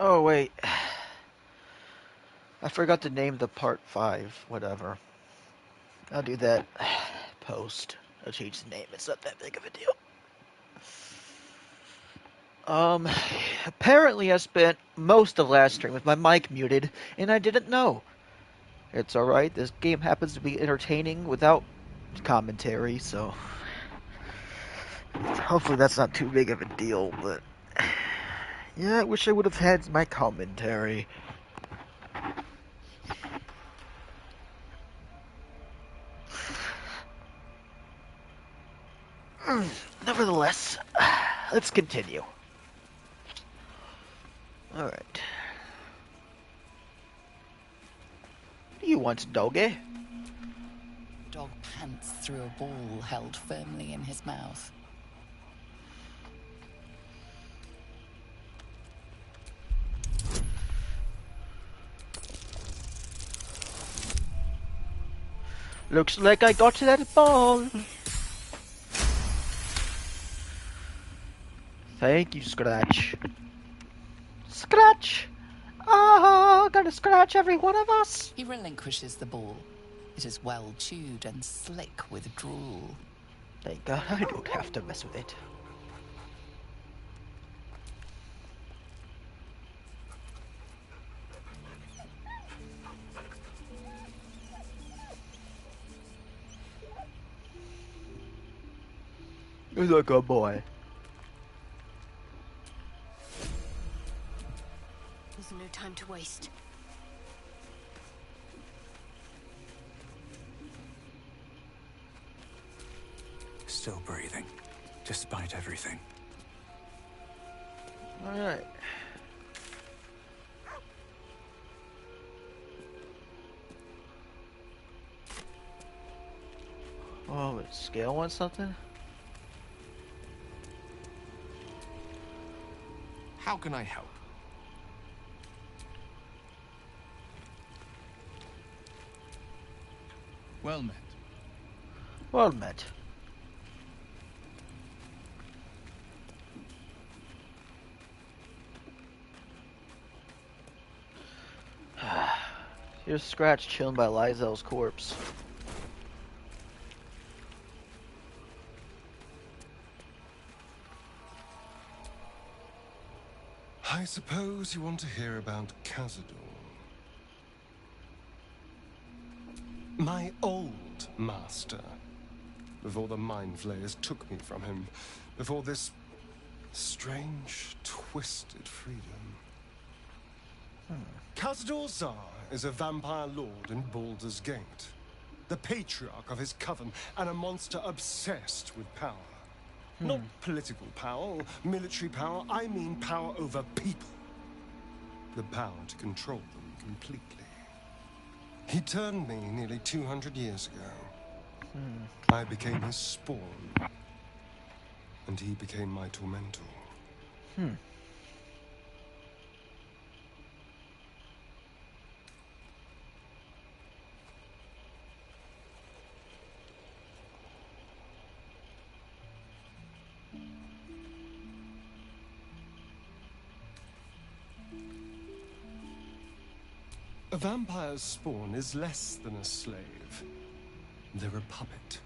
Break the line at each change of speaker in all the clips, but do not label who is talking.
Oh, wait. I forgot to name the part 5. Whatever. I'll do that post. I'll change the name. It's not that big of a deal. Um, Apparently I spent most of last stream with my mic muted, and I didn't know. It's alright. This game happens to be entertaining without commentary, so hopefully that's not too big of a deal, but yeah, I wish I would have had my commentary. Nevertheless, let's continue. Alright. What do you want, doggy?
Dog pants through a ball held firmly in his mouth.
Looks like I got that ball. Thank you, Scratch. Scratch! Ah, gonna scratch every one of us.
He relinquishes the ball. It is well chewed and slick with drool.
Thank God I don't have to mess with it. He's a good boy.
There's no time to waste.
Still breathing, despite everything.
Alright. Oh, but Scale wants something?
How can I help? Well met.
Well met. Here's Scratch chilling by Lysel's corpse.
I suppose you want to hear about Cazador. My old master. Before the Mind Flayers took me from him. Before this strange, twisted freedom. Cazador Zar is a vampire lord in Baldur's Gate. The patriarch of his coven, and a monster obsessed with power. Not political power, military power, I mean power over people. The power to control them completely. He turned me nearly 200 years ago. I became his spawn. And he became my tormentor. A vampire's spawn is less than a slave. They're a puppet.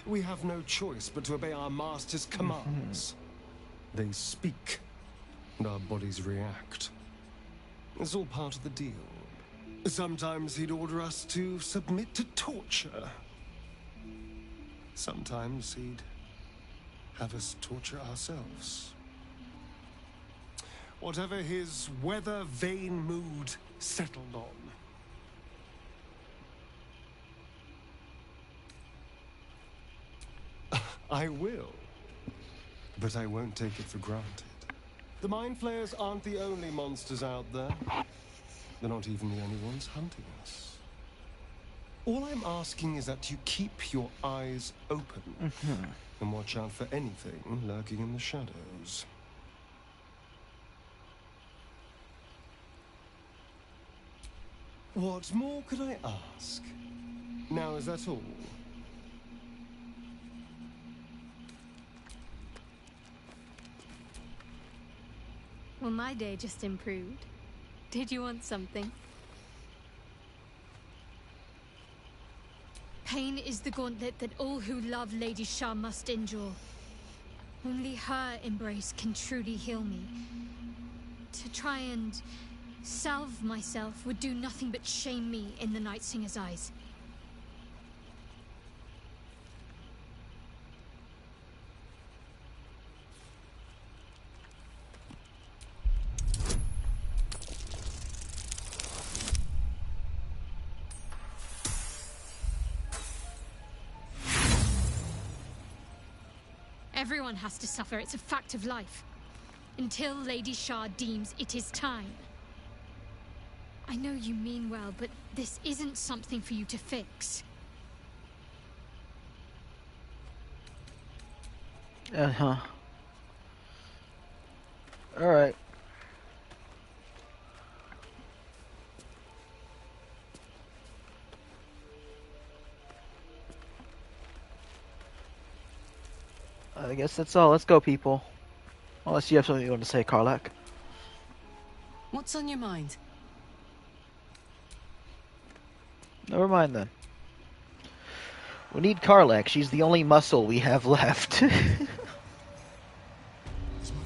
We have no choice but to obey our master's commands. They speak, and our bodies react. It's all part of the deal. Sometimes he'd order us to submit to torture. Sometimes he'd have us torture ourselves. Whatever his weather-vane mood settled on. I will, but I won't take it for granted. The Mind Flayers aren't the only monsters out there. They're not even the only ones hunting us. All I'm asking is that you keep your eyes open and watch out for anything lurking in the shadows. What more could I ask? Now, is that all?
Well, my day just improved. Did you want something? Pain is the gauntlet that all who love Lady Shah must endure. Only her embrace can truly heal me. To try and salve myself would do nothing but shame me in the Night Singer's eyes. Everyone has to suffer, it's a fact of life. Until Lady Shah deems it is time. I know you mean well, but this isn't something for you to fix.
Uh-huh. Alright. I guess that's all. Let's go, people. Unless you have something you want to say, Karlak.
What's on your mind?
Never mind then. We need Karlak. She's the only muscle we have left.
Is my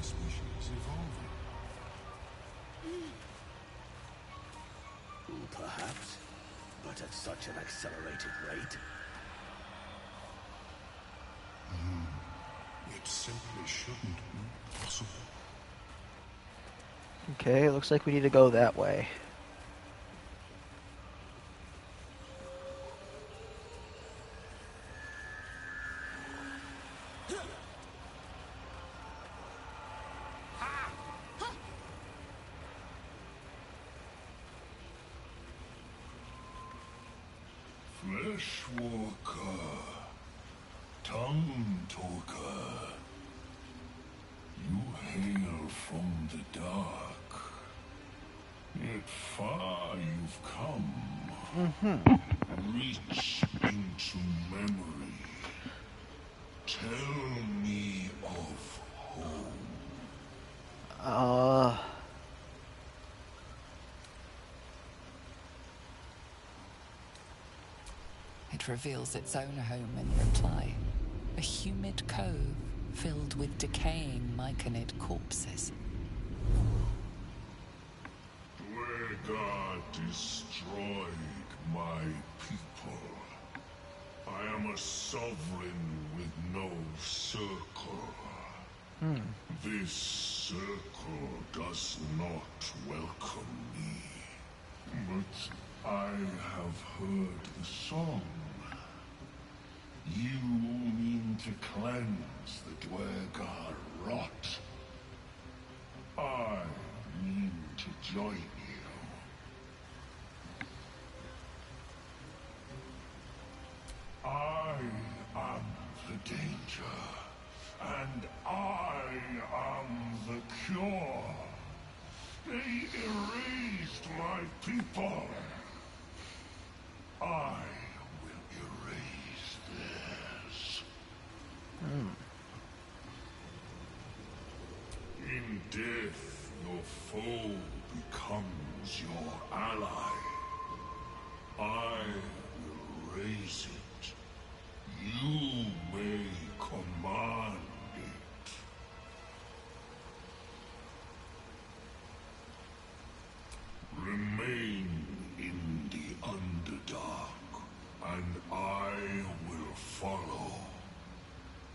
species evolving?
Perhaps, but at such an accelerated rate.
It simply shouldn't be possible.
Okay, looks like we need to go that way.
Fleshwalker, tongue talker, you hail from the dark. Yet far you've come. Reach into memory. Tell me of home.
It reveals its own home in reply. A humid cove filled with decaying myconid corpses.
Dwegar destroyed my people. I am a sovereign with no circle. This circle does not welcome me. But I have heard the song. You mean to cleanse the Dwegar rot. I mean to join you. I am the danger, and I am the cure. They erased my people. I will erase theirs. In death, your foe becomes your ally. I will raise it. You may command it. Remain in the Underdark, and I will follow.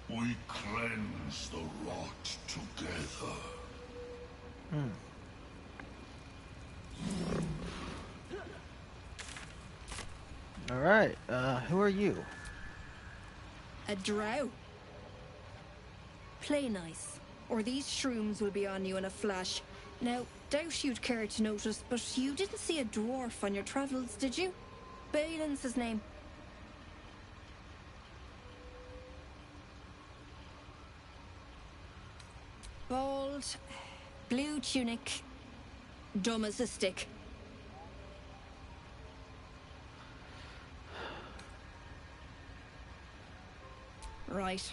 We cleanse the rot together.
Alright, who are you?
A drow. Play nice, or these shrooms will be on you in a flash. Now, doubt you'd care to notice, but you didn't see a dwarf on your travels, did you? Balin's his name. Bald, blue tunic, dumb as a stick. Right,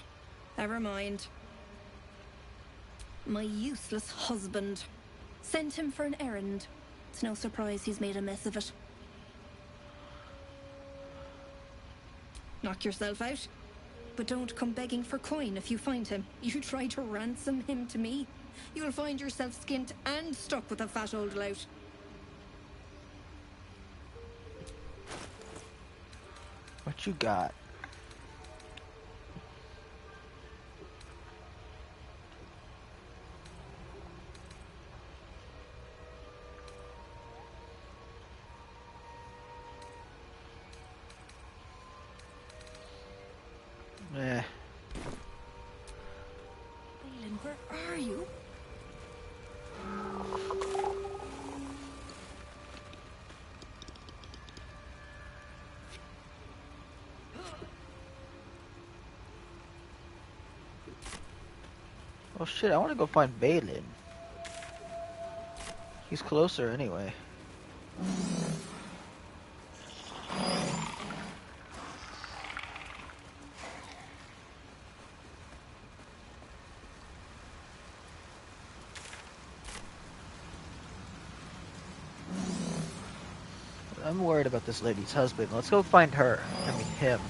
never mind. My useless husband. Sent him for an errand. It's no surprise he's made a mess of it. Knock yourself out. But don't come begging for coin if you find him. You try to ransom him to me, you'll find yourself skint and stuck with a fat old lout.
What you got? Eh.
Balin, where are you?
Oh shit, I want to go find Balin. He's closer anyway. I'm worried about this lady's husband. Let's go find her. I mean, him.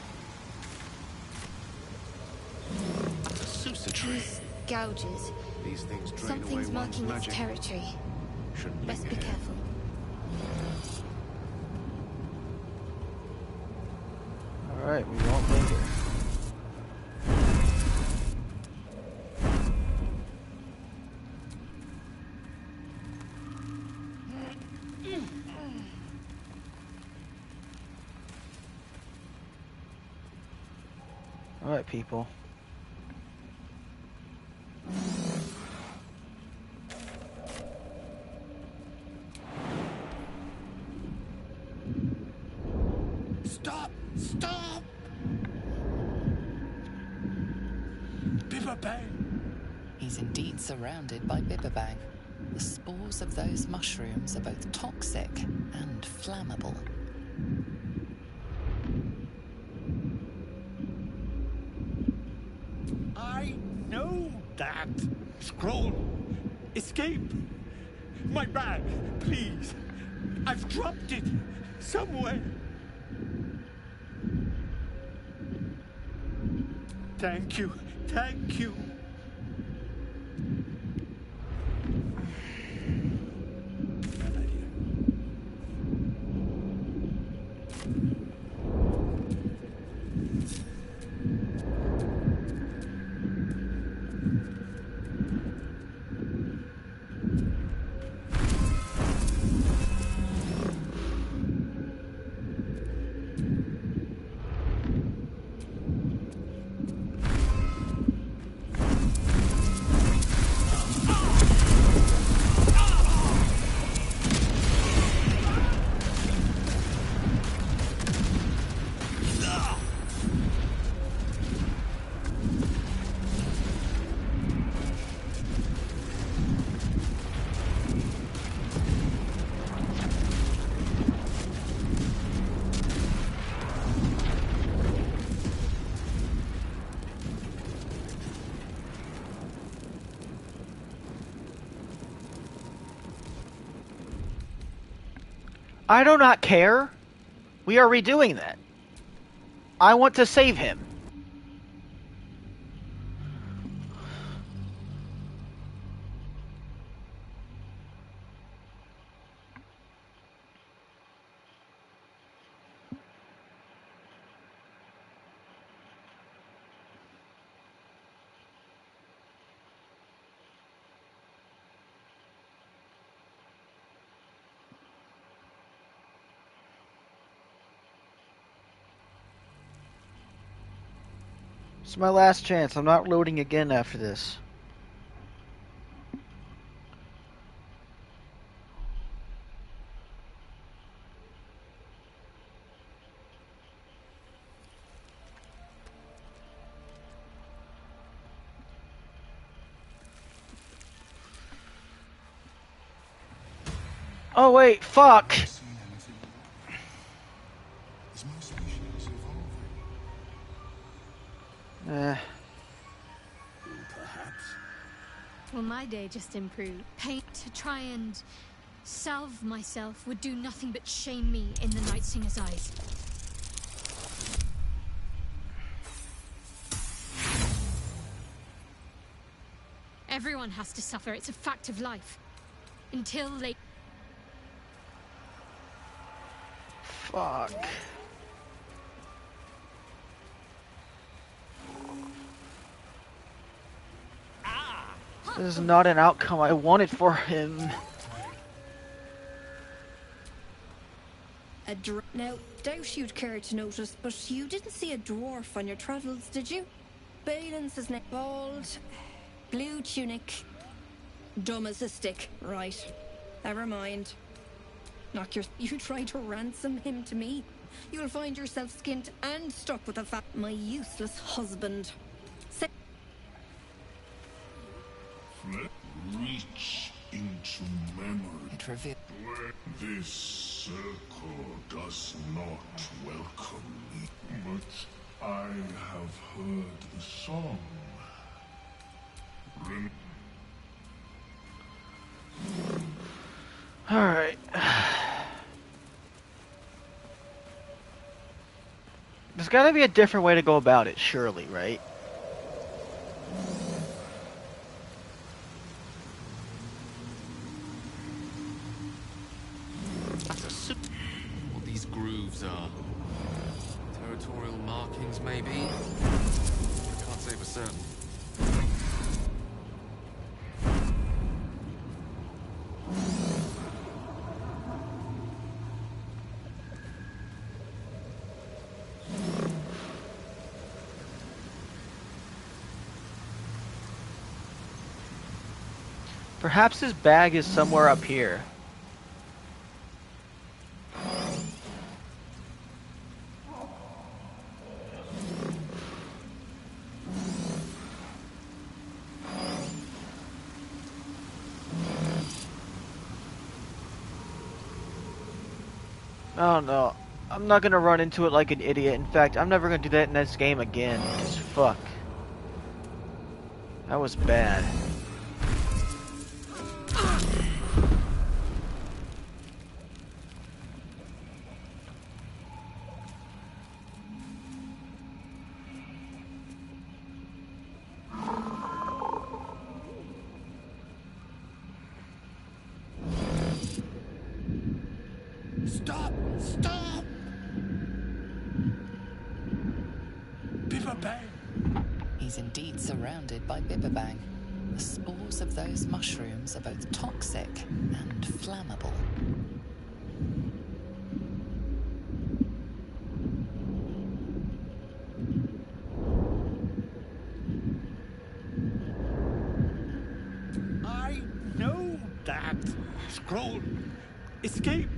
Susa tree.
These gouges.
These things drain
Something's
away one's
marking its
magic.
territory.
Shouldn't
Best be
linger here.
careful.
Alright, we won't linger. Alright, people.
Stop! Stop! Bibberbang!
He's indeed surrounded by Bibberbang. The spores of those mushrooms are both toxic and flammable.
I know that. Scroll. Escape. My bag, please. I've dropped it somewhere. Thank you. Thank you. Bad idea.
I do not care. We are redoing that. I want to save him. It's my last chance. I'm not loading again after this. Oh wait, fuck!
Seen anything yet? Is my species evolving?
Eh.
Perhaps.
Well, my day just improved. Pain to try and salve myself would do nothing but shame me in the Night Singer's eyes. Everyone has to suffer. It's a fact of life. Until late.
Fuck. This is not an outcome I wanted for him.
Now, doubt you'd care to notice, but you didn't see a dwarf on your travels, did you? Balin's his name. Bald, blue tunic, dumb as a stick. Right. Never mind. You try to ransom him to me. You'll find yourself skinned and stuck with my useless husband.
Reach into memory.
It revealed.
This circle does not welcome me, but I have heard the song.
Alright. There's gotta be a different way to go about it, surely, right?
What these grooves are. Territorial markings, maybe? I can't say for certain.
Perhaps his bag is somewhere up here. Oh no, I'm not gonna run into it like an idiot. In fact, I'm never gonna do that in this game again. Because fuck. That was bad.
Stop! Stop! Bibberbang!
He's indeed surrounded by Bibberbang. The spores of those mushrooms are both toxic and flammable.
I know that. Scroll. Escape.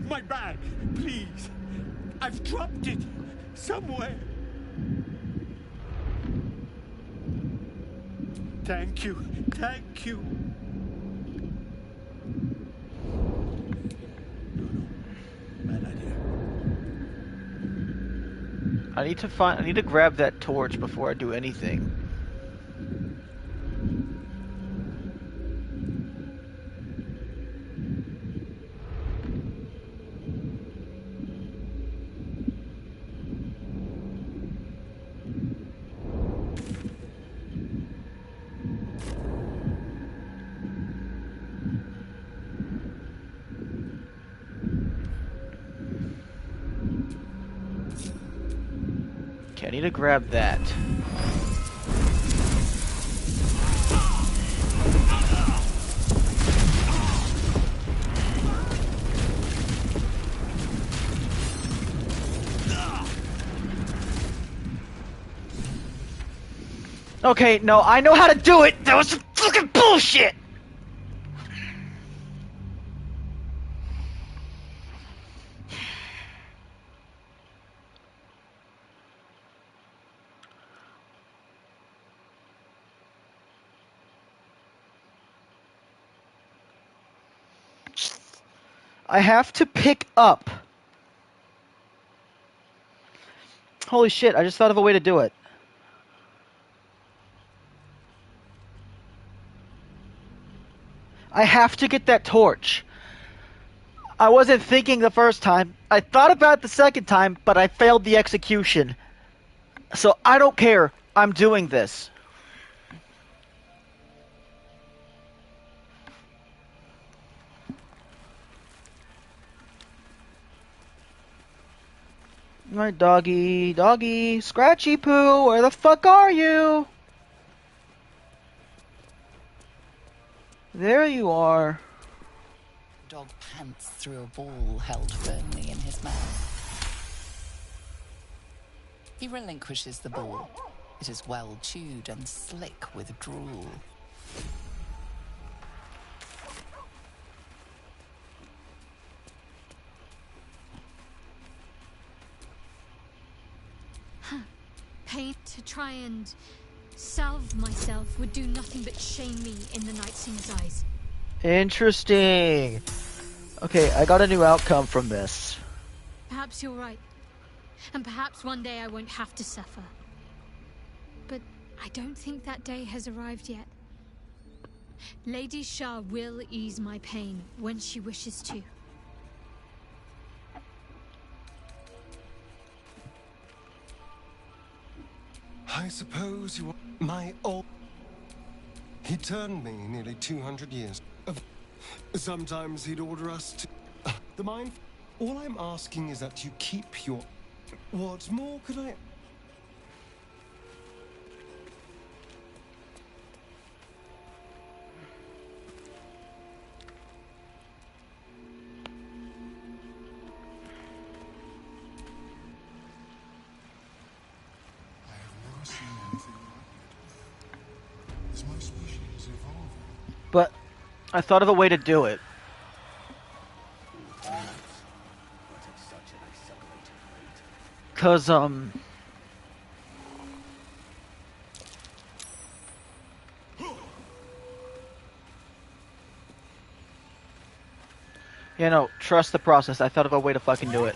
My bag, please. I've dropped it somewhere. Thank you. Thank you. No. Bad idea.
I need to grab that torch before I do anything. Okay, I need to grab that. Okay, no, I know how to do it! That was some fucking bullshit! I have to pick up. Holy shit, I just thought of a way to do it. I have to get that torch. I wasn't thinking the first time. I thought about it the second time, but I failed the execution. So I don't care. I'm doing this. My doggy, doggy, Scratchy Poo, where the fuck are you? There you are.
Dog pants through a ball held firmly in his mouth. He relinquishes the ball. It is well chewed and slick with drool.
Pain to try and salve myself would do nothing but shame me in the Night Singer's eyes.
Interesting. Okay, I got a new outcome from this.
Perhaps you're right. And perhaps one day I won't have to suffer. But I don't think that day has arrived yet. Lady Shah will ease my pain when she wishes to.
I suppose you are my old... He turned me nearly 200 years. Sometimes he'd order us to... the mind... All I'm asking is that you keep your... What more could I...
But I thought of a way to do it. Cause, you know, trust the process. I thought of a way to fucking do it.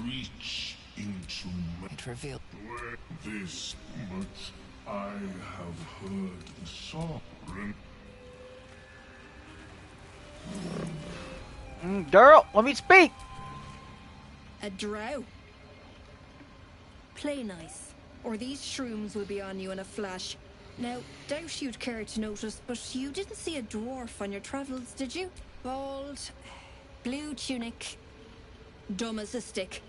Reach into
It revealed
this much. I have heard the song.
Girl, let me speak!
A drow. Play nice, or these shrooms will be on you in a flash. Now, doubt you'd care to notice, but you didn't see a dwarf on your travels, did you? Bald, blue tunic, dumb as a stick.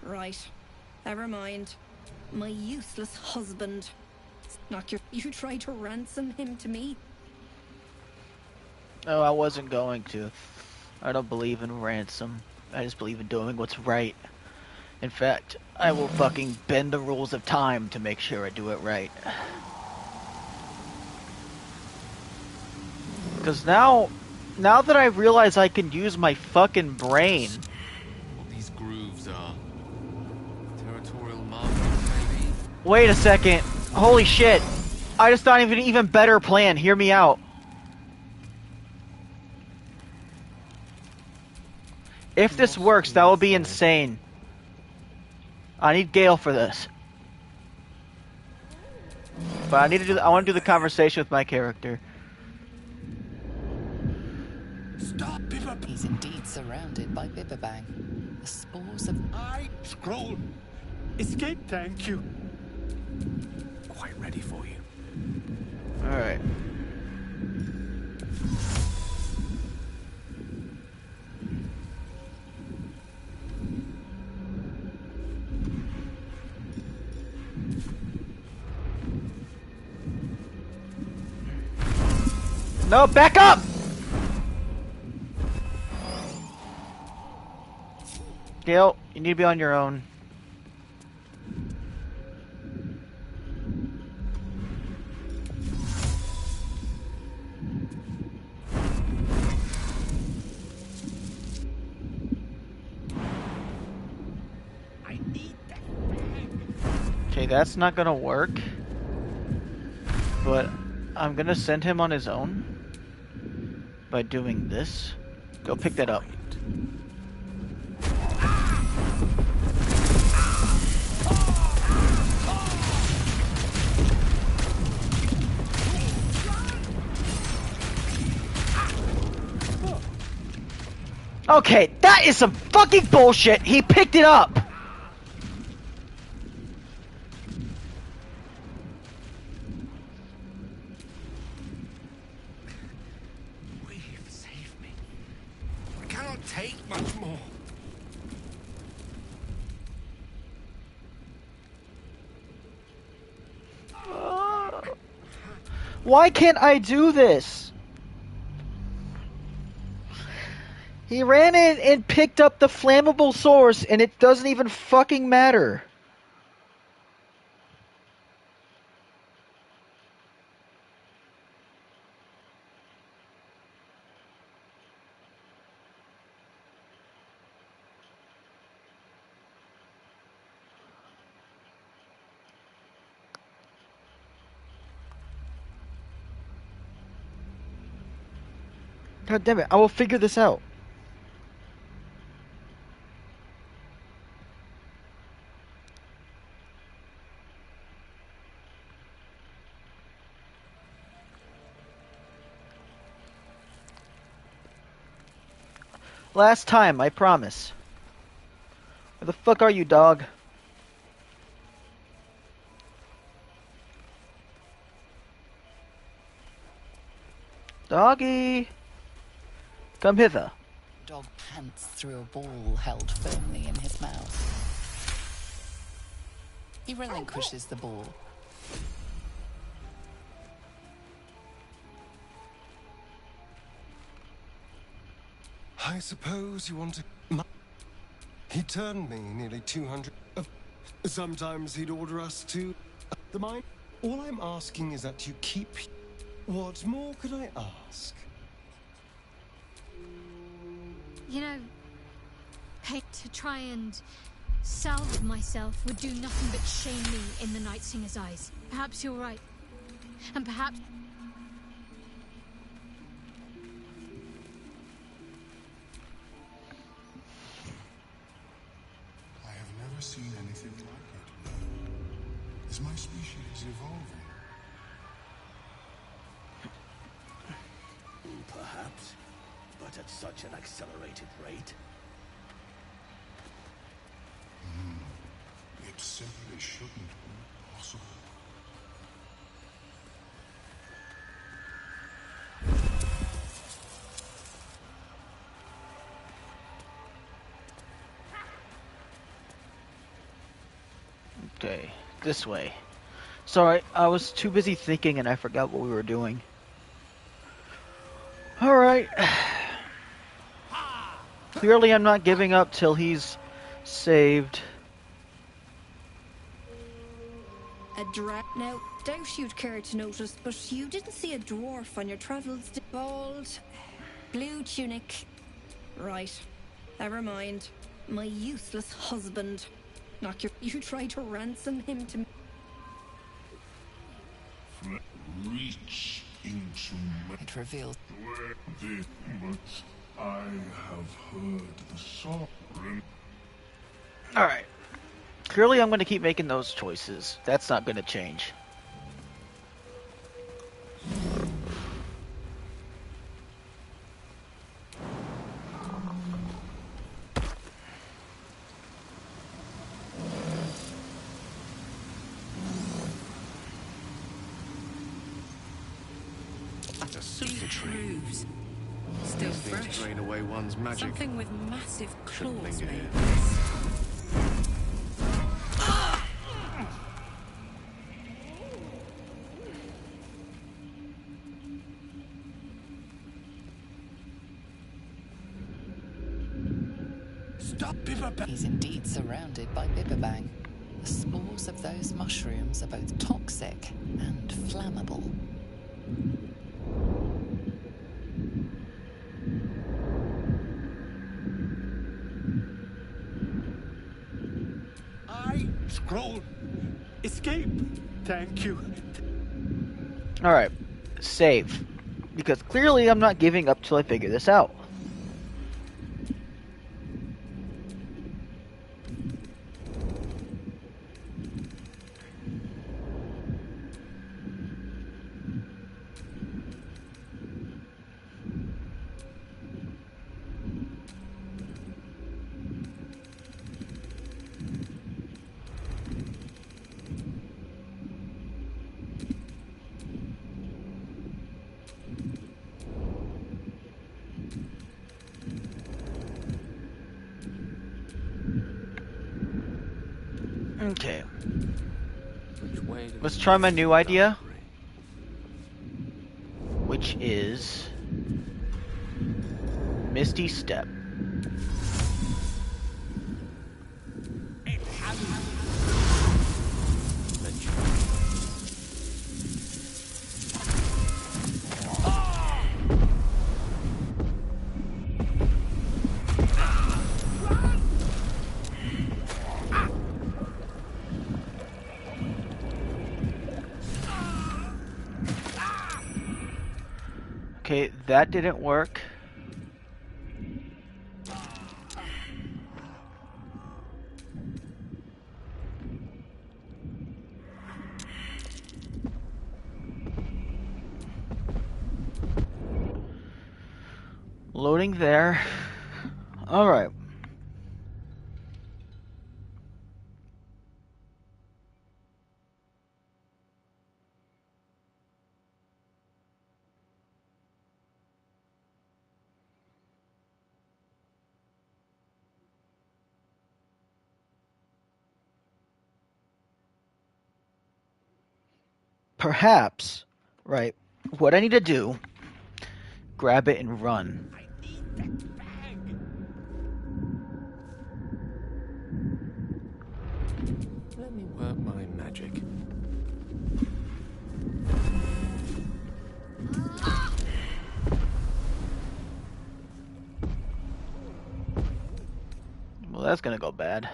Right, never mind. My useless husband. Knock your... You tried to ransom him to me?
No, I wasn't going to. I don't believe in ransom. I just believe in doing what's right. In fact, I will fucking bend the rules of time to make sure I do it right. Because now that I realize I can use my fucking brain.
What these grooves are. Territorial markings, maybe?
Wait a second. Holy shit. I just thought of an even better plan. Hear me out. If this works, that will be insane. I need Gale for this. But I want to do the conversation with my character.
Stop, Bibba!
he's indeed surrounded by Bibberbang. The spores of...
I scroll. Escape, thank you. Quite ready for you.
Alright. No, back up! Gale, you need to be on your own. Okay, that's not gonna work. But I'm gonna send him on his own by doing this. Go pick that up. Okay, that is some fucking bullshit. He picked it up.
Please save me. I cannot take much more.
Why can't I do this? He ran in and picked up the flammable source, and it doesn't even fucking matter. God damn it, I will figure this out. Last time, I promise. Where the fuck are you, dog? Doggy! Come hither.
Dog pants through a ball held firmly in his mouth. He relinquishes the ball.
I suppose you want to... He turned me nearly 200... Sometimes he'd order us to... the mine. All I'm asking is that you keep... What more could I ask?
You know, to try and salve myself would do nothing but shame me in the Night Singer's eyes. Perhaps you're right. And perhaps...
I have never seen anything like it. Is my species evolving?
Perhaps, but at such an accelerated rate.
It simply shouldn't be possible.
Okay, this way. Sorry, I was too busy thinking and I forgot what we were doing. Alright. Clearly I'm not giving up till he's saved.
A now, doubt you'd care to notice, but you didn't see a dwarf on your travels. Bald, blue tunic. Right, never mind. My useless husband. Knock your... You tried to ransom him to...
Reach into my...
It reveals...
Where this much I have heard the sovereign...
Alright. Clearly I'm going to keep making those choices. That's not going to change.
That's a super tree.
Grooves. Still
These things
fresh.
drain away one's magic.
Something with massive
Shouldn't
claws,
linger
maybe.
here.
Stop, Bibba!
He's indeed surrounded by Bibberbang. The spores of those mushrooms are both toxic and flammable.
I scroll. Escape. Thank you.
Alright. Save. Because clearly I'm not giving up till I figure this out. Okay.
Which way do
Let's
we
try
go
my
from
new
the
idea,
library?
which is Misty Step. Okay, that didn't work. Loading there. Alright. Perhaps, right, what I need to do, grab it and run.
Let me work my magic.
Well, that's gonna go bad.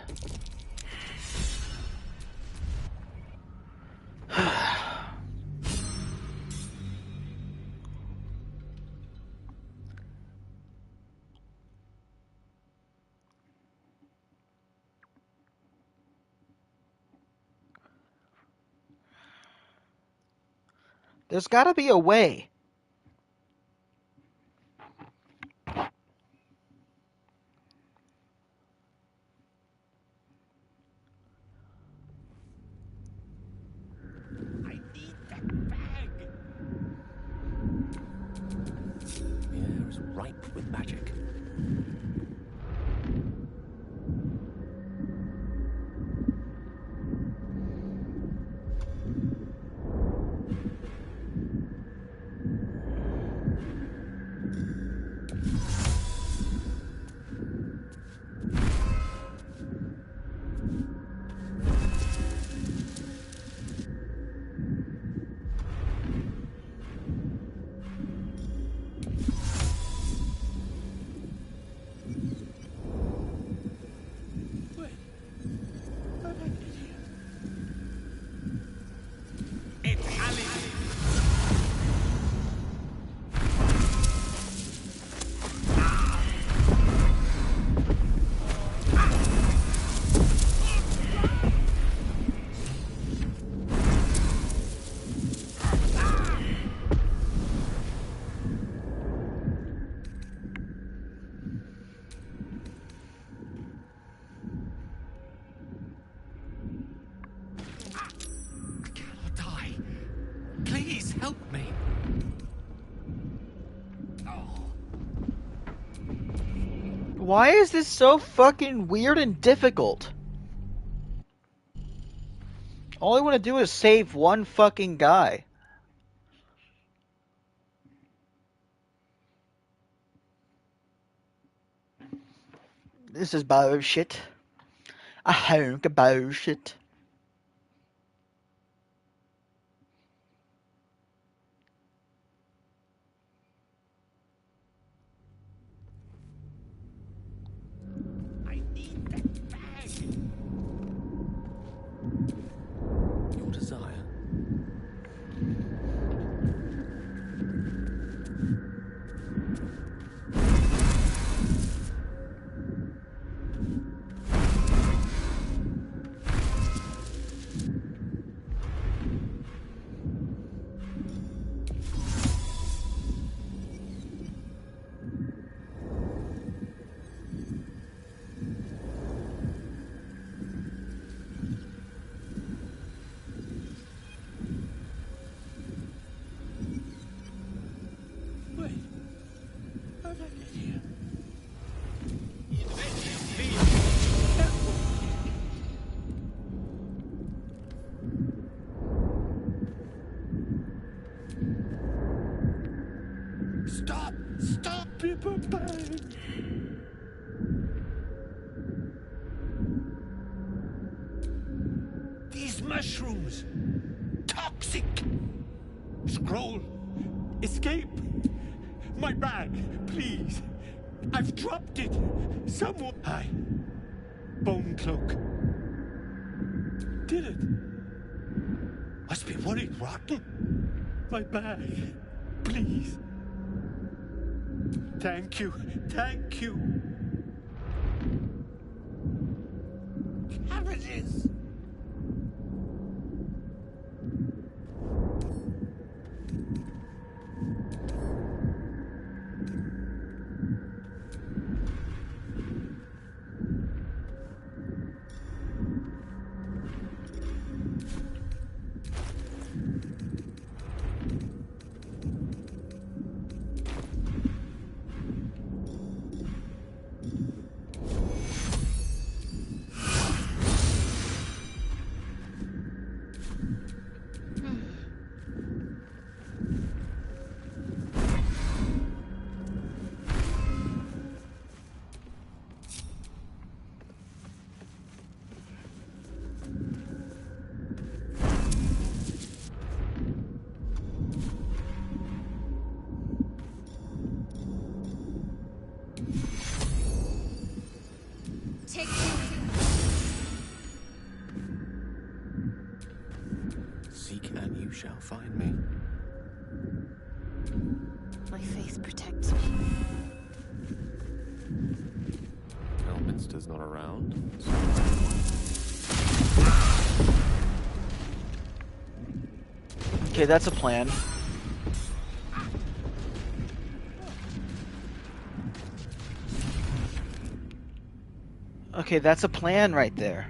There's gotta be a way.
The air is ripe with magic.
Please help me.
Why is this so fucking weird and difficult? All I want to do is save one fucking guy. This is bullshit. A hunk of bullshit.
Your desire.
Stop! Stop, paper bag! These mushrooms! Toxic! Scroll! Escape! My bag, please! I've dropped it! Someone... Hi. Bone cloak. Did it? Must be worried rotten. My bag. Please. Thank you. Thank you. Cabbages.
Take
Seek and you shall find me.
my faith protects me.
Elminster's not around.
Okay, that's a plan. Okay, that's a plan right there.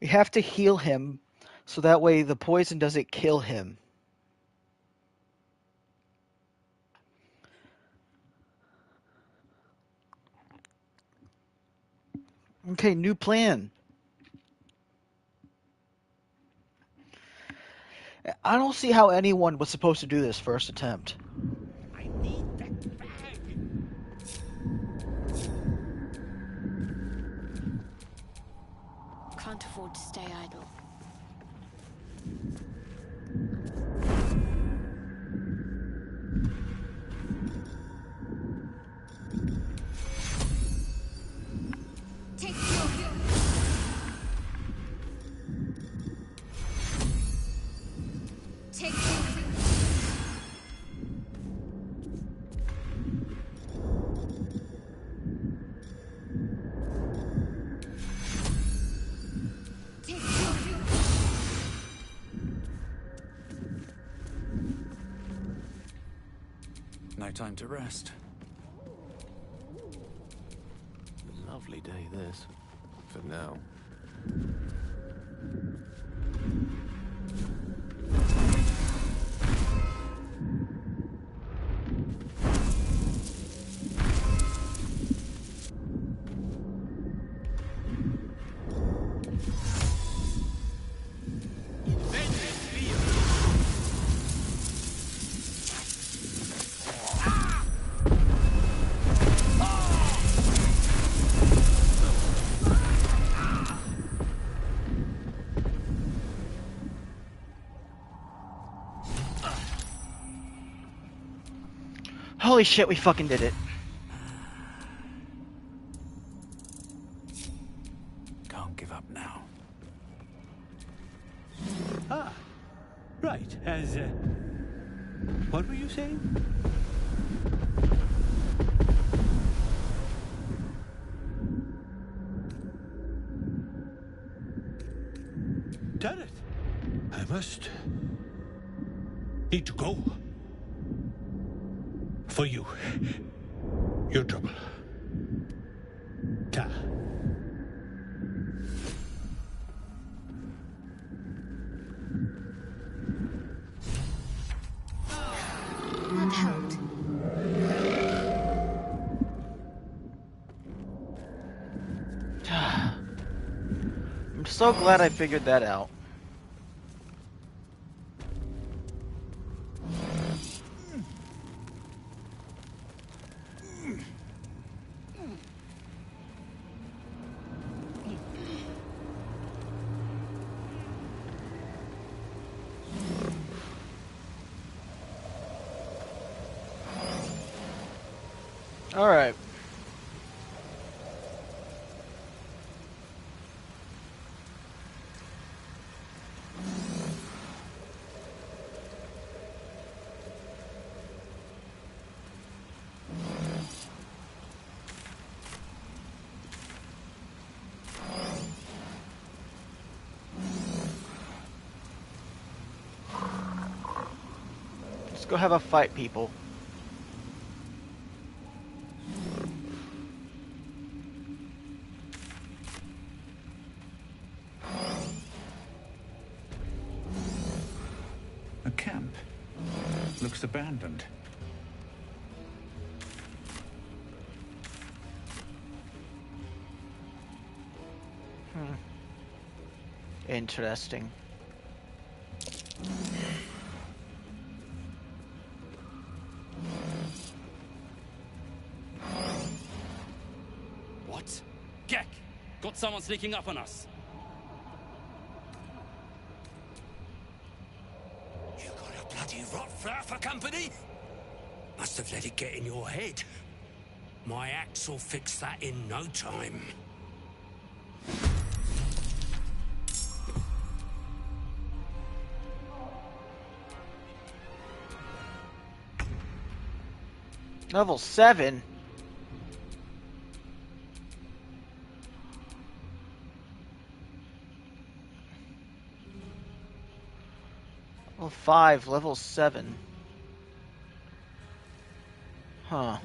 We have to heal him so that way the poison doesn't kill him. Okay, new plan. I don't see how anyone was supposed to do this first attempt.
I need that bag.
Can't afford to stay idle. Take your... Take your... Take your...
No time to rest.
Lovely day, this. For now.
Holy shit, we fucking did it.
Can't give up now.
Ah, right. As, what were you saying? Done it. I must need to go. For you. Your trouble. Ta.
That helped.
I'm so glad I figured that out. All right. Let's go have a fight, people.
A camp. Looks abandoned.
Interesting.
What? Gek! Got someone sneaking up on us.
You got a bloody rot flower for company? Must have let it get in your head. My axe will fix that in no time.
Level 7? Level 5, level 7. Huh.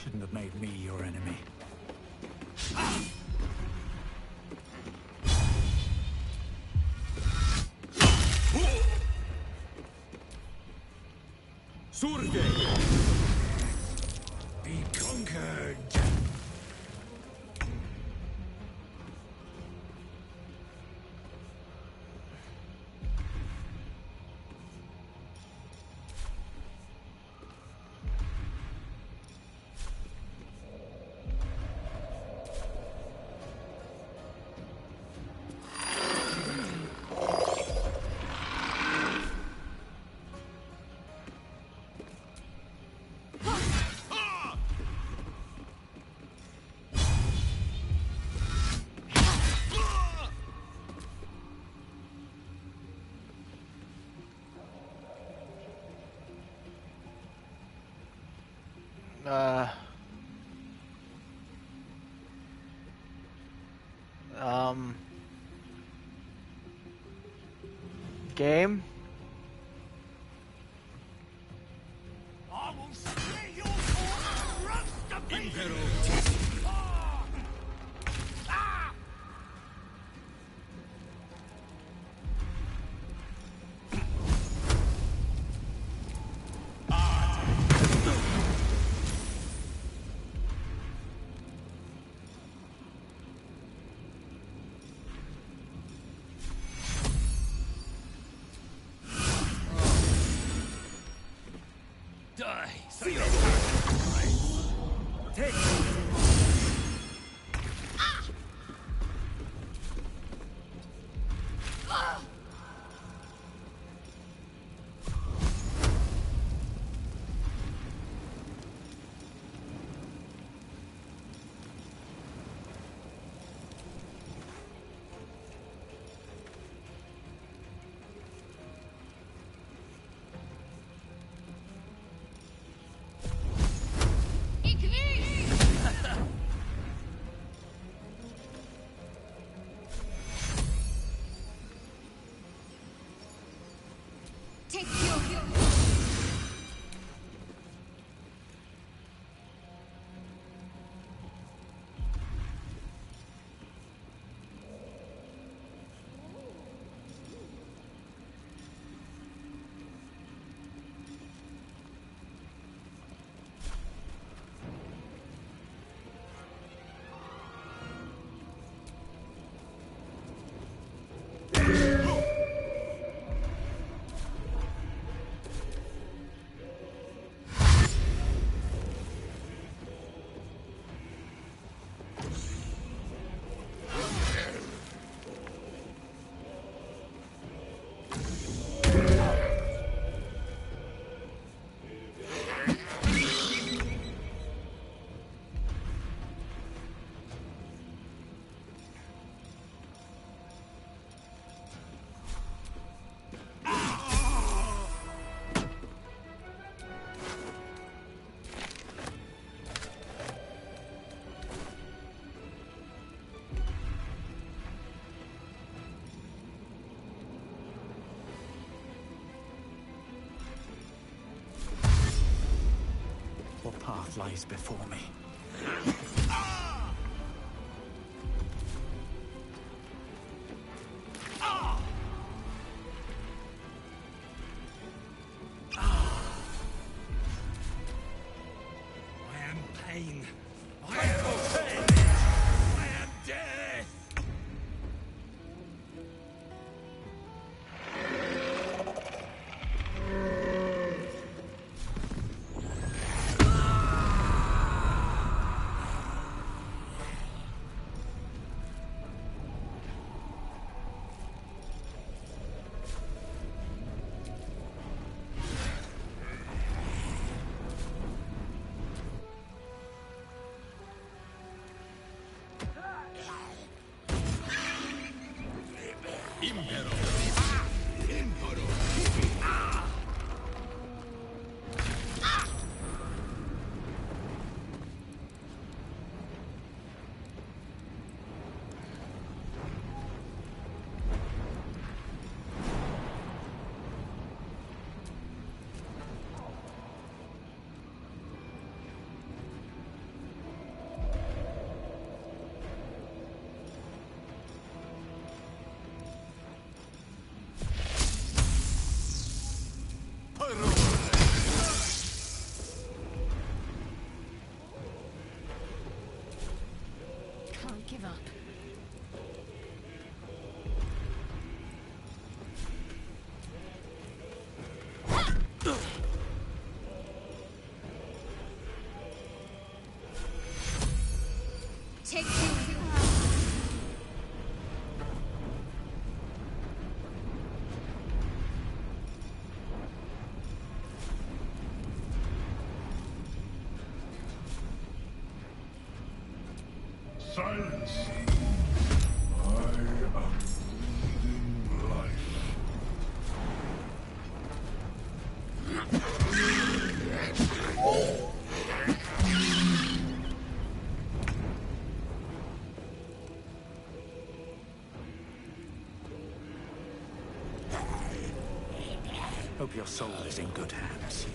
Shouldn't have made me your enemy.
Surge! Be conquered!
Uh... Game?
I will split your corner, rust to pieces!
Die!
Feel it! Take
Take your...
path lies before me.
I am pain. I am revenge. I am death.
Can't give up. Take two.
Silence! I am breathing life.
Hope your soul is in good hands.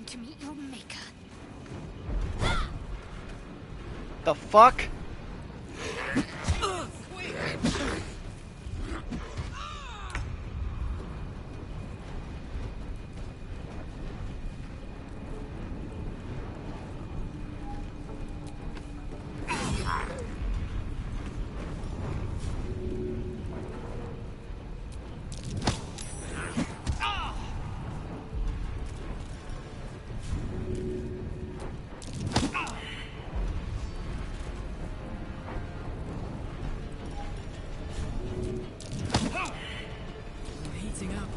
to meet your maker.
The fuck?
Heating up.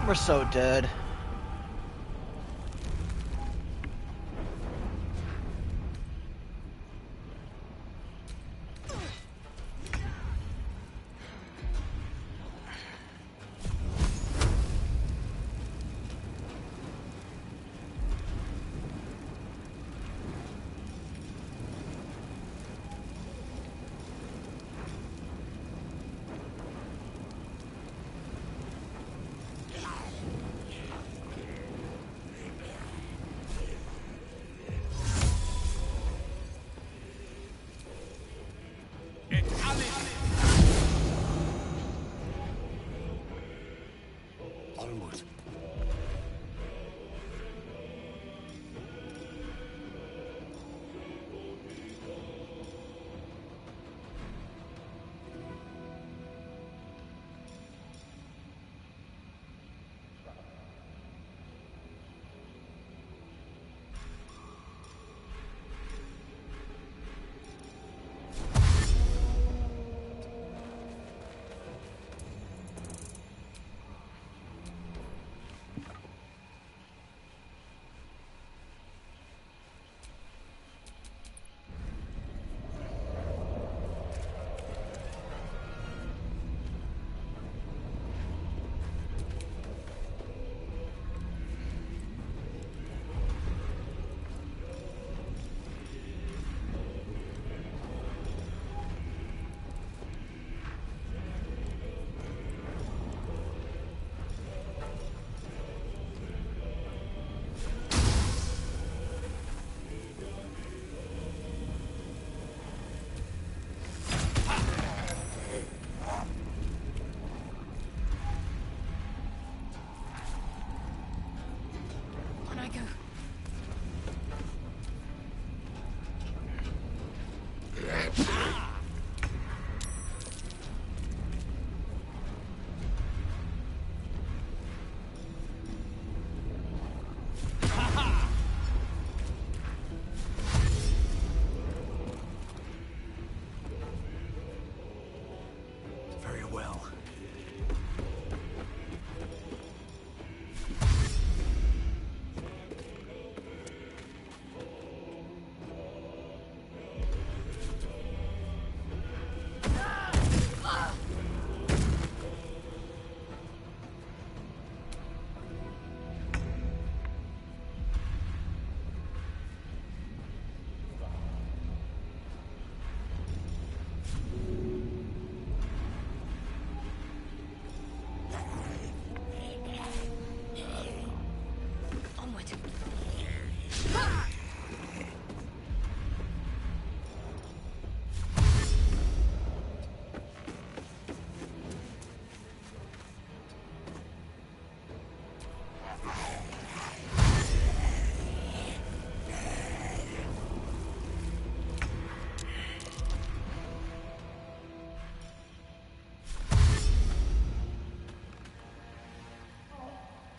We're so dead.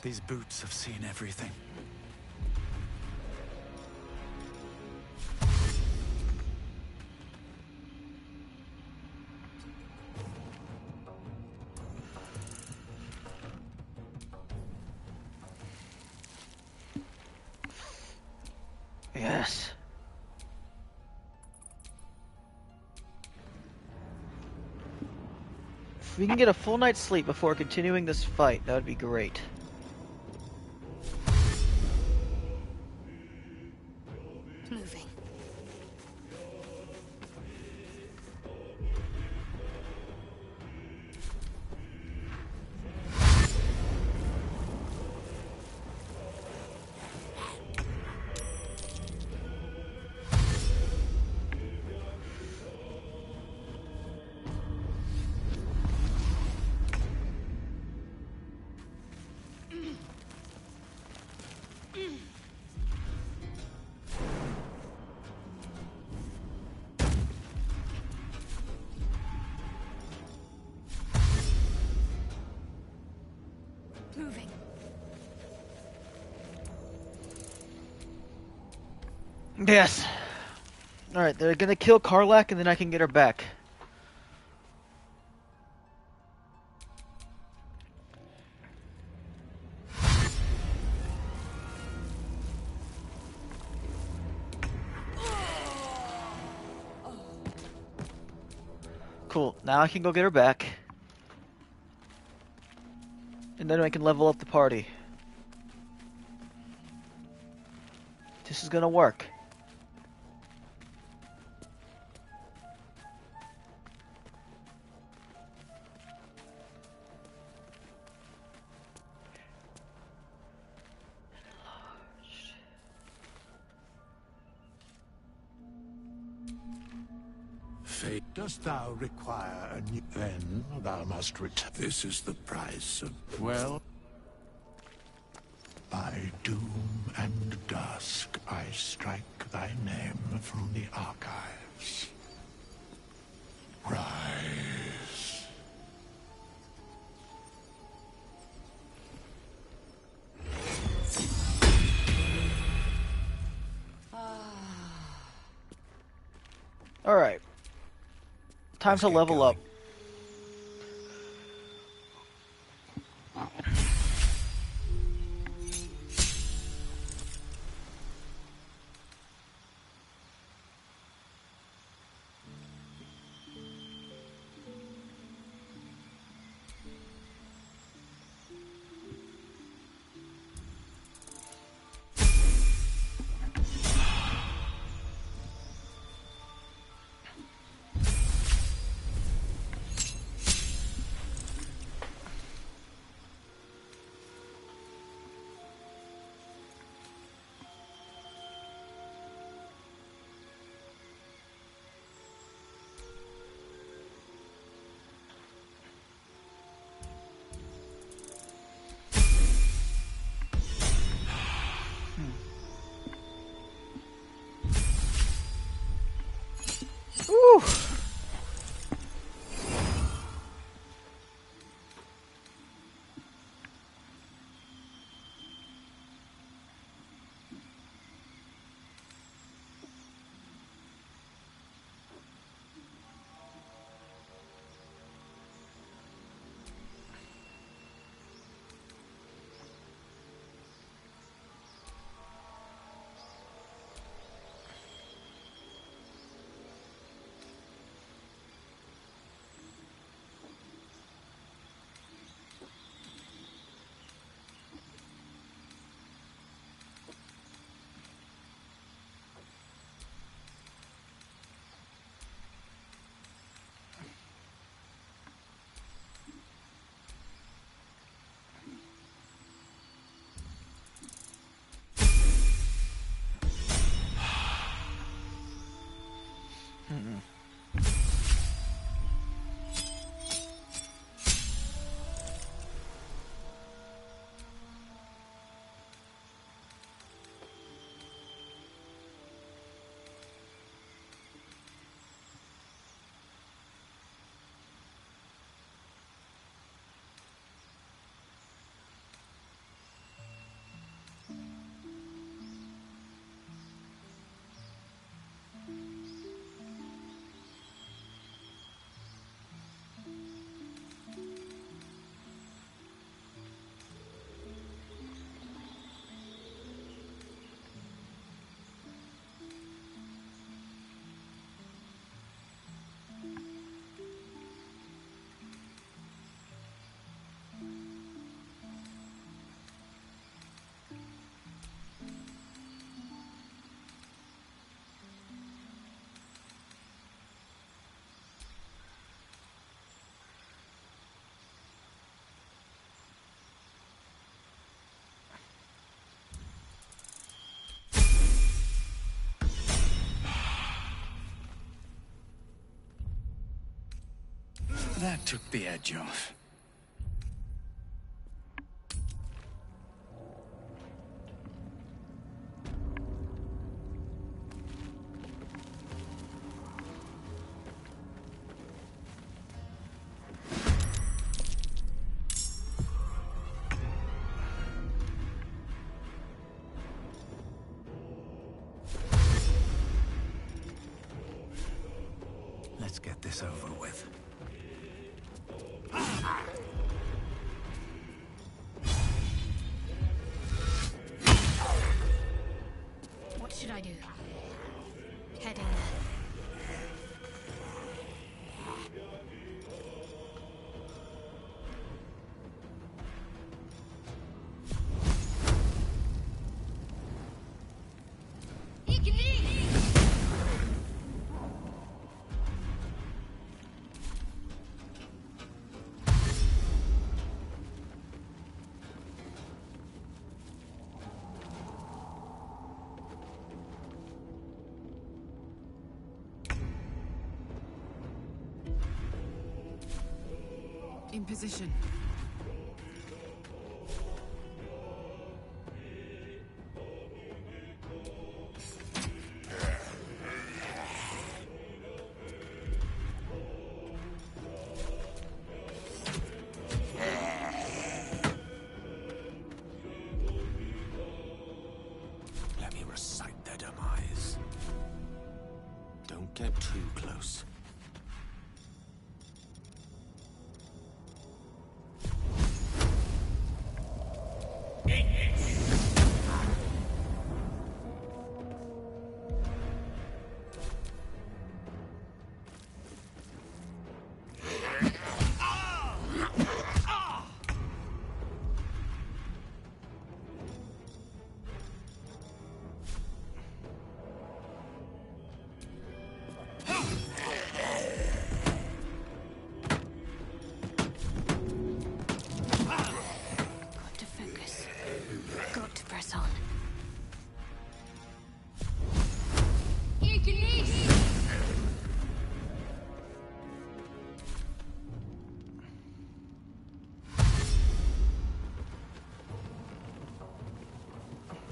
These boots have seen everything.
Yes. If we can get a full night's sleep before continuing this fight, that would be great.
Moving. Moving.
Yes. Alright, they're gonna kill Karlak and then I can get her back. Cool, now I can go get her back. And then I can level up the party. This is gonna work.
Fate, dost thou require a new... Then thou must return. This is the price of... Well... By doom and dusk, I strike thy name from the archives. Rise.
Alright. Time to level up. Woo!
That took the edge off. Let's get this over with.
What should I do? Head in there.
In position.
Let me recite their demise. Don't get too close.
Got to focus. Got to press on.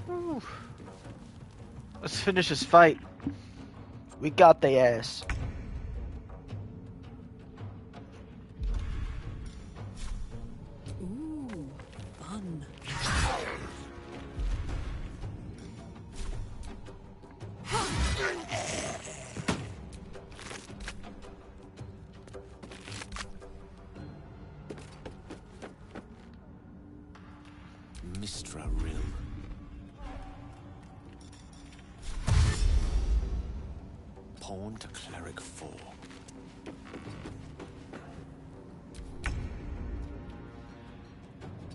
Whew. Let's finish this fight. We got the ass.
Ooh, fun.
Mistra Rill. Pawn to Cleric 4.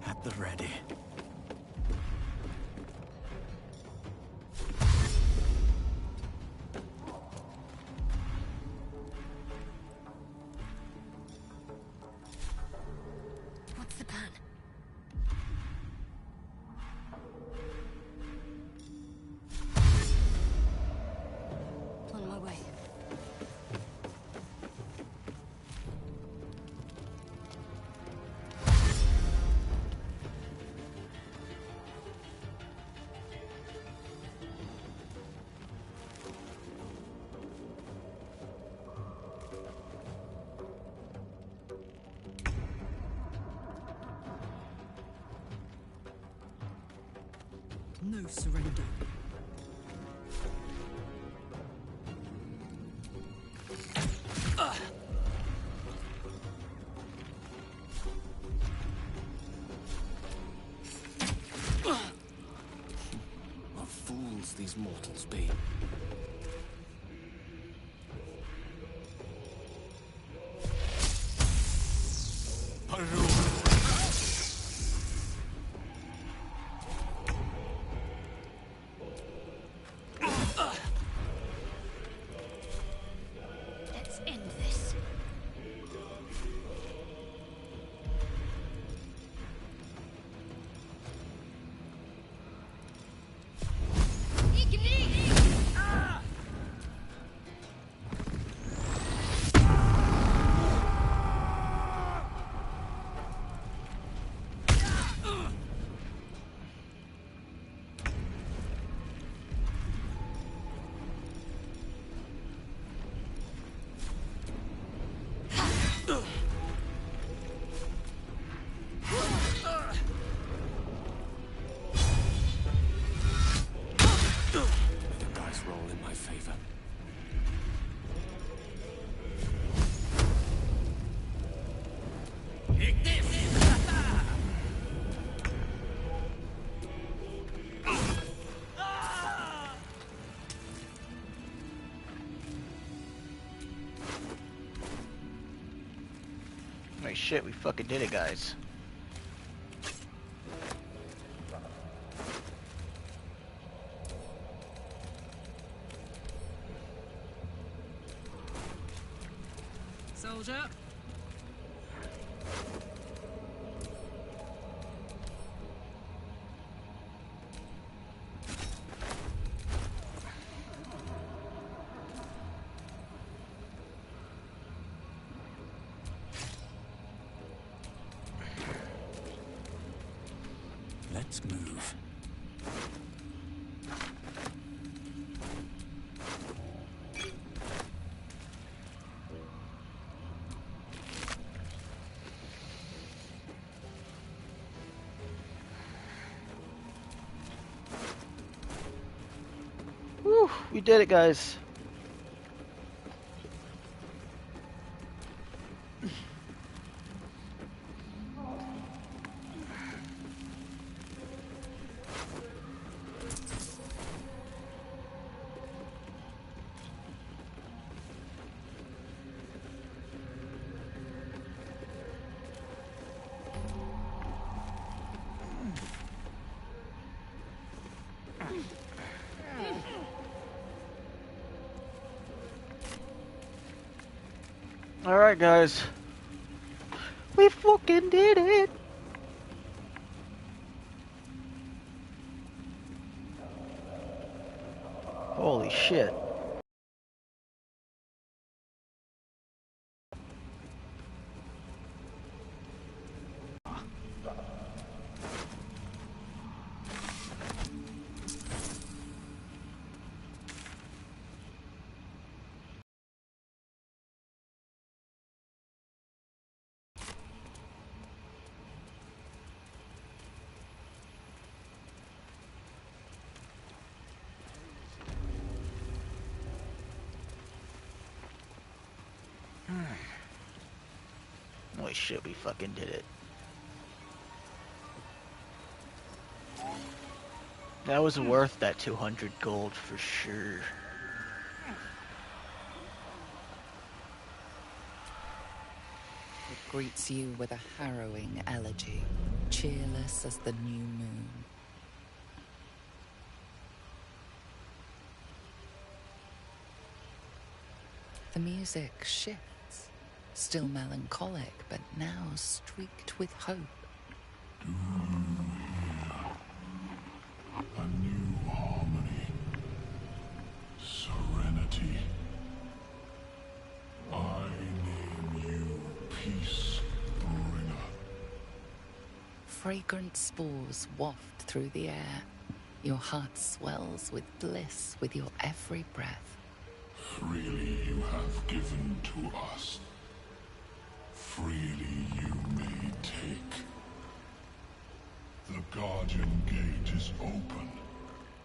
At the ready.
What's the plan? On my way.
No surrender.
What fools these mortals be.
Let's end this. Ah!
my favor.
Wait, shit, we fucking did it, guys.
Soldier.
Let's move.
Whew, we did it, guys. Alright, guys. We fucking did it! Holy shit. Holy shit, we fucking did it. That was worth that 200 gold for sure.
It greets you with a harrowing elegy, cheerless as the new moon. The music shifts, still melancholic, but now streaked with hope.
Do you hear a new harmony? Serenity. I name you Peace Bringer.
Fragrant spores waft through the air. Your heart swells with bliss with your every breath.
Freely you have given to us. Freely you may take. The Guardian Gate is open.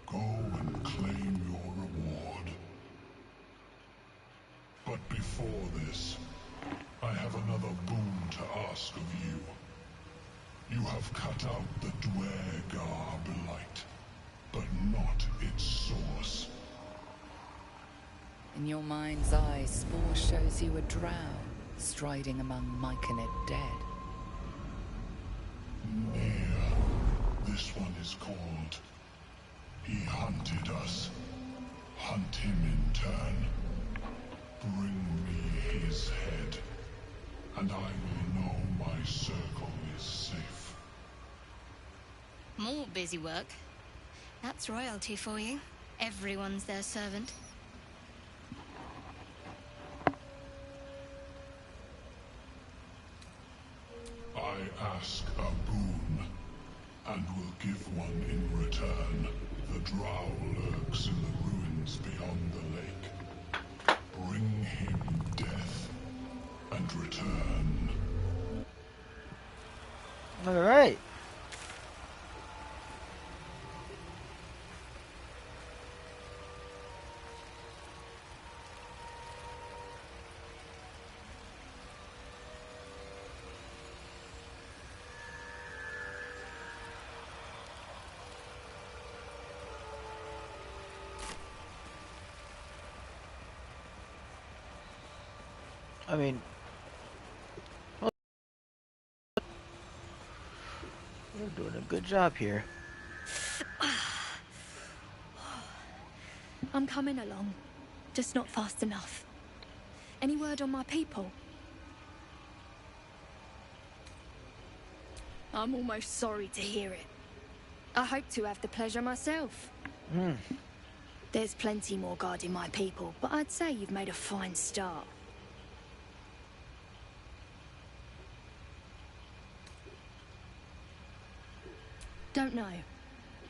Go and claim your reward. But before this, I have another boon to ask of you. You have cut out the Dwergar blight, but not its source.
In your mind's eye, Spore shows you a drow, striding among Myconid dead.
Nere. This one is called. He hunted us. Hunt him in turn. Bring me his head, and I will know my circle is safe.
More busy work. That's royalty for you. Everyone's their servant.
I ask a boon, and will give one in return. The drow lurks in the ruins beyond the lake. Bring him death, and return.
Alright. I mean, well, we're doing a good job here.
I'm coming along, just not fast enough. Any word on my people? I'm almost sorry to hear it. I hope to have the pleasure myself. There's plenty more guarding my people, but I'd say you've made a fine start. Don't know.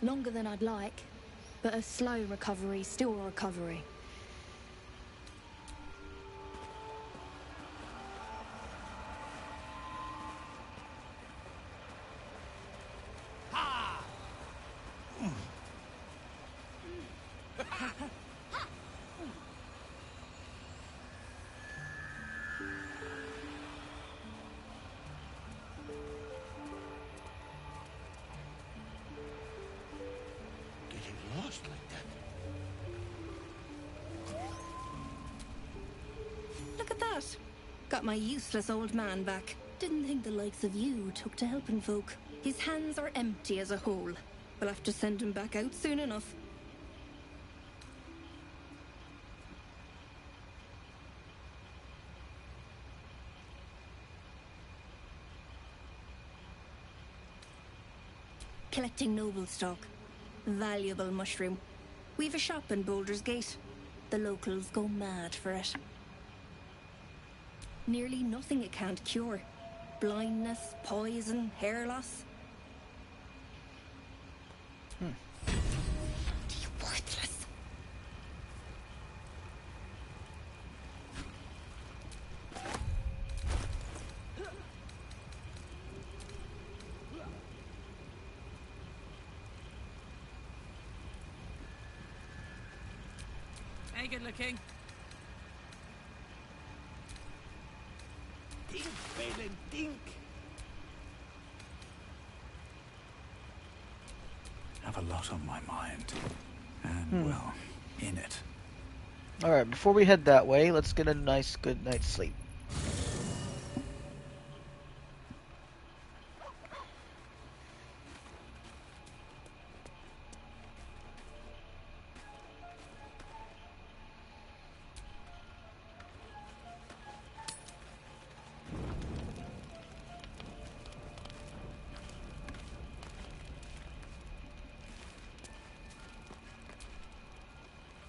Longer than I'd like, but a slow recovery's still a recovery.
Getting lost like that.
Look at that! Got my useless old man back. Didn't think the likes of you took to helping folk. His hands are empty as a hole. We'll have to send him back out soon enough. Collecting noble stock. Valuable mushroom. We've a shop in Baldur's Gate. The locals go mad for it. Nearly nothing it can't cure. Blindness, poison, hair loss. Worthless.
Hey, good looking.
Dink, Balin, dink.
Have a lot on my mind. And, well, in it.
Alright, before we head that way, let's get a nice good night's sleep.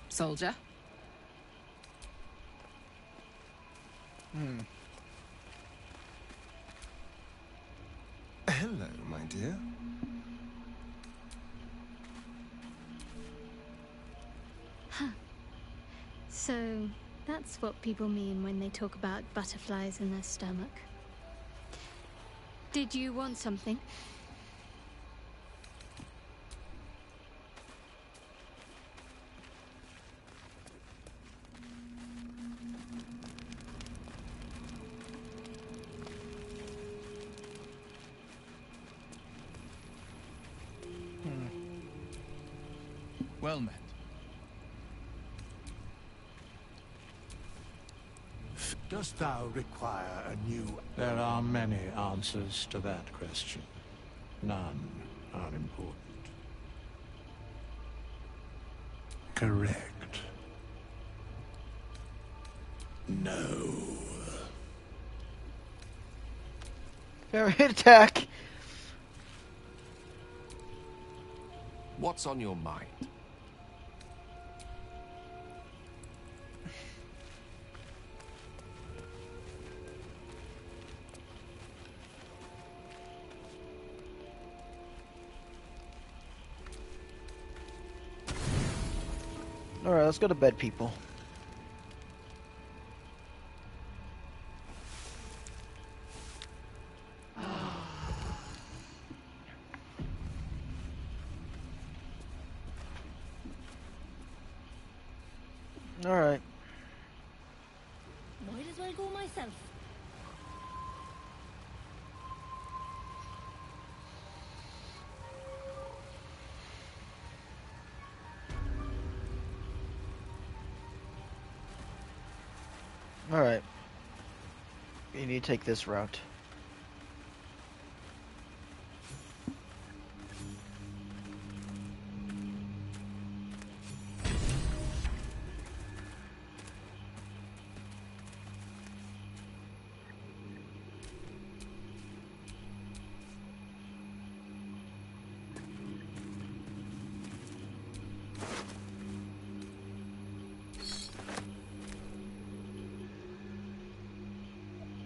Soldier?
Hello, my dear.
So, that's what people mean when they talk about butterflies in their stomach. Did you want something?
Well met.
Dost thou require a new... There are many answers to that question. None are important. Correct. No.
Variant attack!
What's on your mind?
Alright, let's go to bed, people. Alright.
Might as well go myself.
Alright. You need to take this route.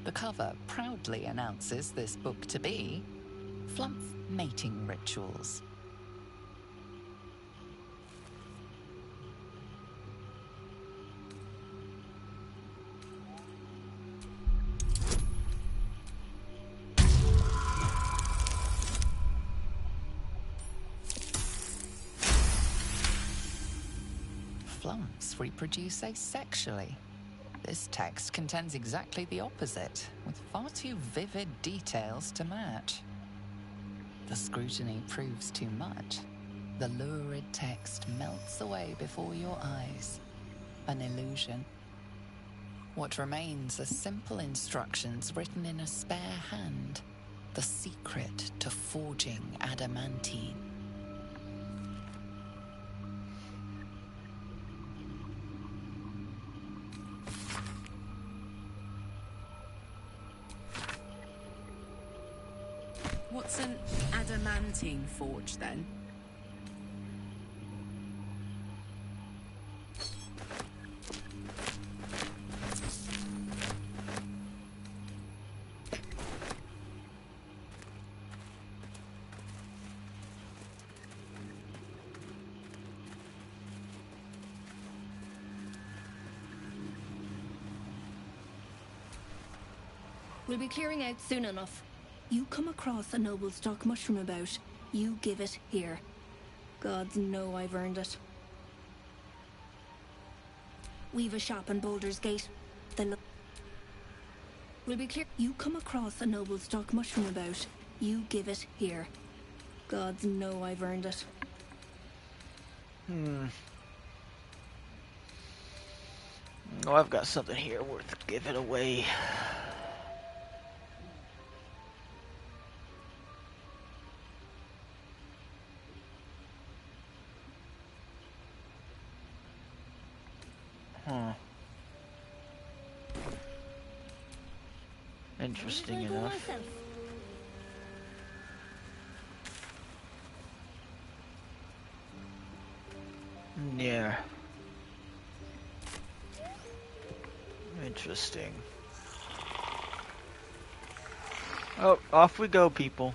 The cover proudly announces this book to be Flumph Mating Rituals. Flumphs reproduce asexually. This text contends exactly the opposite, with far too vivid details to match. The scrutiny proves too much. The lurid text melts away before your eyes. An illusion. What remains are simple instructions written in a spare hand. The secret to forging adamantine.
What's an adamantine forge, then?
We'll be clearing out soon enough. You come across a noble stock mushroom about, you give it here. Gods know I've earned it. We've a shop in Baldur's Gate. We'll be clear. You come across a noble stock mushroom about, you give it here. Gods know I've earned it.
Oh, I've got something here worth giving away. Interesting enough. Yeah. Interesting. Oh, off we go, people.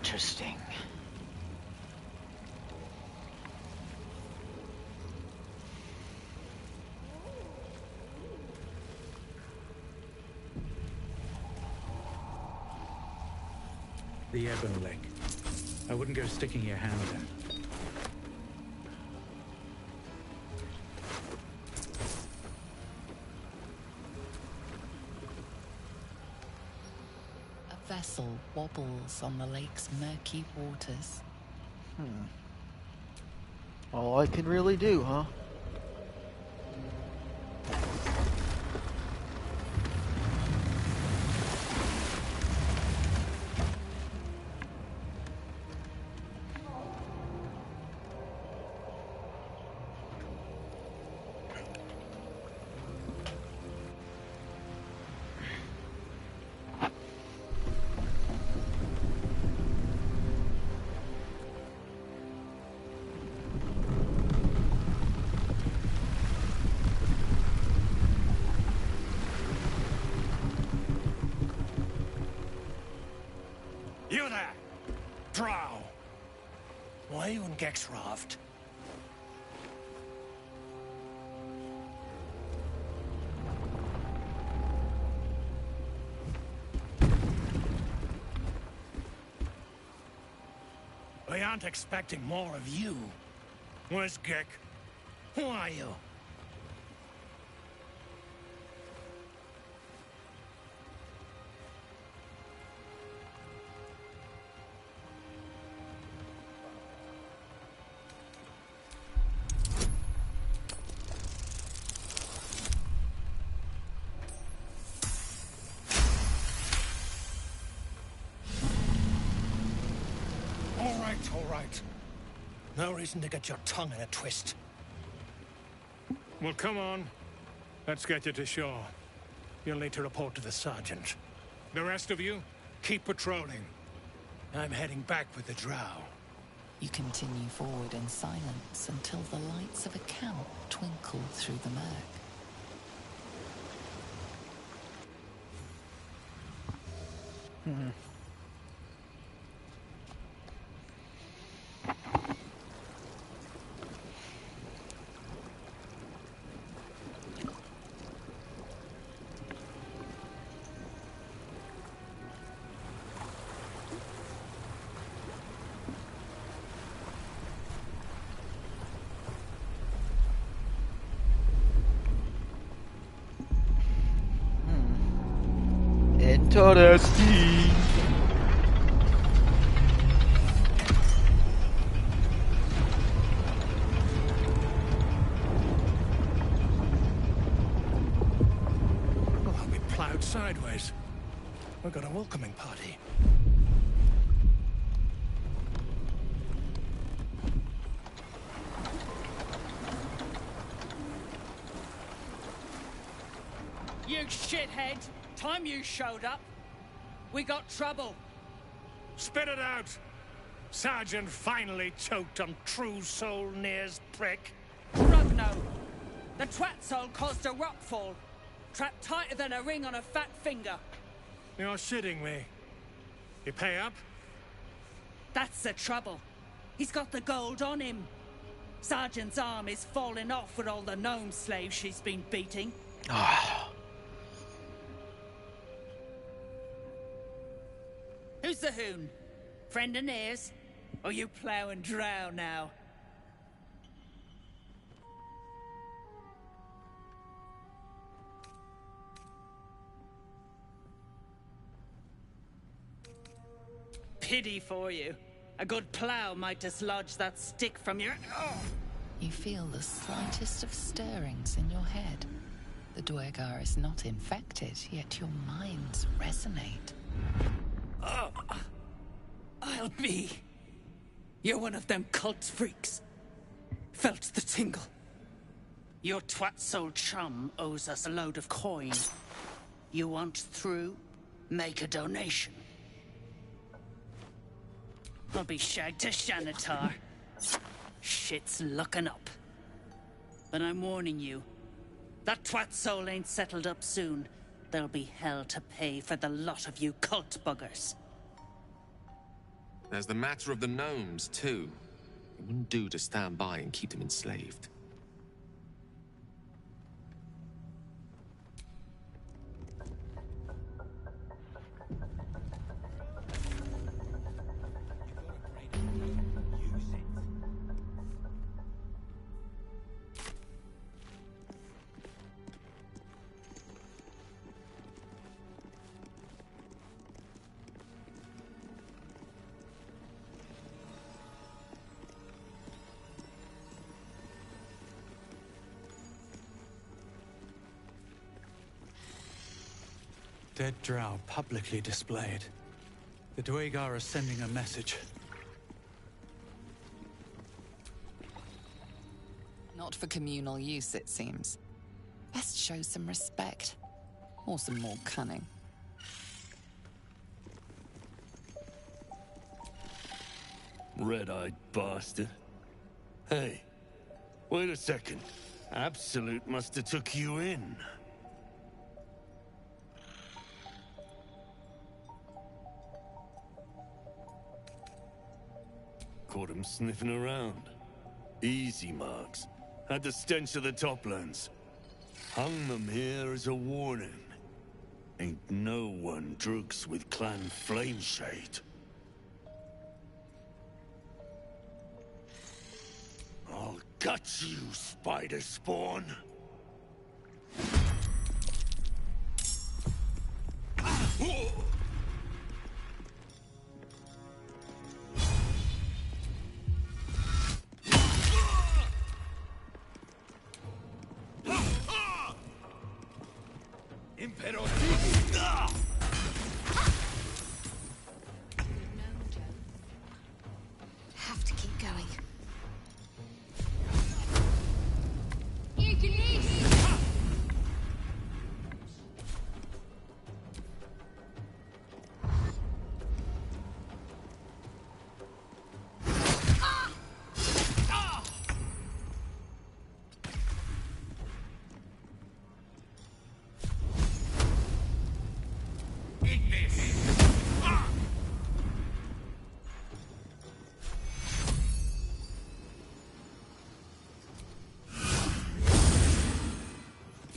Interesting.
The ebon link. I wouldn't go sticking your hand in.
A vessel wobbles on the lake's murky waters.
All I can really do, huh?
You there! Drow! Why are you in Gexraft? We aren't expecting more of you. Where's Gek? Who are you? All right. No reason to get your tongue in a twist.
Well, come on. Let's get you to shore. You'll need to report to the sergeant. The rest of you, keep patrolling. I'm heading back with the drow.
You continue forward in silence until the lights of a camp twinkle through the murk.
Interesting.
Oh, we plowed sideways. We've got a welcoming party.
You shithead! Time you showed up, we got trouble.
Spit it out! Sergeant finally choked on True Soul Nere's prick.
Rugno! The twat soul caused a rockfall. Trapped tighter than a ring on a fat finger.
You're shitting me. You pay up?
That's the trouble. He's got the gold on him. Sergeant's arm is falling off with all the gnome slaves she's been beating. Who's the hoon? Friend of Nere's? Or you ploughing drow now? Pity for you. A good plough might dislodge that stick from your... Oh.
You feel the slightest of stirrings in your head. The Dwegar is not infected, yet your minds resonate.
Oh, I'll be. You're one of them cult freaks. Felt the tingle. Your twat-soul chum owes us a load of coin. You want through? Make a donation. I'll be shagged to Shanatar. Shit's looking up. But I'm warning you. That twat-soul ain't settled up soon. There'll be hell to pay for the lot of you cult buggers.
There's the matter of the gnomes, too. It wouldn't do to stand by and keep them enslaved.
Dead drow publicly displayed. The Dwegar are sending a message.
Not for communal use, it seems. Best show some respect. Or some more cunning.
Red-eyed bastard. Hey, wait a second. Absolute must have took you in.
caught him sniffing around. Easy marks. Had the stench of the Toplands. Hung them here as a warning. Ain't no one drugs with Clan Flameshade. I'll gut you, spider spawn!
Have to keep going.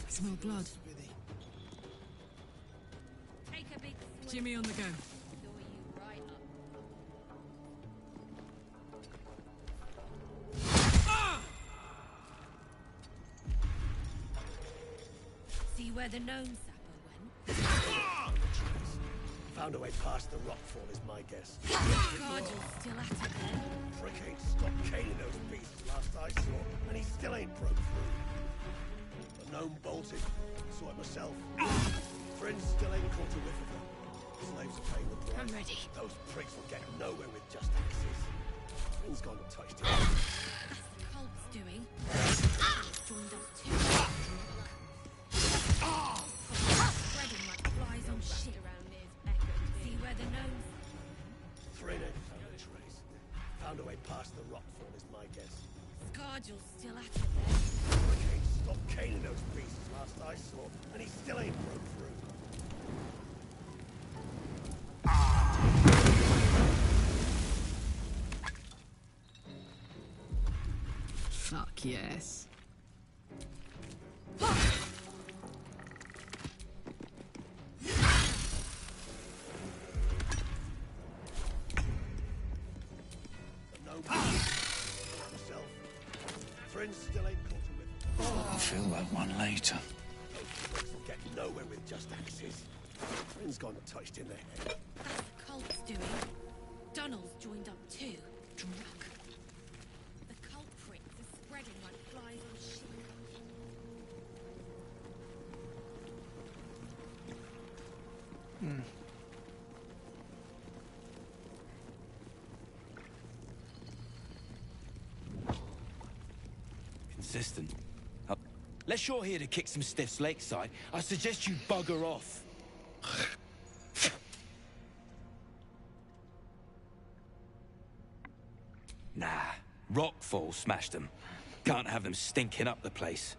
Smell blood. Jimmy on the go.
See where the gnome sapper went?
Found a way past the rockfall is my guess.
God, you're still at it then.
Prick ain't stopped caning those beasts last I saw, and he still ain't broke through. The gnome bolted. Saw it myself. Friends still ain't caught a whiff of her. Slaves are paying the price.
I'm ready.
Those pricks will get nowhere with just axes. Friends gone and touched it.
That's the cult's doing. Joined up too. Spreading like flies on shit. See where the gnomes...
Thrin ain't found a trace. Found a way past the rockfall is my guess.
Scargill's still at it then.
Prick ain't stopped caning those beasts last I saw, and he still ain't broke through.
Fuck yes.
Friends still ain't caught a whiff of her.
I'll feel that one later.
Those pricks will get nowhere with just axes. Friends gone and touched in their head.
That's the cult's doing. Donald's joined up too. Drunk. The culprits are spreading like flies on shit.
Consistent. Unless you're here to kick some stiffs lakeside, I suggest you bugger off. Nah, rockfall smashed them. Can't have them stinking up the place.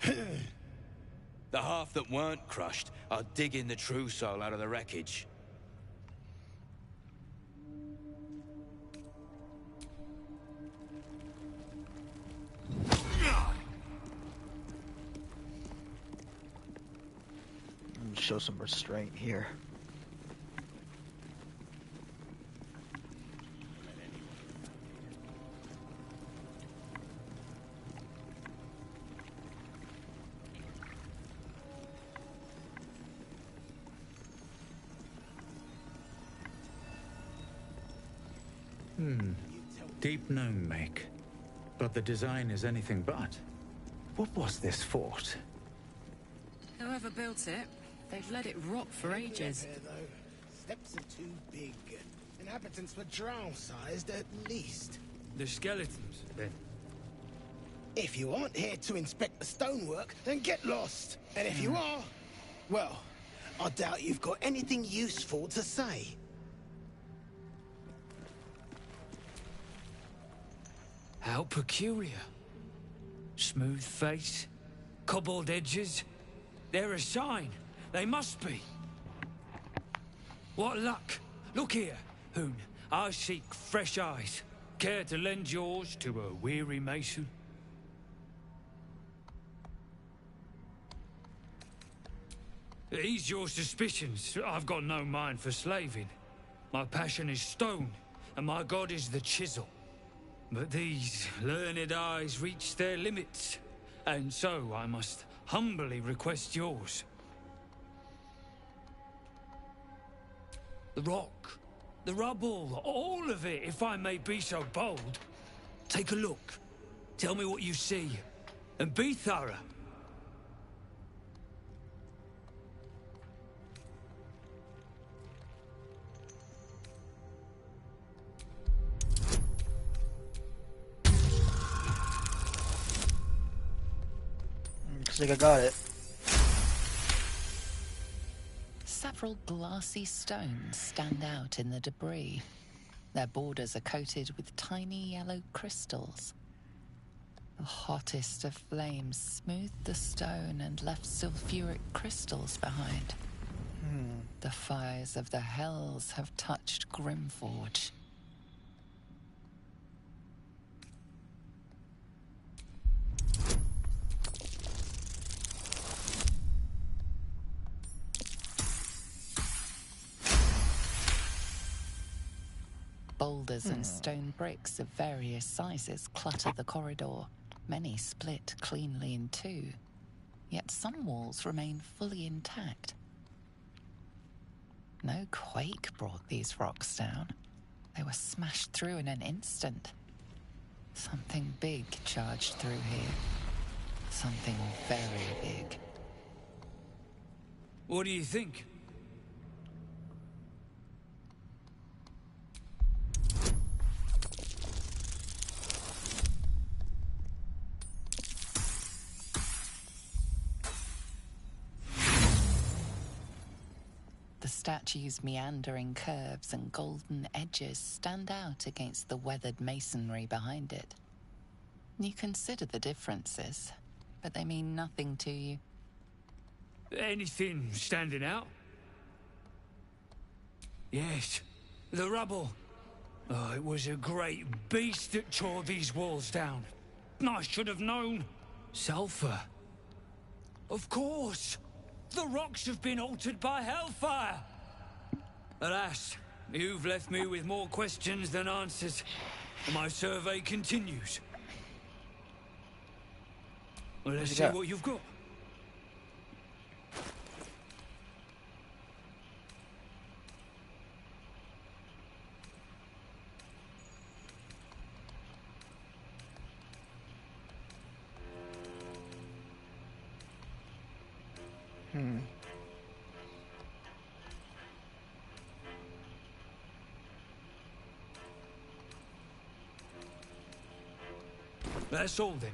The half that weren't crushed are digging the true soul out of the wreckage.
Show some restraint here.
Deep gnome make. But the design is anything but. What was this fort?
Whoever built it, they've let it rot for ages.
Here, though. Steps are too big. Inhabitants were drow-sized at least.
The skeletons, then.
If you aren't here to inspect the stonework, then get lost. And if you are, well, I doubt you've got anything useful to say.
How peculiar. Smooth face, cobbled edges. They're a sign. They must be. What luck. Look here, Hoon. I seek fresh eyes. Care to lend yours to a weary mason? Ease your suspicions. I've got no mind for slaving. My passion is stone, and my god is the chisel. But these learned eyes reach their limits, and so I must humbly request yours. The rock, the rubble, all of it, if I may be so bold. Take a look. Tell me what you see, and be thorough.
Looks like I got it.
Several glassy stones stand out in the debris. Their borders are coated with tiny yellow crystals. The hottest of flames smoothed the stone and left sulfuric crystals behind. The fires of the hells have touched Grimforge. Boulders and stone bricks of various sizes clutter the corridor. Many split cleanly in two, yet some walls remain fully intact. No quake brought these rocks down. They were smashed through in an instant. Something big charged through here. Something very big.
What do you think?
The statue's meandering curves and golden edges stand out against the weathered masonry behind it. You consider the differences, but they mean nothing to you.
Anything standing out? Yes, the rubble. Oh, it was a great beast that tore these walls down. I should have known. Sulfur. Of course! The rocks have been altered by hellfire! Alas, you've left me with more questions than answers. My survey continues. Well, let's see what you've got. That's all then.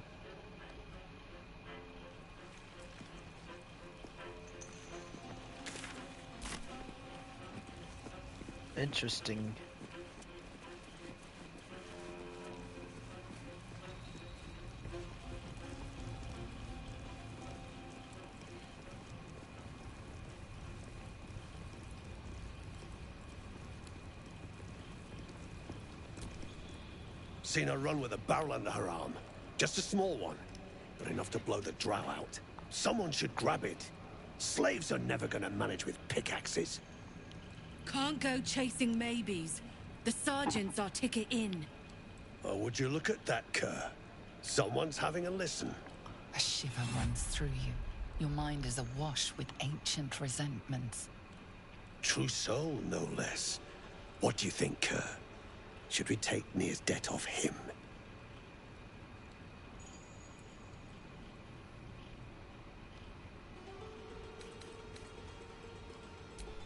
Interesting.
Seen her run with a barrel under her arm. Just a small one, but enough to blow the drow out. Someone should grab it. Slaves are never gonna manage with pickaxes.
Can't go chasing maybes. The sergeants are ticket in.
Oh, would you look at that, Kerr? Someone's having a listen.
A shiver runs through you. Your mind is awash with ancient resentments.
True soul, no less. What do you think, Kerr? Should we take Nere's debt off him?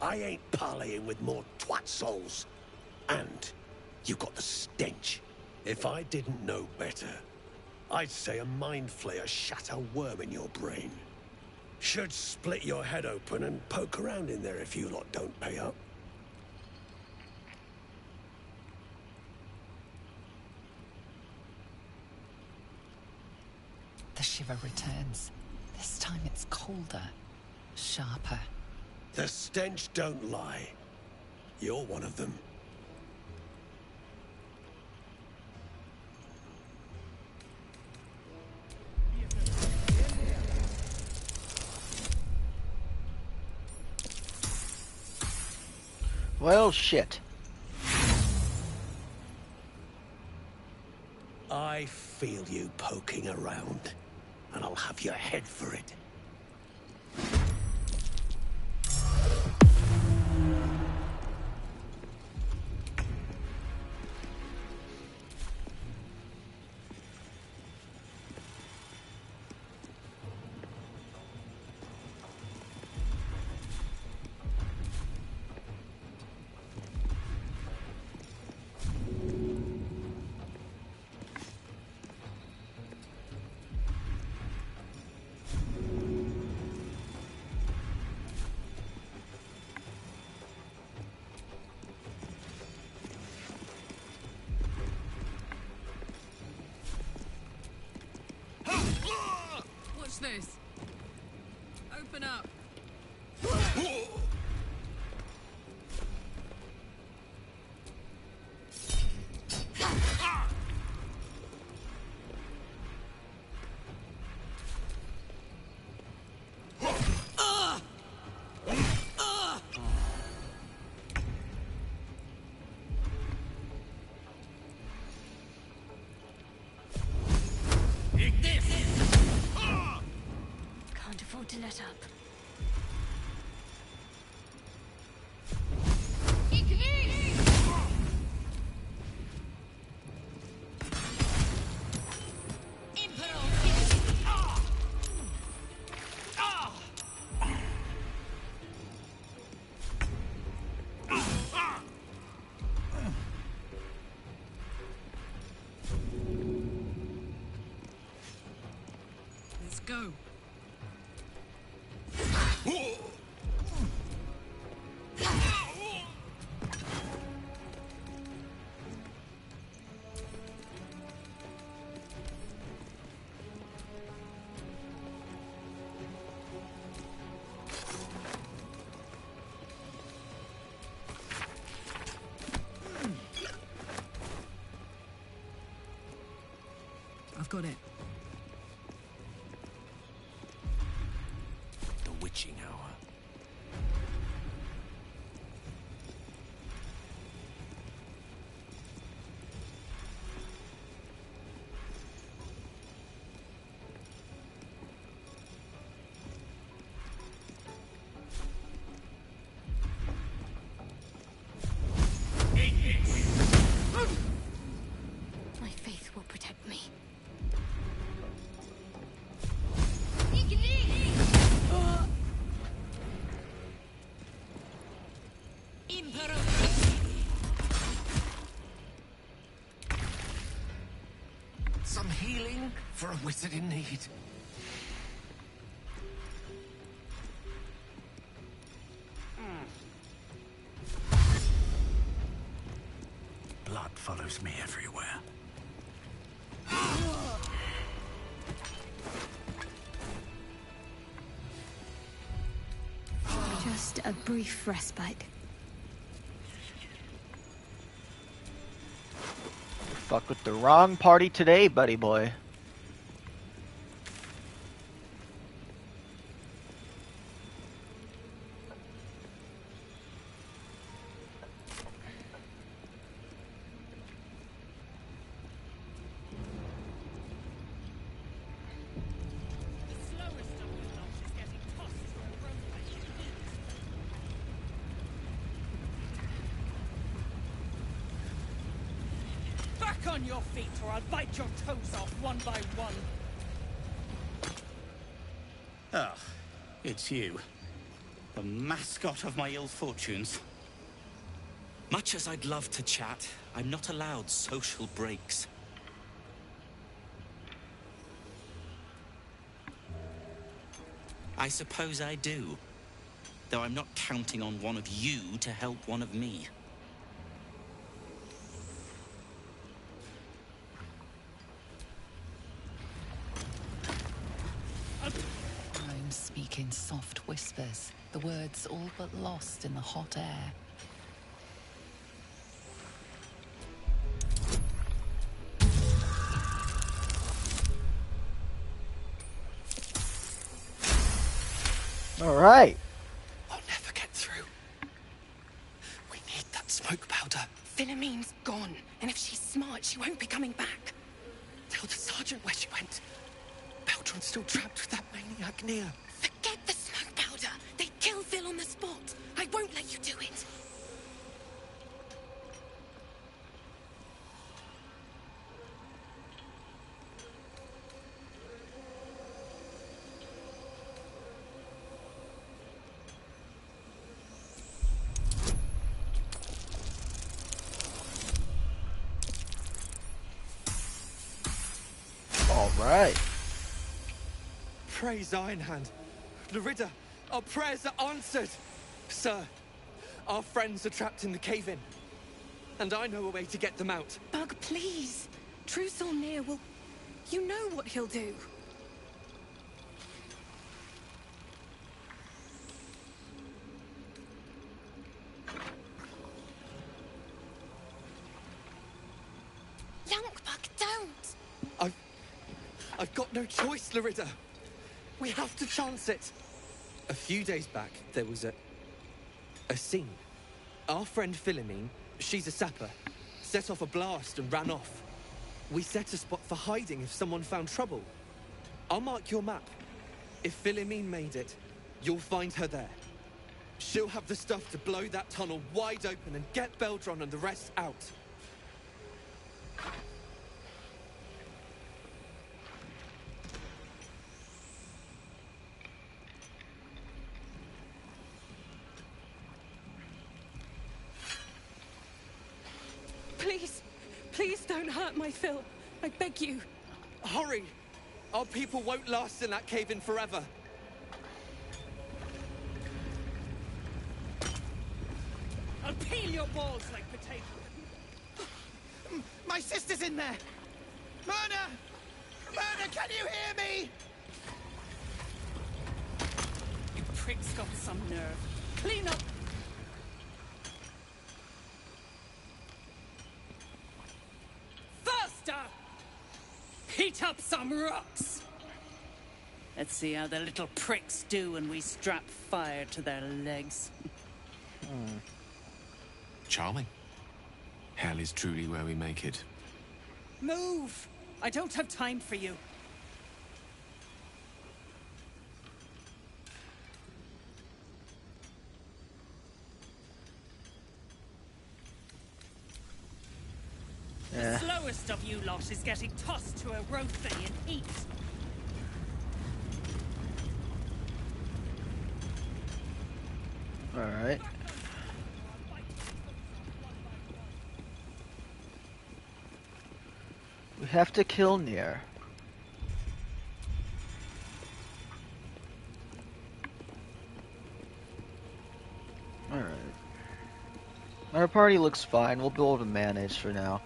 I ain't parleying with more twat souls. And you've got the stench. If I didn't know better, I'd say a mind flayer shat a worm in your brain. Should split your head open and poke around in there if you lot don't pay up.
The shiver returns. This time it's colder, sharper.
The stench don't lie. You're one of them.
Well, shit.
I feel you poking around, and I'll have your head for it.
Watch this. Open up.
Can't afford to let up.
Let's go. I've got it.
The witching hour.
My faith will protect me.
Some healing for a wizard in need. Blood follows me everywhere.
Just a brief respite.
Fuck with the wrong party today, buddy boy.
Back on your feet, or I'll bite your toes off one by one.
Ah, it's you. The mascot of my ill fortunes. Much as I'd love to chat, I'm not allowed social breaks. I suppose I do. Though I'm not counting on one of you to help one of me.
I'm speaking soft whispers, the words all but lost in the hot air.
All right.
I'll never get through. We need
Philommene's gone, and if she's smart, she won't be coming back.
Tell the sergeant where she went. Baldur still trapped with that maniac Nere.
Forget the smoke powder. They'd kill Phil on the spot. I won't let you do it.
All right.
Praise Ironhand. Nerida, our prayers are answered. Sir, our friends are trapped in the cave-in. And I know a way to get them out.
Bug, please. Truthor Nere will... You know what he'll do. Youngbug, don't!
I've got no choice, Nerida. We have to chance it. A few days back, there was a scene. Our friend Philomene, she's a sapper, set off a blast and ran off. We set a spot for hiding if someone found trouble. I'll mark your map. If Philomene made it, you'll find her there. She'll have the stuff to blow that tunnel wide open and get Beldron and the rest out.
Please, please don't hurt my Phil. I beg you.
Hurry! Our people won't last in that cave-in forever.
I'll peel your balls like potatoes.
My sister's in there! Myrna! Myrna, can you hear me?
You prick's got some nerve. Clean up! Faster! Heat up some rocks! Let's see how the little pricks do when we strap fire to their legs.
Charming. Hell is truly where we make it.
Move! I don't have time for you. The slowest of you lot is getting tossed to a rothay in heat.
All right. We have to kill Nere. All right. Our party looks fine. We'll be able to manage for now.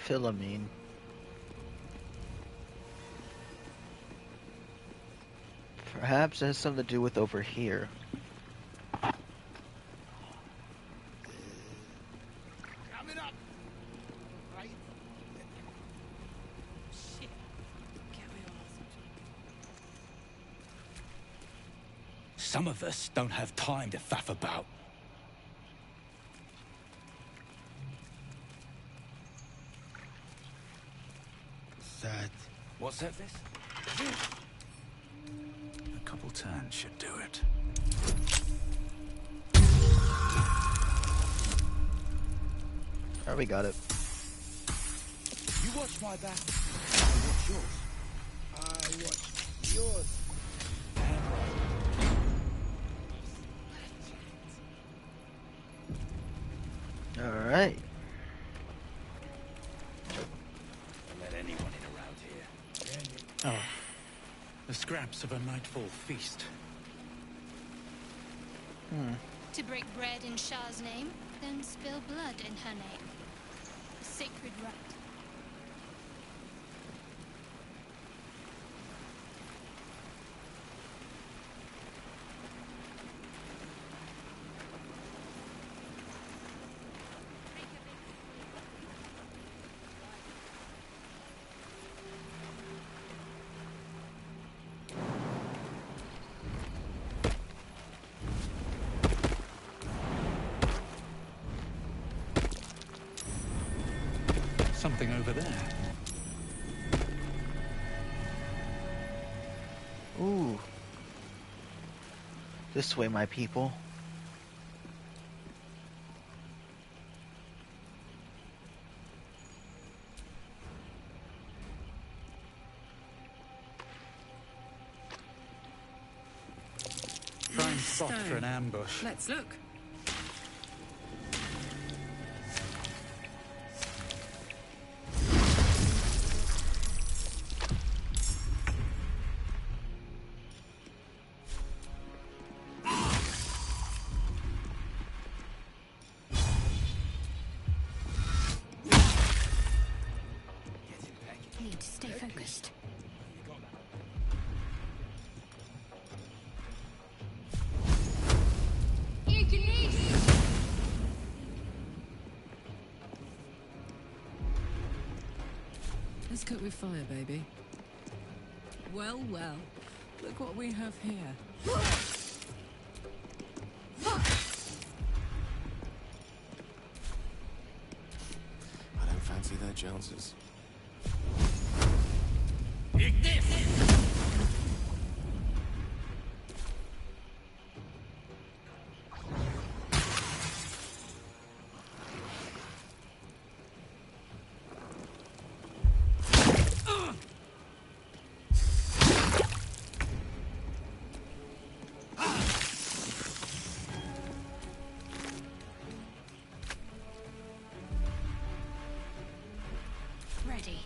Philomene. Perhaps it has something to do with over here.
Coming up! Right.
Shit.
Some of us don't have time to faff about.
That.
What's that, this?
A couple turns should do it.
Alright, we got it.
You watch my back. I watch yours. I watch yours.
Alright.
Don't let anyone in around here.
Oh. The scraps of a nightfall feast.
To break bread in Shah's name, then spill blood in her name. A sacred rite.
something over there.
Ooh. This way, my people.
Prime spot for an ambush.
Let's look.
Need to stay focused.
Let's cook with fire, baby. Well, well. Look what we have here.
I don't fancy their chances.
Ready.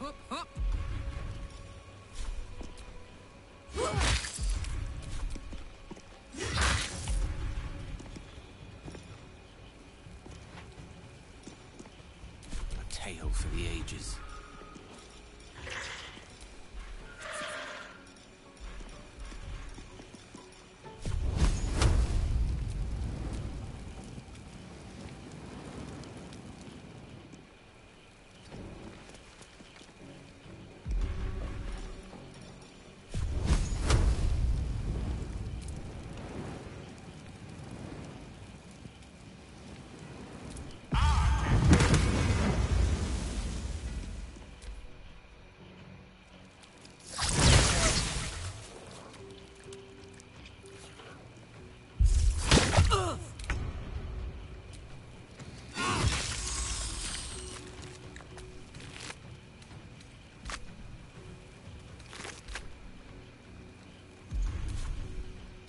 Hop, hop.
A tale for the ages.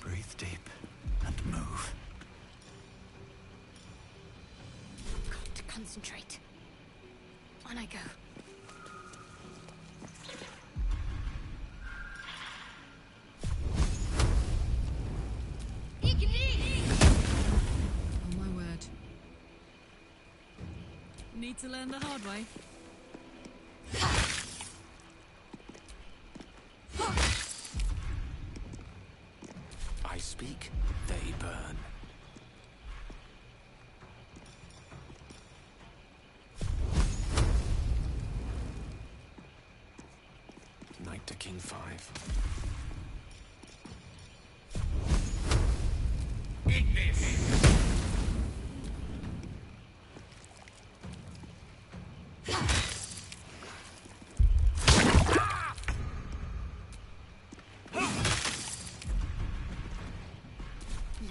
Breathe deep and move.
Got to concentrate. On I go.
On my word. Need to learn the hard way.
I speak, they burn. Knight to King 5.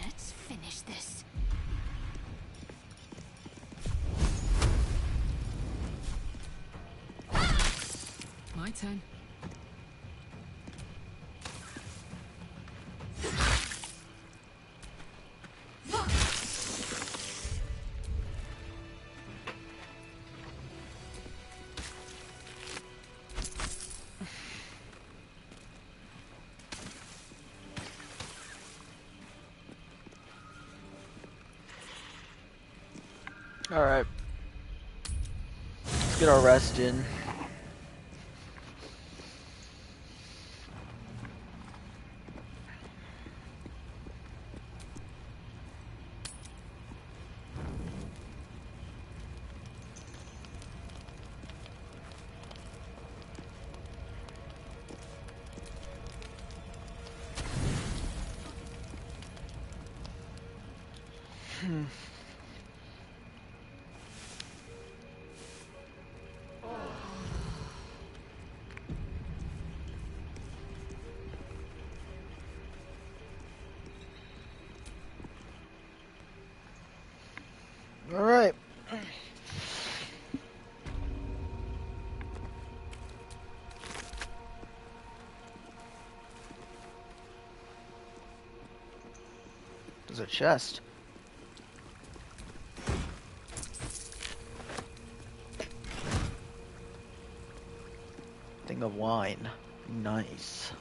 Let's finish this.
My turn.
Alright. Let's get our rest in. Alright. There's a chest. Thing of wine. Nice.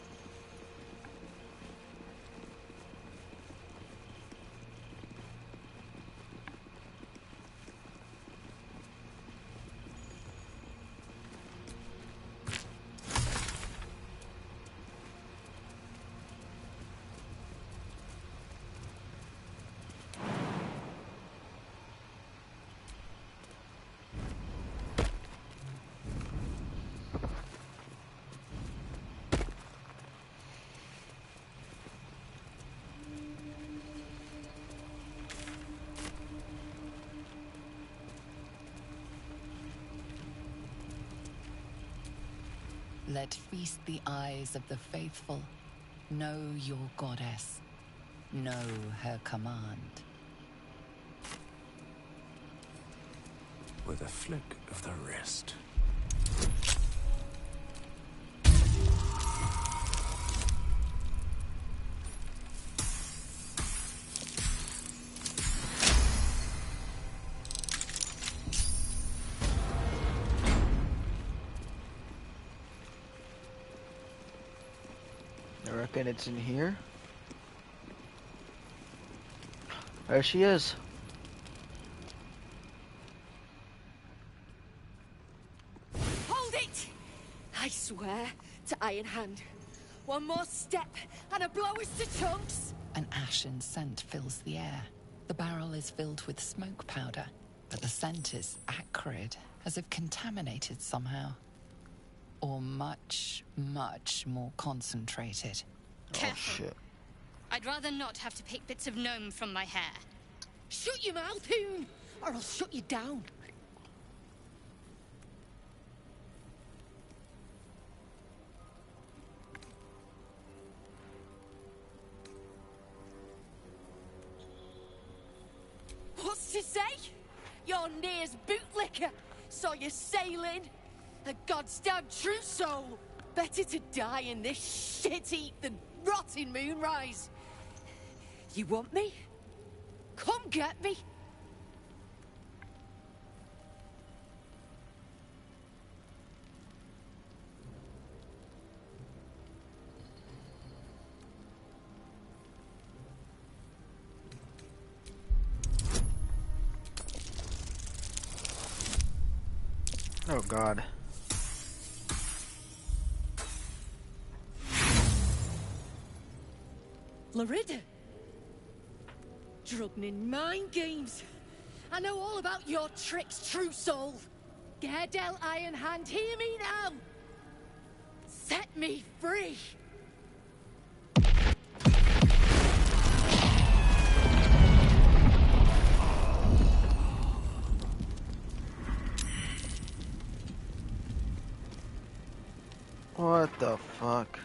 Let feast the eyes of the faithful. Know your goddess. Know her command.
With a flick of the wrist.
I reckon it's in here. There she is.
Hold it! I swear to Iron Hand. One more step and a blow us to chunks.
An ashen scent fills the air. The barrel is filled with smoke powder, but the scent is acrid, as if contaminated somehow. Or much, much more concentrated.
Careful.
Oh shit.
I'd rather not have to pick bits of gnome from my hair.
Shut your mouth, Hoon, or I'll shut you down. What's to say? You're Nere's bootlicker. Saw you sailing. A goddamn true soul. Better to die in this shit heap than rot in Moonrise. You want me? Come get me.
Oh god.
Larida. Drugging in mind games. I know all about your tricks, true soul. Daredel Iron Hand, hear me now. Set me free.
What the fuck?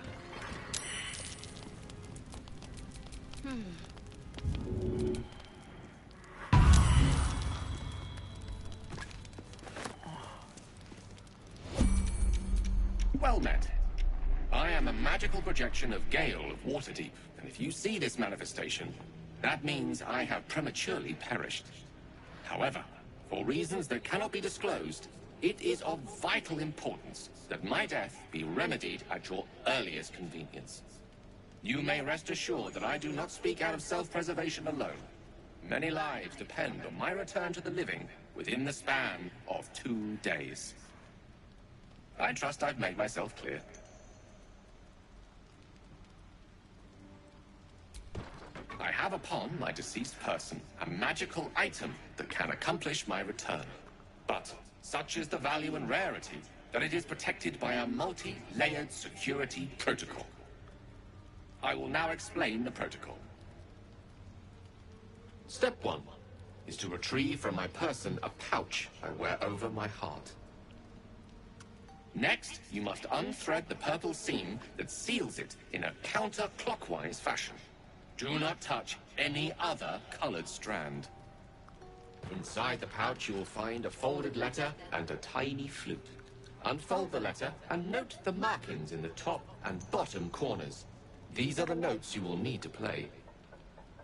Well met. I am a magical projection of Gale of Waterdeep, and if you see this manifestation, that means I have prematurely perished. However, for reasons that cannot be disclosed, it is of vital importance that my death be remedied at your earliest convenience. You may rest assured that I do not speak out of self-preservation alone. Many lives depend on my return to the living within the span of 2 days. I trust I've made myself clear. I have upon my deceased person a magical item that can accomplish my return. But such is the value and rarity that it is protected by a multi-layered security protocol. I will now explain the protocol. Step 1 is to retrieve from my person a pouch I wear over my heart. Next, you must unthread the purple seam that seals it in a counterclockwise fashion. Do not touch any other colored strand. Inside the pouch, you will find a folded letter and a tiny flute. Unfold the letter and note the markings in the top and bottom corners. These are the notes you will need to play.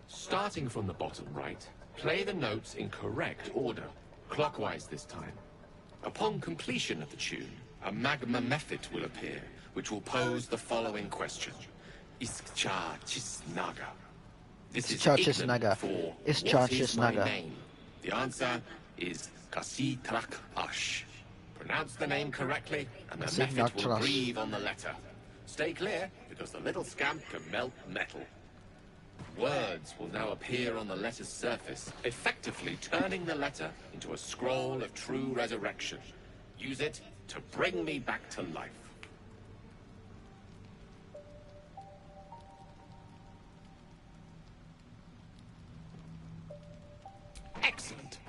Starting from the bottom right, play the notes in correct order, clockwise this time. Upon completion of the tune, a magma method will appear, which will pose the following question. Iskcha Chisnaga. This is Ignan for what is my name? The answer is Kasi Trak Ash. Pronounce the name correctly, and the method will breathe on the letter. Stay clear, because the little scamp can melt metal. Words will now appear on the letter's surface, effectively turning the letter into a scroll of true resurrection. Use it to bring me back to life. Excellent.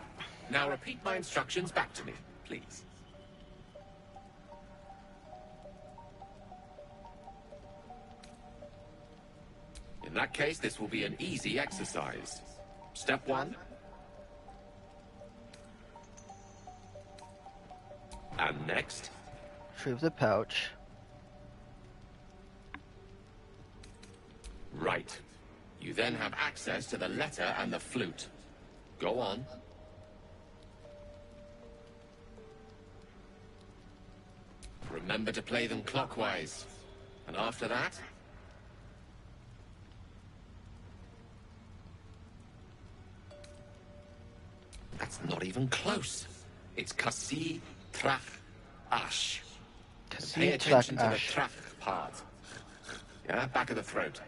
Now repeat my instructions back to me, please. In that case, this will be an easy exercise. Step 1. And next.
Retrieve the pouch.
Right. You then have access to the letter and the flute. Go on. Remember to play them clockwise. And after that? That's not even close. It's Kasi Trach Ash. Pay attention to the Trach part. Yeah, back of the throat.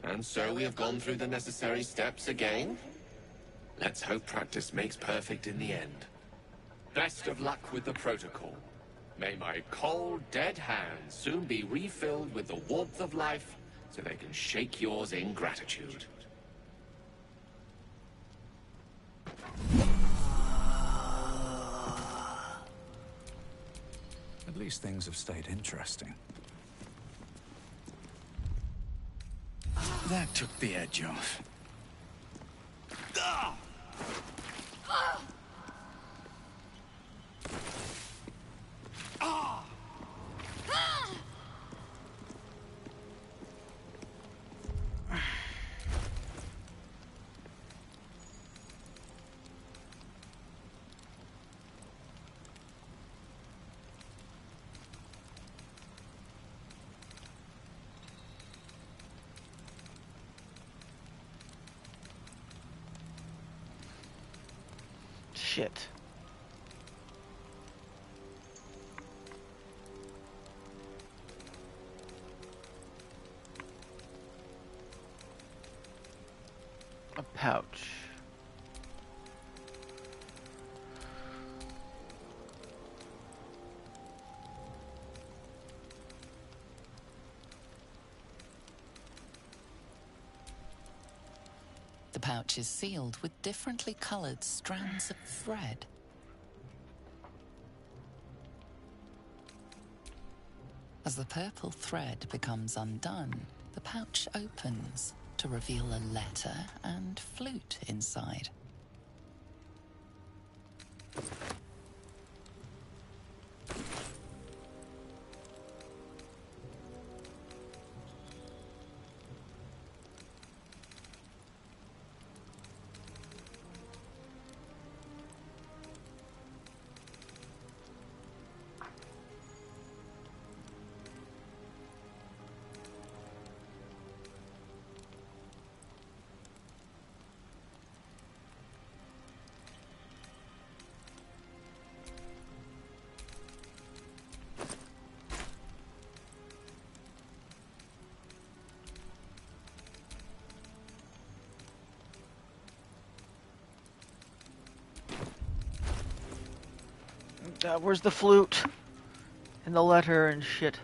And so we have gone through the necessary steps again. Let's hope practice makes perfect in the end. Best of luck with the protocol. May my cold, dead hands soon be refilled with the warmth of life so they can shake yours in gratitude.
At least things have stayed interesting. That took the edge off.
Shit. A pouch.
The pouch is sealed with differently colored strands of thread. As the purple thread becomes undone, the pouch opens to reveal a letter and flute inside.
Where's the flute? And the letter and shit.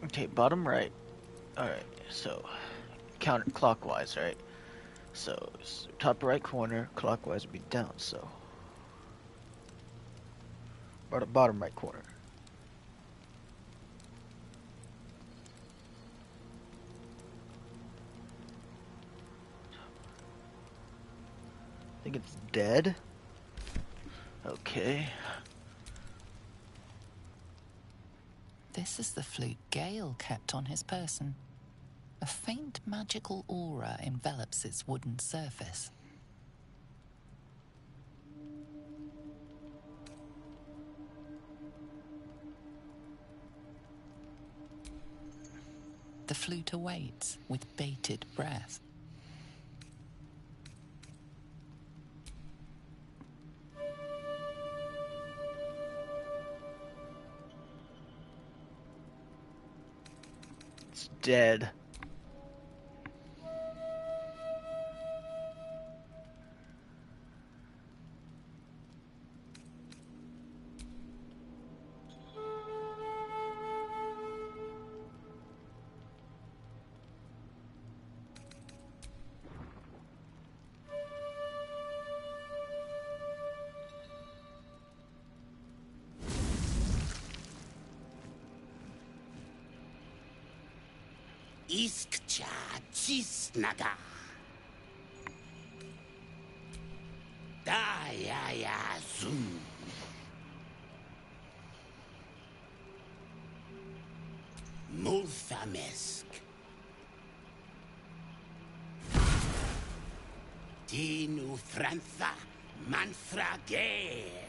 Okay, bottom right. Alright, so counterclockwise, right? So top right corner, clockwise would be down, so or the bottom right corner. I think it's dead. Okay.
This is the flute Gale kept on his person. A faint magical aura envelops its wooden surface. The flute awaits with bated breath.
It's dead.
Iskcha Chisnaga. Dayaya Zoom. Multhamesk. Tinu Frantha Manthra Gale.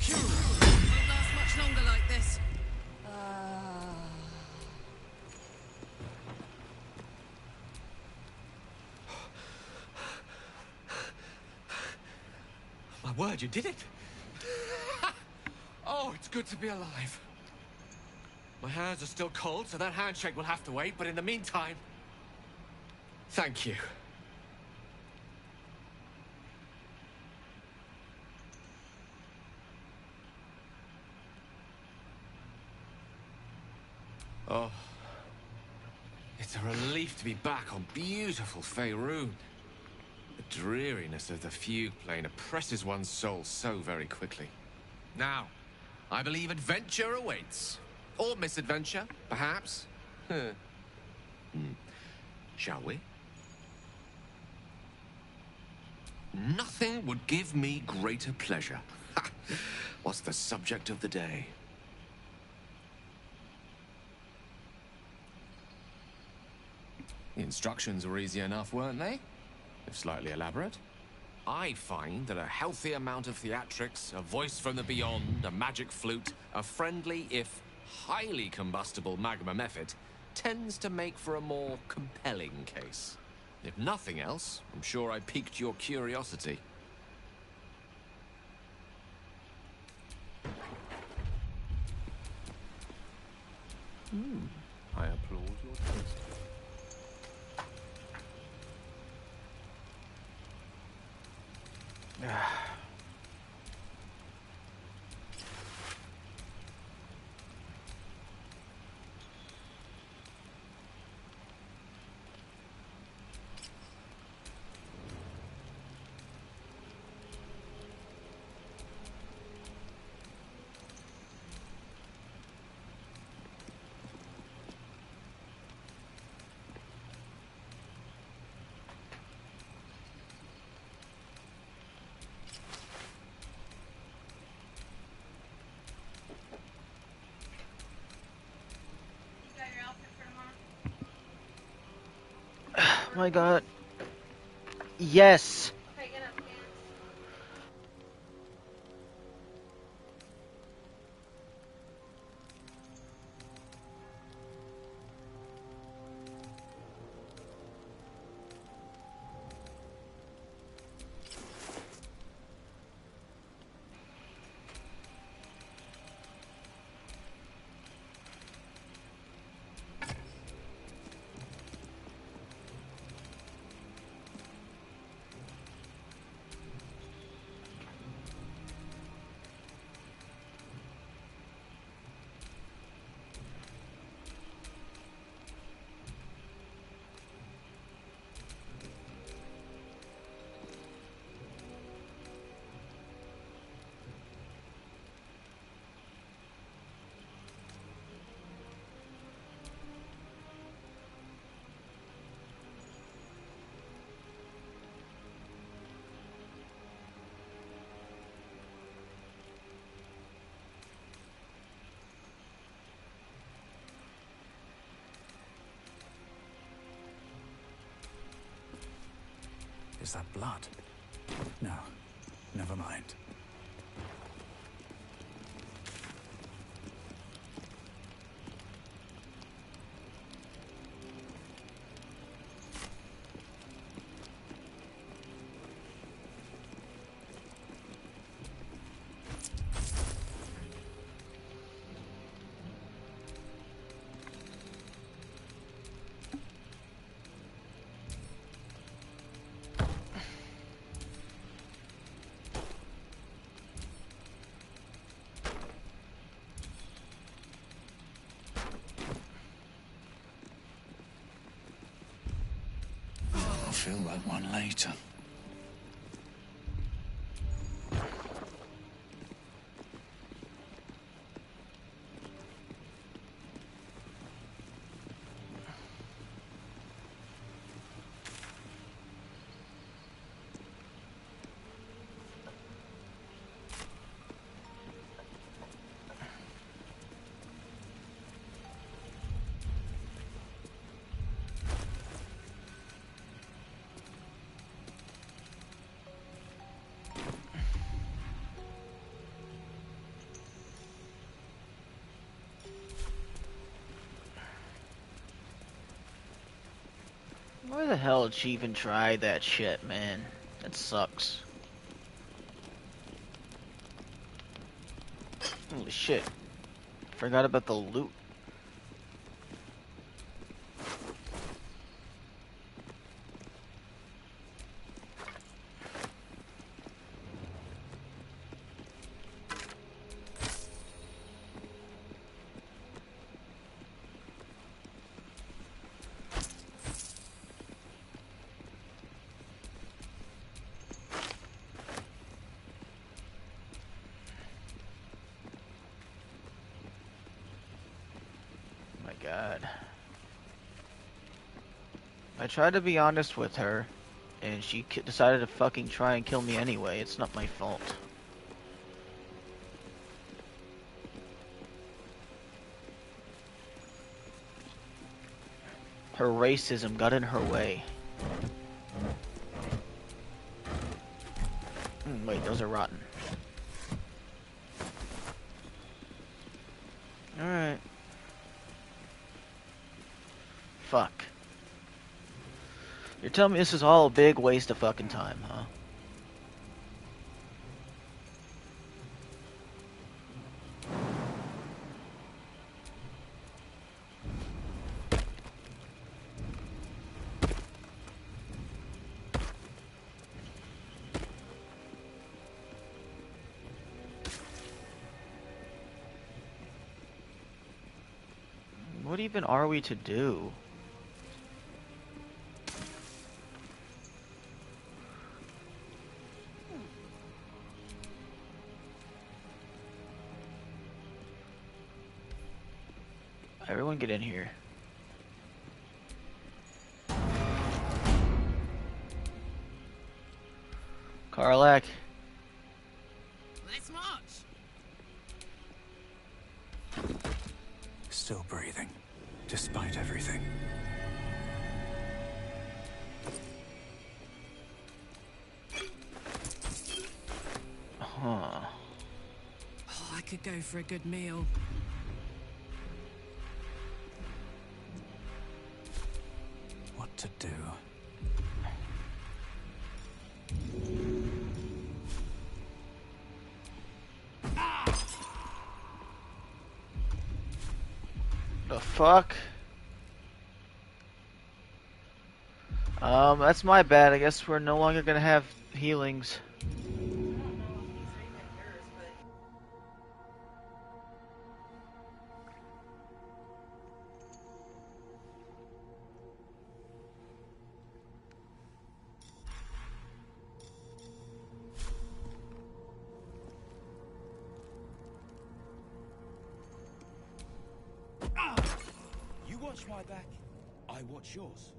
Won't last much longer like this.
My word, you did it! Oh, it's good to be alive. My hands are still cold, so that handshake will have to wait, but in the meantime, thank you. Oh, it's a relief to be back on beautiful Faerun. The dreariness of the fugue plane oppresses one's soul so very quickly. Now, I believe adventure awaits. Or misadventure, perhaps. Shall we? Nothing would give me greater pleasure. What's the subject of the day? The instructions were easy enough, weren't they? If slightly elaborate. I find that a healthy amount of theatrics, a voice from the beyond, a magic flute, a friendly, if highly combustible magma method, tends to make for a more compelling case. If nothing else, I'm sure I piqued your curiosity. I applaud your taste.
my god. Yes!
Is that blood? No, never mind. I'll feel that one later.
Why the hell did she even try that shit, man? That sucks. Holy shit. Forgot about the loot. God. I tried to be honest with her, and she decided to fucking try and kill me anyway. It's not my fault. Her racism got in her way. Wait, those are rotten. Alright. Fuck. You're telling me this is all a big waste of fucking time, huh? What even are we to do? Everyone get in here. Karlak.
Let's march.
Still breathing, despite everything.
could go for a good meal.
What to do?
The fuck? That's my bad. I guess we're no longer gonna have healings.
You watch my back, I watch yours.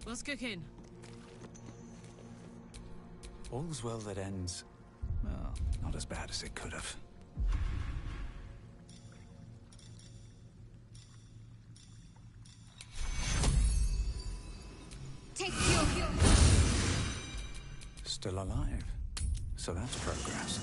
What's cooking?
All's well that ends. Well, not as bad as it could have.
Take your
Still alive. So that's progress.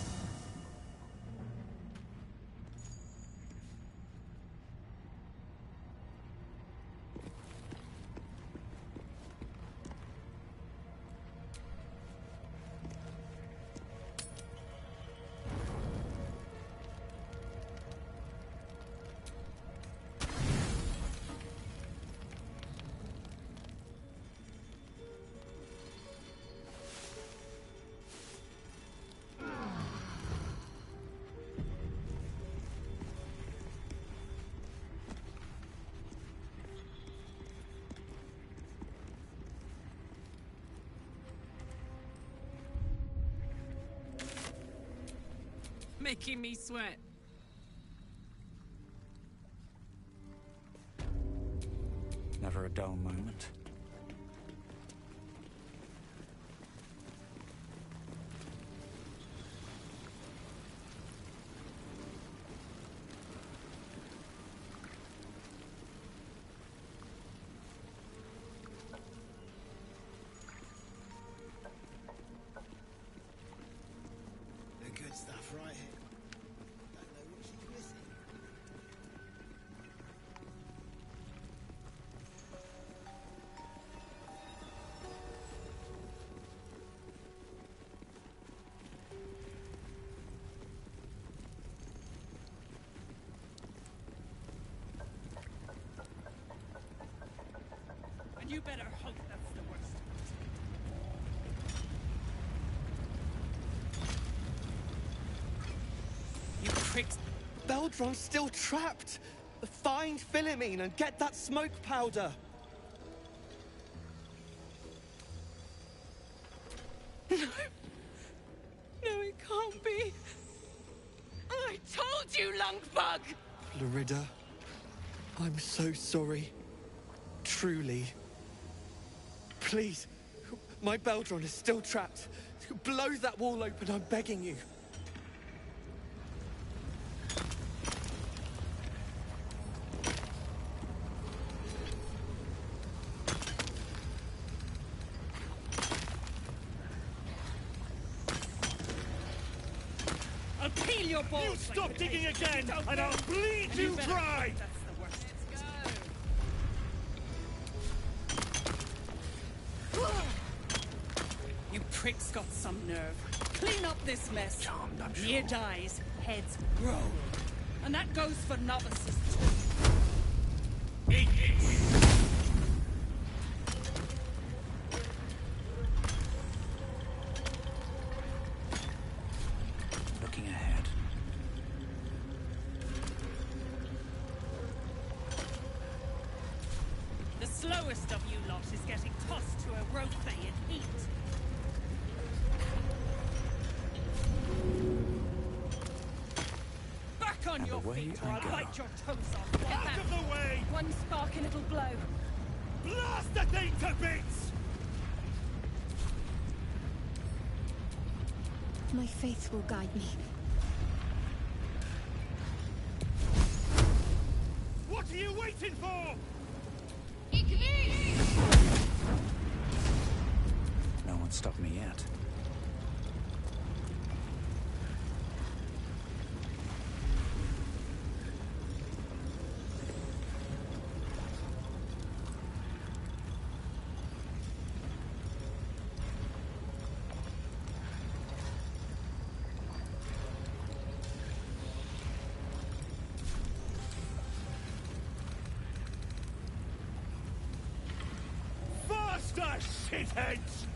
Making me sweat.
Never a dull moment.
The good stuff right here. Don't know what she's missing.
And you better hope that's the worst. You pricks.
Baldra's still trapped! Find Philomene and get that smoke powder!
No, it can't be. I told you, Lungbug!
Lorida, I'm so sorry. Truly. Please, my Beldron is still trapped. Blow that wall open, I'm begging you.
I'll peel your balls.
You stop digging again, and I'll bleed
And
you
better
dry!
hope that's the worst. You pricks got some nerve. Clean up this mess. Nere dies, heads roll. And that goes for novices too.
Looking ahead.
The slowest of you lot is getting tossed to a rope in heat. Back on
And
your
away
feet or
I
I'll
go.
bite your toes off.
Out of the way!
One spark and it'll blow.
Blast the thing to bits!
My faith will guide me.
What are you waiting for?
No one stopped me
shitheads!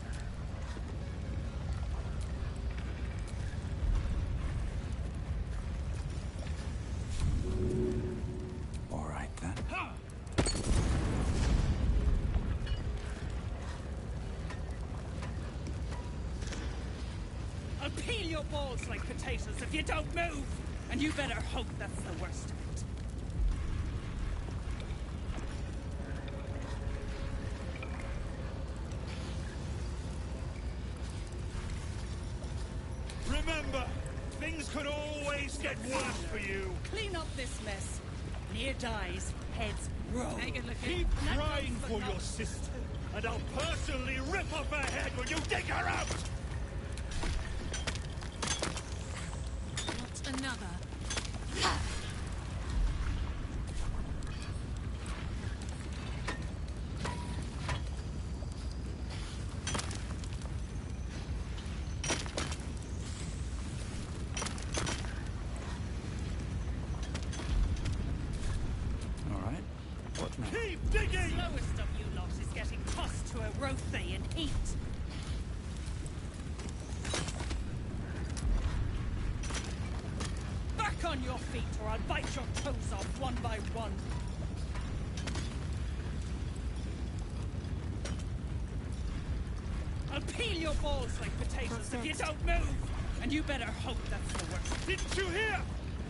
All right, then.
I'll peel your balls like potatoes if you don't move! And you better hope that's the worst of it.
Remember, things could always get worse for you.
Clean up this mess. Nere dies, heads roll.
Keep crying for your sister, and I'll personally rip off her head when you dig her out!
Not another.
All right. What now?
Keep digging!
The slowest of you lot is getting tossed to a Rothe in heat. Back on your feet or I'll bite your toes off one by one. I'll peel your balls like potatoes if you don't move! And you better hope that's the worst.
Didn't you hear?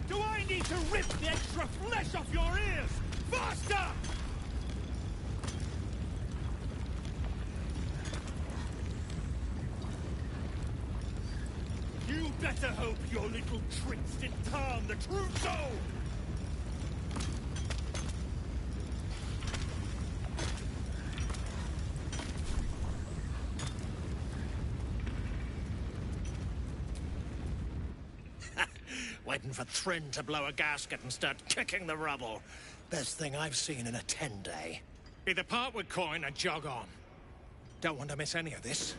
Do I need to rip the extra flesh off your ears? Faster! You better hope your little tricks didn't harm the true soul!
Waiting for Thryn to blow a gasket and start kicking the rubble. Best thing I've seen in a 10-day. Either part with coin or jog on. Don't want to miss any of this.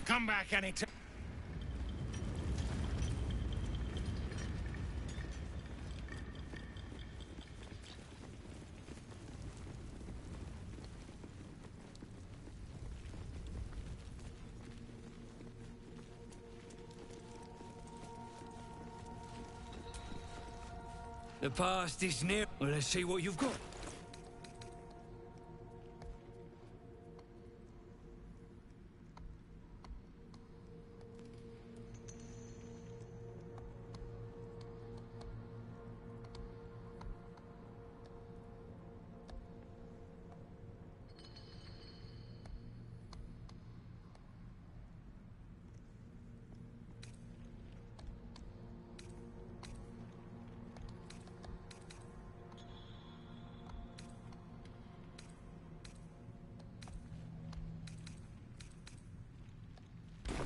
Come back anytime.
The past is near. Well, let's see what you've got.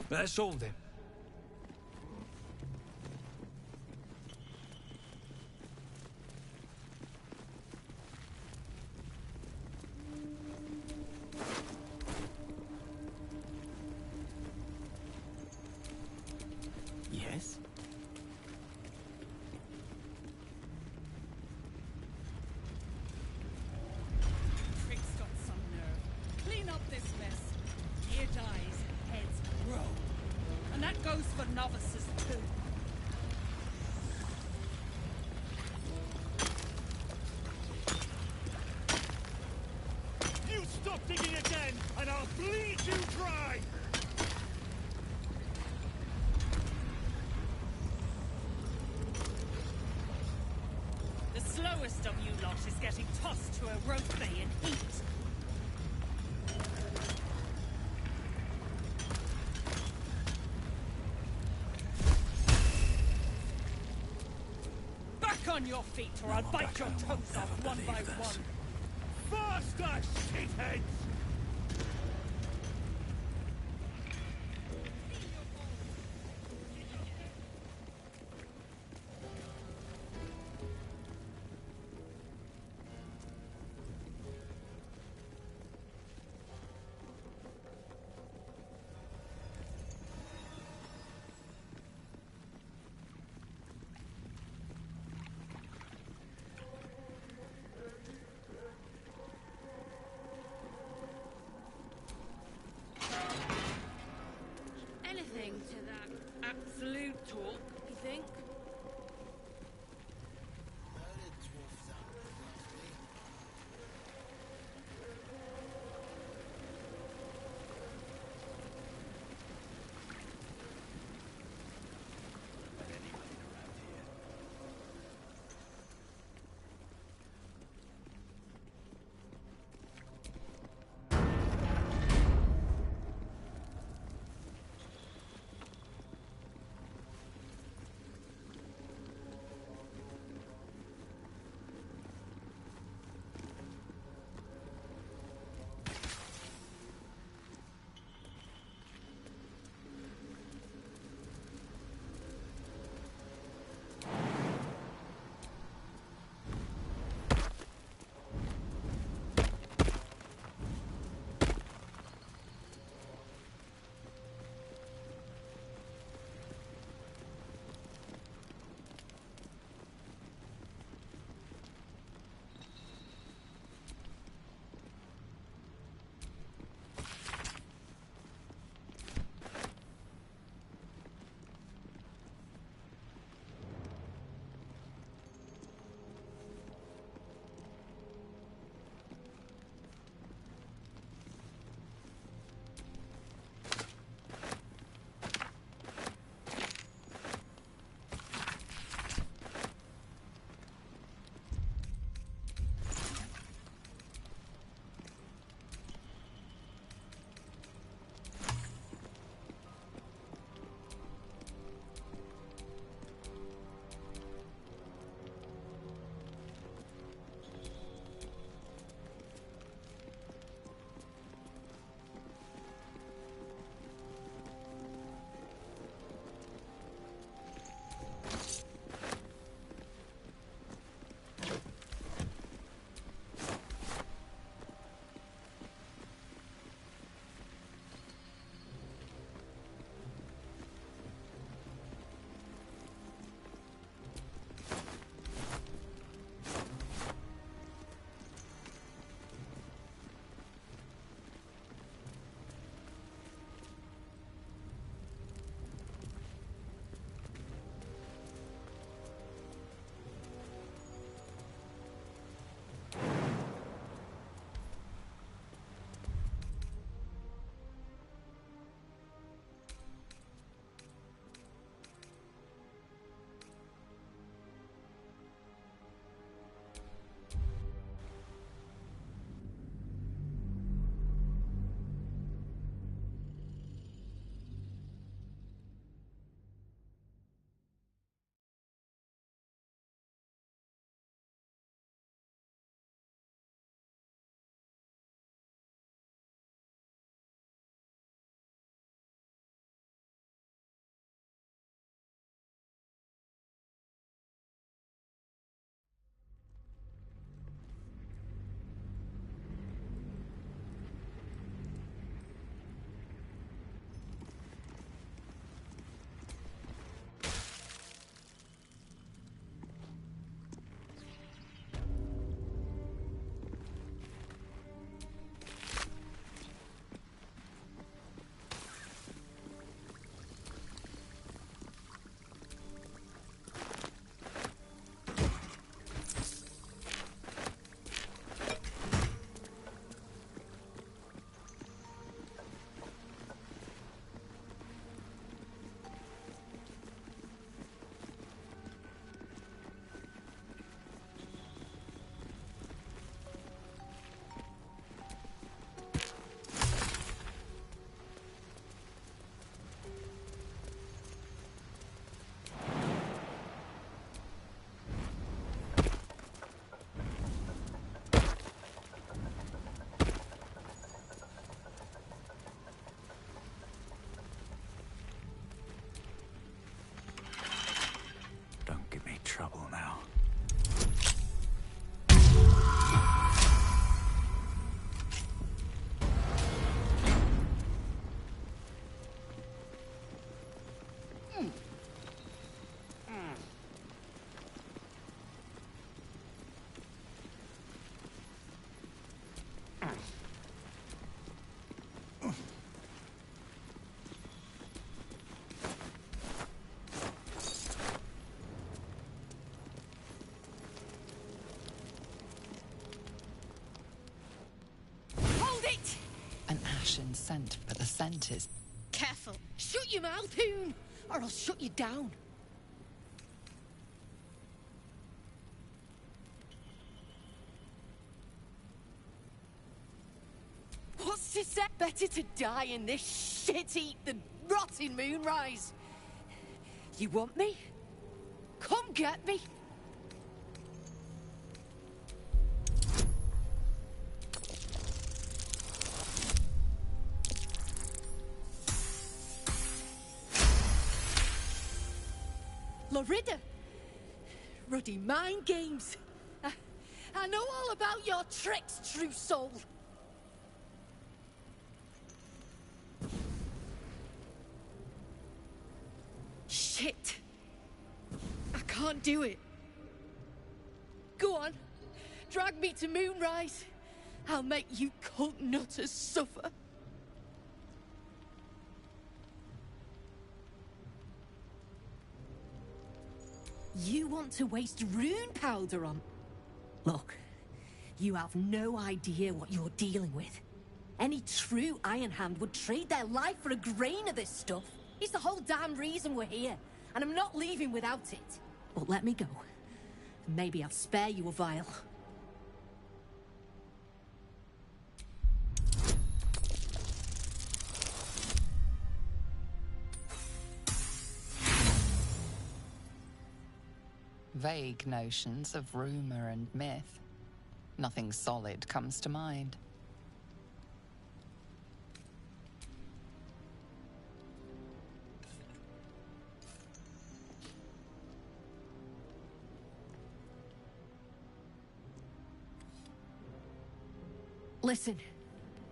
That's all then.
Yes?
Trick's got some nerve. Clean up this mess. Nere dies, heads roll. And that goes for novices too.
You stop digging again, and I'll bleed you dry!
The slowest of you lot is getting tossed to a Rothe in heat. Back on your feet or I'll bite your toes off one by one.
Faster, shitheads!
think?
trouble now.
scent, but the scent is...
Careful. Shut your mouth, Hoon, or I'll shut you down. What's to say? Better to die in this shit heap than rot in Moonrise. You want me? Come get me. Lorida. Ruddy mind games. I know all about your tricks, true soul. Shit. I can't do it. Go on. Drag me to Moonrise. I'll make you cunt nutters suffer. You want to waste rune powder on... Look, you have no idea what you're dealing with. Any true Iron Hand would trade their life for a grain of this stuff. It's the whole damn reason we're here, and I'm not leaving without it. But let me go. Maybe I'll spare you a vial.
Vague notions of rumor and myth. Nothing solid comes to mind.
Listen,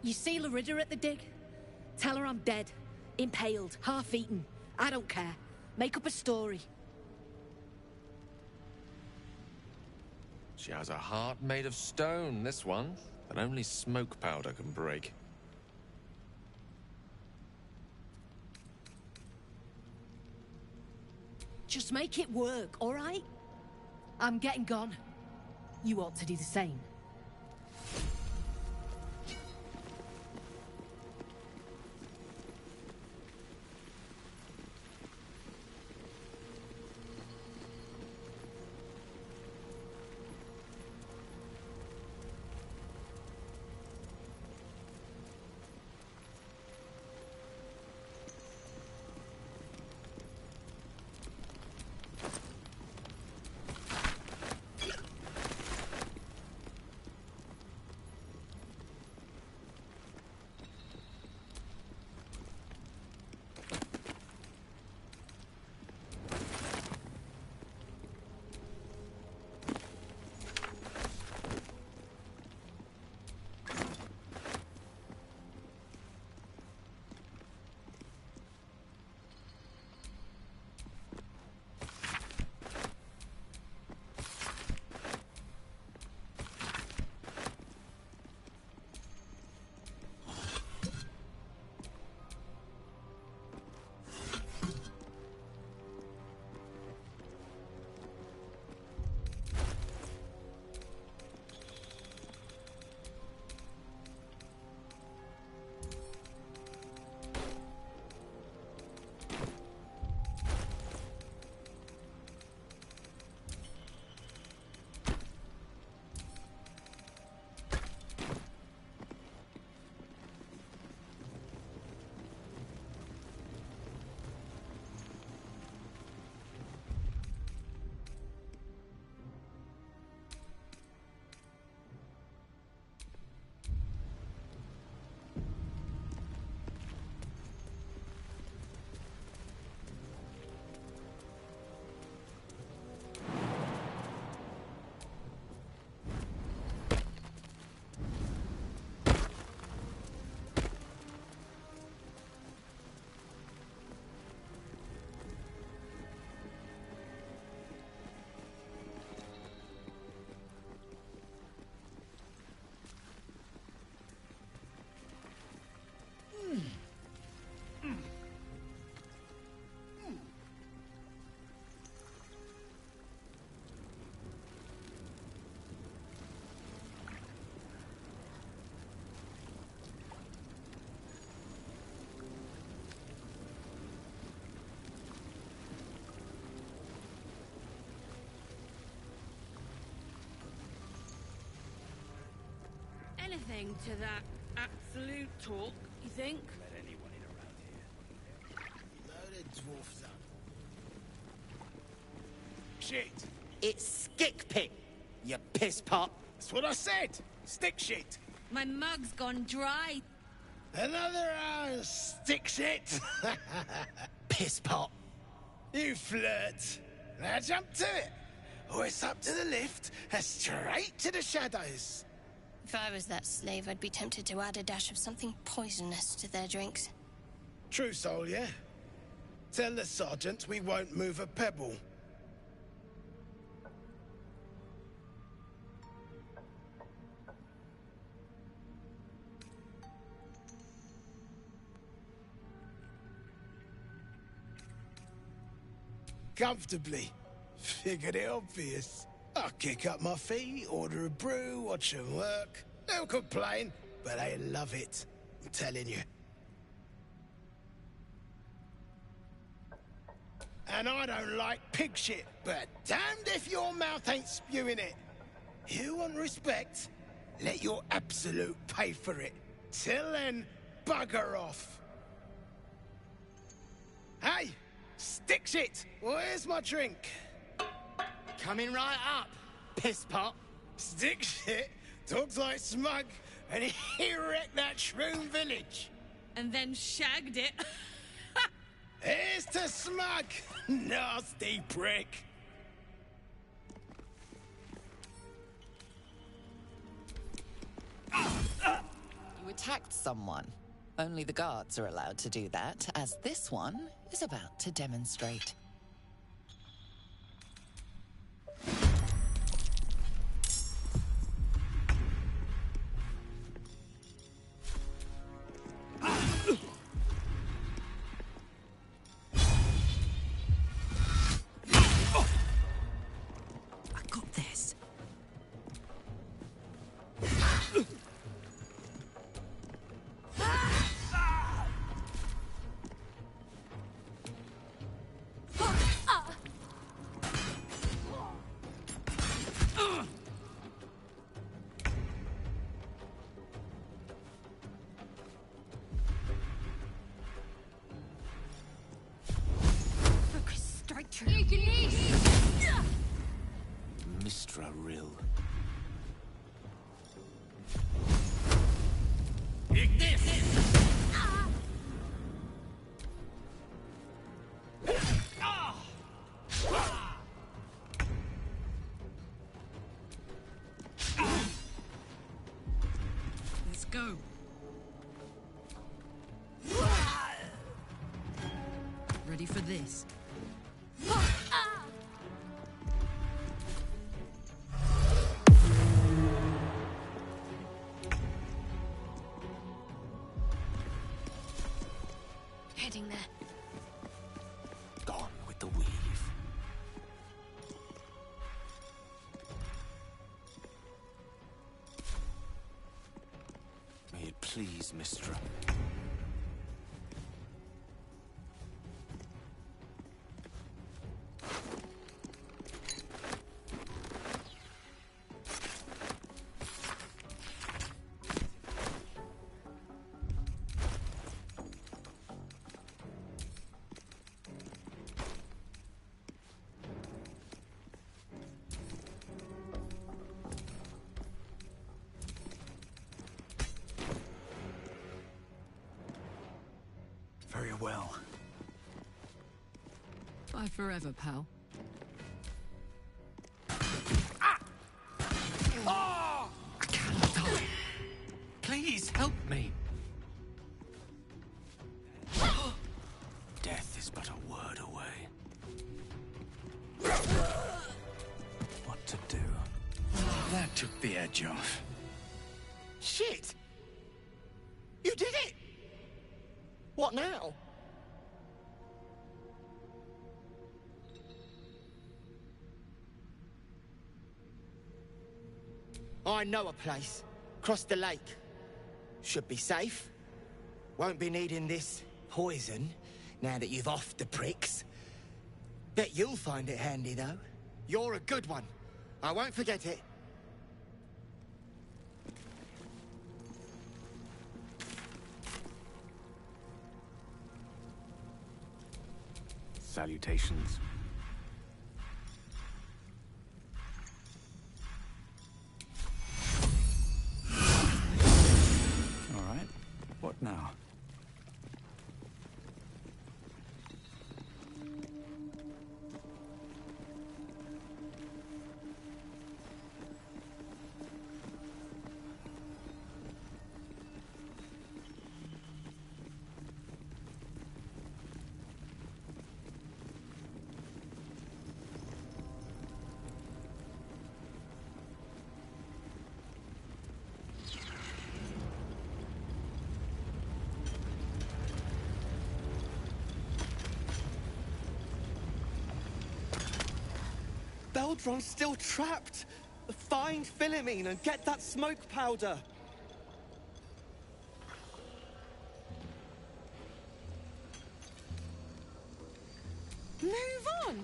you see Lorida at the dig? Tell her I'm dead, impaled, half-eaten. I don't care. Make up a story.
She has a heart made of stone, this one, that only smoke powder can break.
Just make it work, all right? I'm getting gone. You ought to do the same.
anything to that absolute talk, you think?
Let anyone in around here.
Loaded dwarfs up. Shit!
It's stick pit, you piss pot.
That's what I said! Stick shit!
My mug's gone dry.
Another hour of stick shit!
Piss pot.
You flirt. Now jump to it. Or it's up to the lift and straight to the shadows.
If I was that slave, I'd be tempted to add a dash of something poisonous to their drinks.
True soul, yeah? Tell the sergeant we won't move a pebble. Comfortably. Figured it obvious. I'll kick up my feet, order a brew, watch them work. They'll complain, but they love it. I'm telling you. And I don't like pig shit, but damned if your mouth ain't spewing it. You want respect? Let your absolute pay for it. Till then, bugger off. Hey, stick shit! Where's my drink?
Coming right up, piss pot.
Stick shit talks like smug, and he wrecked that shroom village.
And then shagged it.
Here's to smug, nasty prick.
You attacked someone. Only the guards are allowed to do that, as this one is about to demonstrate.
I got this.
Focus, strike true.
Mistra Rill.
Let's go. Ready for this?
Heading there.
Gone with the weave. May it please, Mistra.
Very well.
Bye forever, pal.
I cannot die. Please help me. Death is but a word away. What to do?
That took the edge off.
Shit! You did it! What now? I know a place. Across the lake. Should be safe. Won't be needing this poison now that you've offed the pricks. Bet you'll find it handy, though. You're a good one. I won't forget it.
salutations. All right, what now?
Baldron's still trapped! Find Philomene and get that smoke powder!
Move on!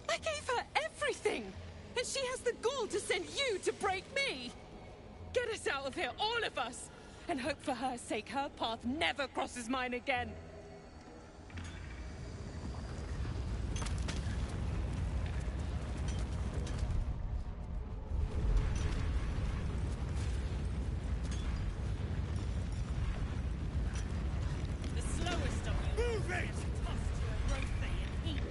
I gave her everything! And she has the gall to send you to break me! Get us out of here, all of us! And hope for her sake her path never crosses mine again! The slowest of you.
Move it!
Tossed to a rothe in heat.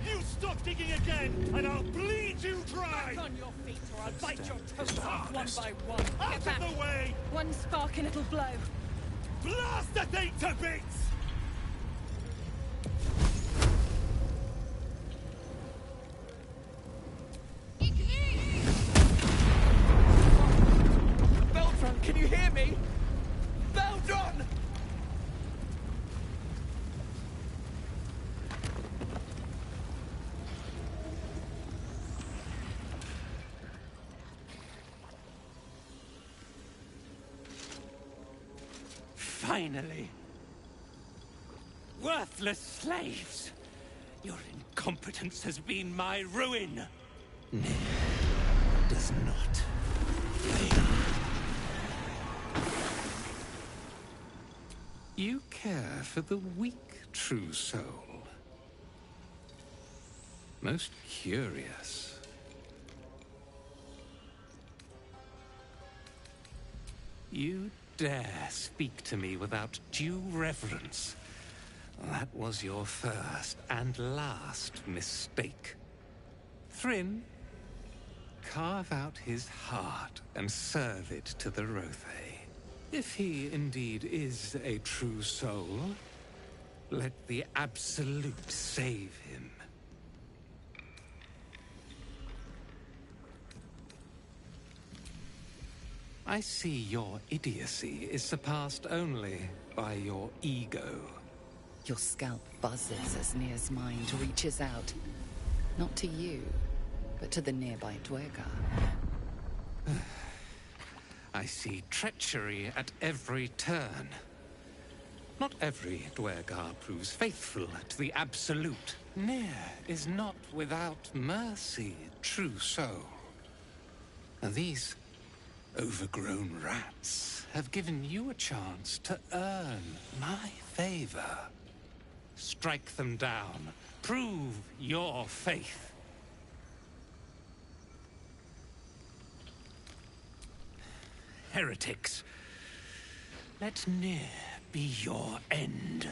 You stop digging again, and I'll bleed you dry!
Back on your feet, or I'll bite your toes off one by one.
Out
Get
of
back.
the way!
One spark and it'll blow.
Blast the thing to bits!
Baldron, can you hear me? Baldron!
Finally. Worthless slaves! Your incompetence has been my ruin!
Nere does not fail. You care for the weak true soul. Most curious. You dare speak to me without due reverence. That was your first and last mistake. Thryn, carve out his heart and serve it to the Rothe. If he indeed is a true soul, let the Absolute save him. I see your idiocy is surpassed only by your ego.
Your scalp buzzes as Nere's mind reaches out. Not to you, but to the nearby Dwergar.
I see treachery at every turn. Not every Dwergar proves faithful to the Absolute. Nere is not without mercy, true soul. And these overgrown rats have given you a chance to earn my favor. Strike them down. Prove your faith. Heretics. Let Nere be your end.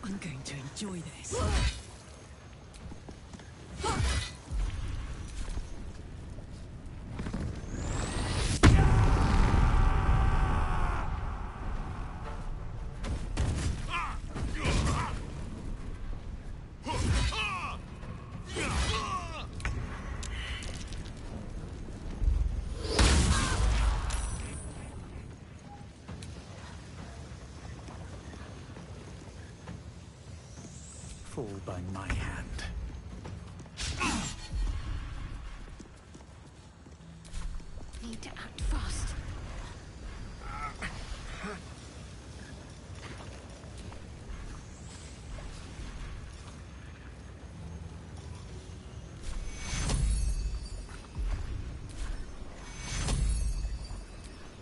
I'm going to enjoy this.
Fall by my hand.
Need to act fast.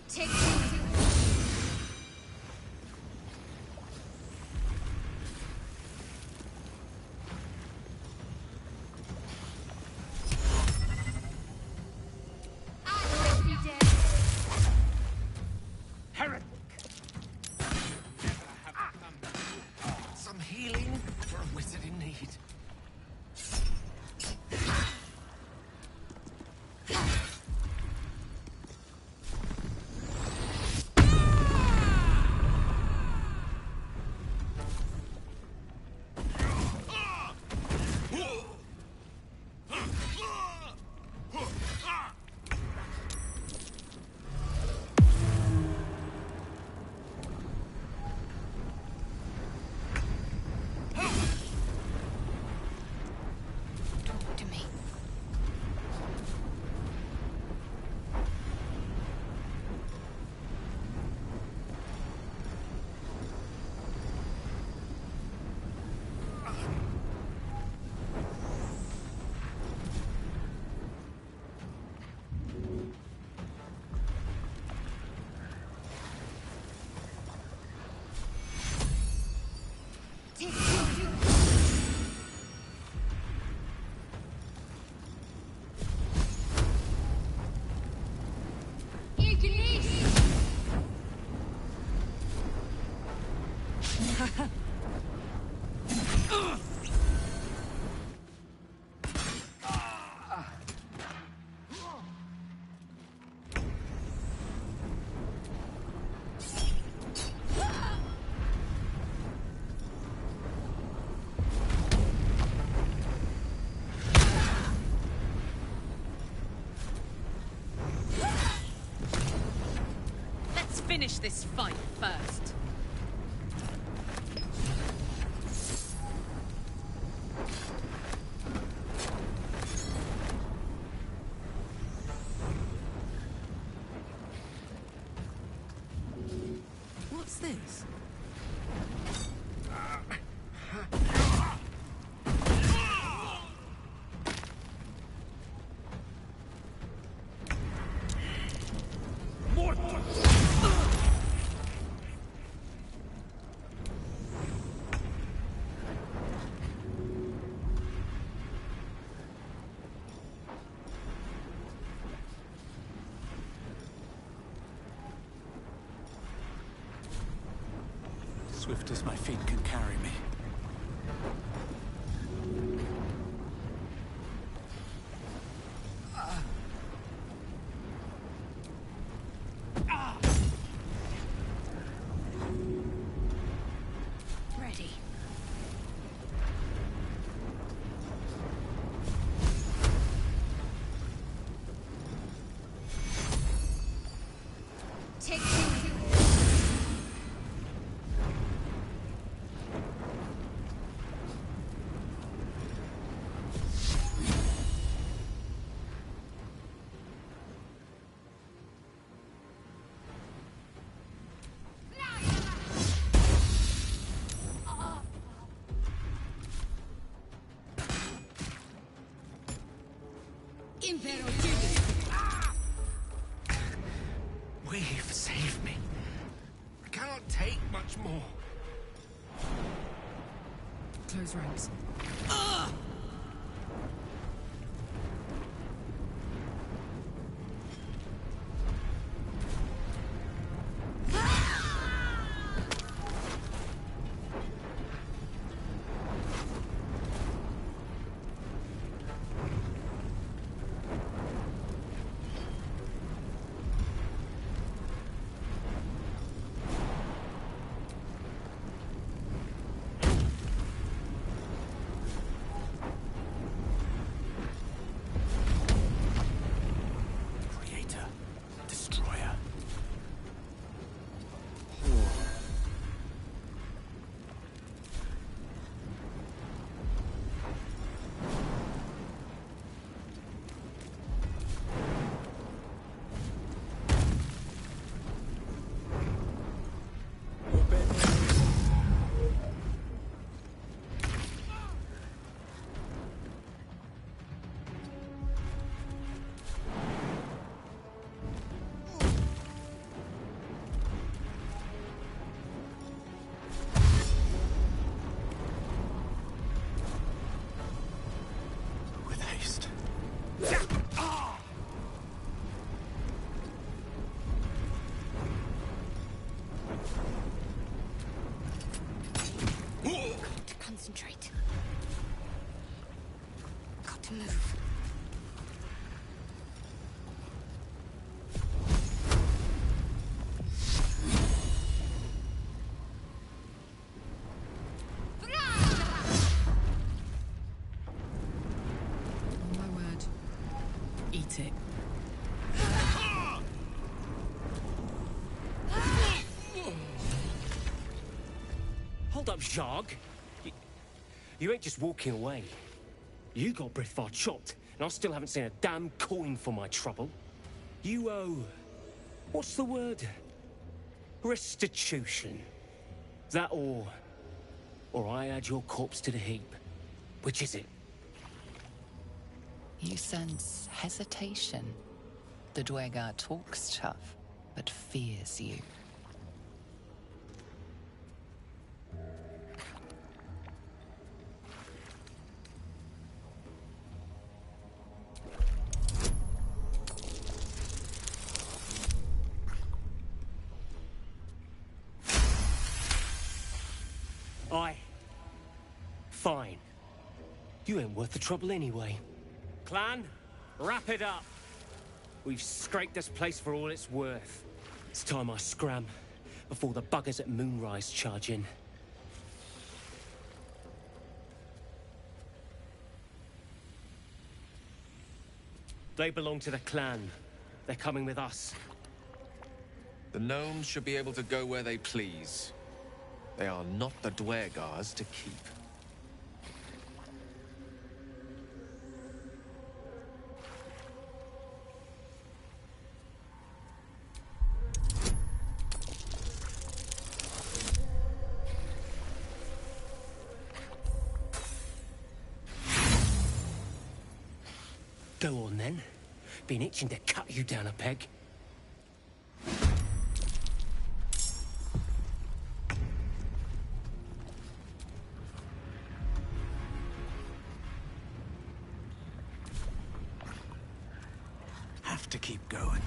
Take
Heretic! Some healing for a wizard in need.
Talk to me.
Let's finish this fight first.
What's this?
Swift as my feet can carry me.
Ready. Take Impero
Weave, save me. I cannot take much more.
Close ranks.
to move.
On my word. Eat it.
Hold up, Zharg. You ain't just walking away. You got Brithvar chopped, and I still haven't seen a damn coin for my trouble. You owe... what's the word? Restitution. That or I add your corpse to the heap. Which is it?
You sense hesitation. The Dwegar talks tough, but fears you.
Aye. Fine. You ain't worth the trouble anyway. Clan, wrap it up. We've scraped this place for all it's worth. It's time I scram before the buggers at Moonrise charge in. They belong to the clan. They're coming with us.
The gnomes should be able to go where they please. They are not the Dwergars to keep.
Go on then. Been itching to cut you down a peg.
Have to keep going.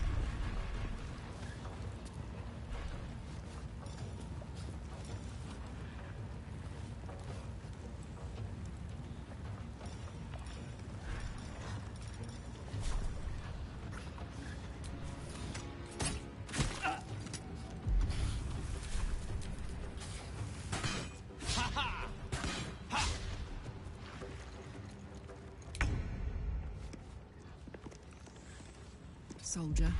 Soldier.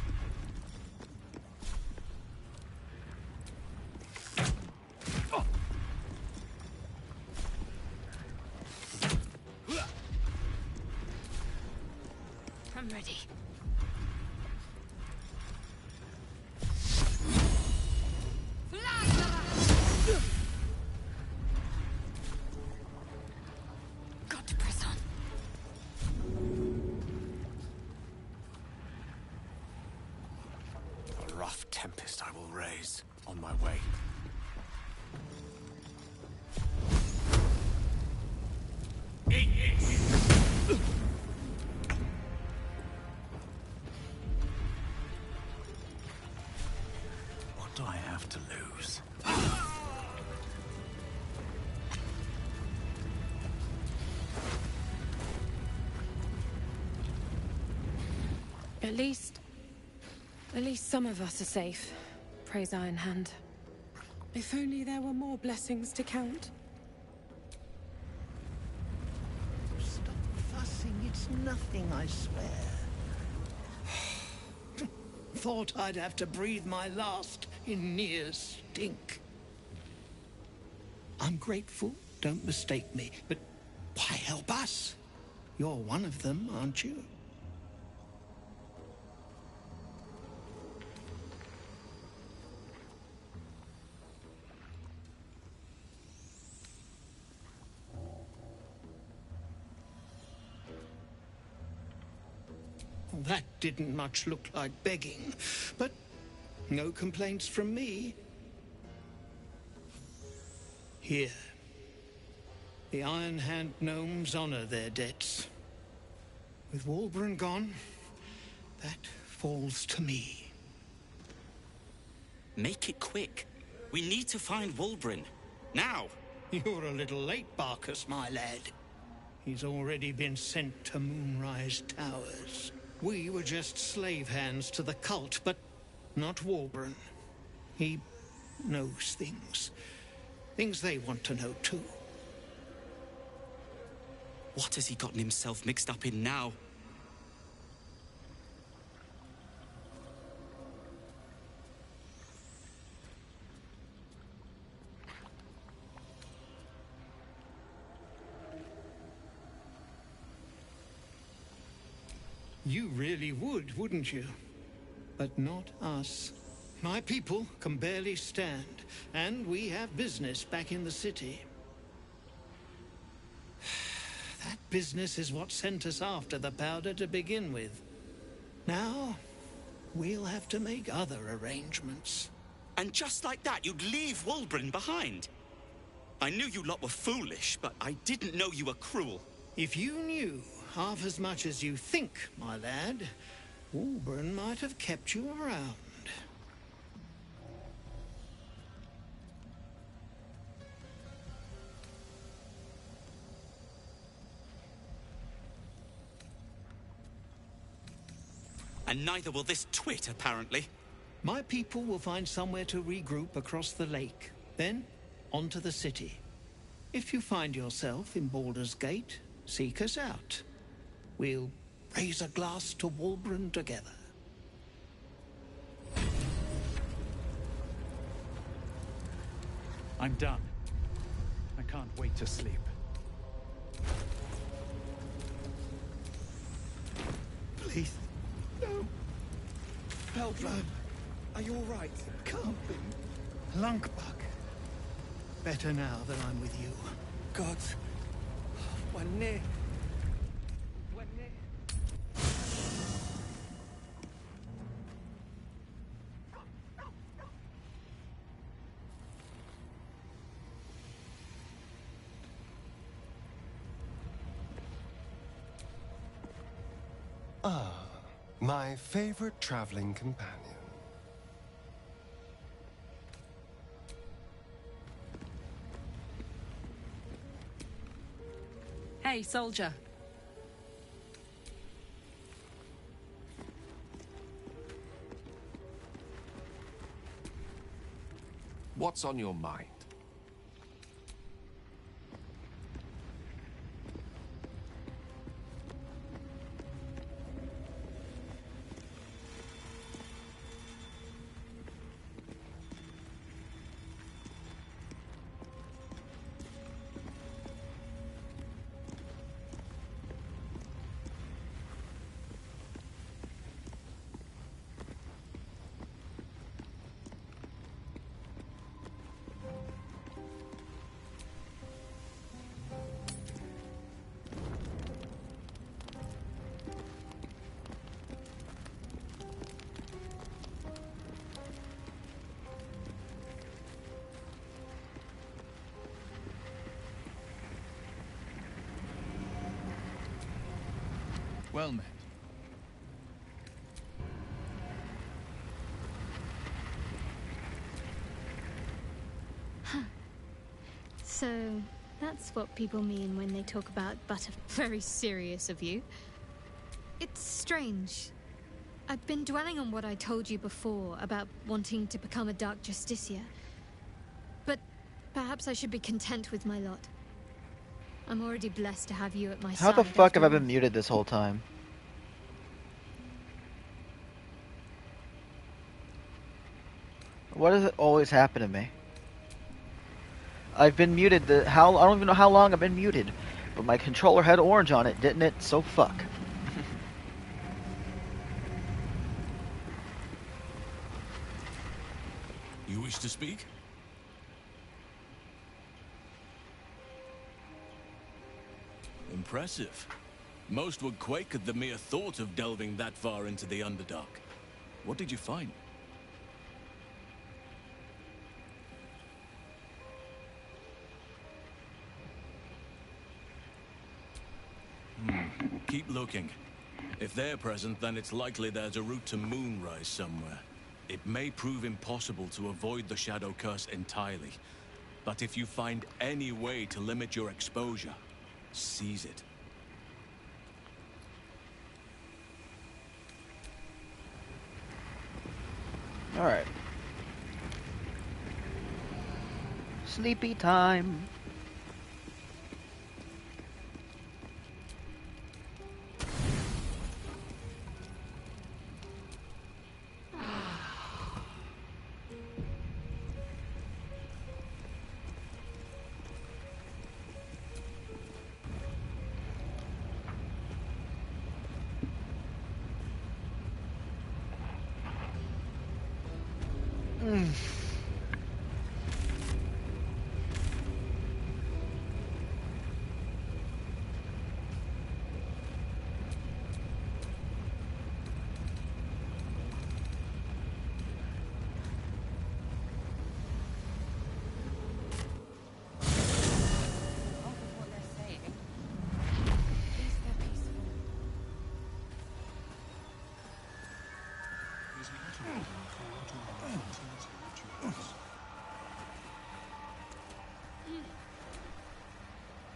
I'm ready.
Got to press on.
A rough tempest I will raise on my way. What do I have to lose?
At least some of us are safe. Praise Iron Hand. If only there were more blessings to count.
Stop fussing, it's nothing, I swear. Thought I'd have to breathe my last in Nere's stink. I'm grateful, don't mistake me, but why help us? You're one of them, aren't you? Well, that didn't much look like begging, but no complaints from me. Here. The Iron Hand gnomes honor their debts. With Wulbren gone, that falls to me.
Make it quick. We need to find Wulbren. Now!
You're a little late, Barkus, my lad. He's already been sent to Moonrise Towers. We were just slave hands to the cult, but not Wulbren. He knows things. Things they want to know too.
What has he gotten himself mixed up in now?
You really would, wouldn't you? But not us. My people can barely stand, and we have business back in the city. That business is what sent us after the powder to begin with. Now, we'll have to make other arrangements.
And just like that, you'd leave Wulbren behind. I knew you lot were foolish, but I didn't know you were cruel.
If you knew half as much as you think, my lad, Wulbren might have kept you around.
And neither will this twit, apparently.
My people will find somewhere to regroup across the lake. Then, onto the city. If you find yourself in Baldur's Gate, seek us out. We'll raise a glass to Wulbren together.
I'm done. I can't wait to sleep.
Please, no. Baldur, are you all right? Can't be. Lunkbug. Better now that I'm with you.
God. Nere.
Ah, my favorite traveling companion.
Hey, soldier.
What's on your mind?
Well met.
Huh. So, that's what people mean when they talk about butter. Very serious of you. It's strange. I've been dwelling on what I told you before about wanting to become a Dark Justiciar. But perhaps I should be content with my lot. I'm already blessed to have you at my side.
How the fuck have I
after all.
been muted this whole time? Why does it always happen to me? I've been muted I don't even know how long I've been muted. But my controller had orange on it, didn't it? So fuck.
You wish to speak? Impressive. Most would quake at the mere thought of delving that far into the Underdark. What did you find? Keep looking. If they're present, then it's likely there's a route to Moonrise somewhere. It may prove impossible to avoid the Shadow Curse entirely. But if you find any way to limit your exposure, seize it.
Alright. Sleepy time.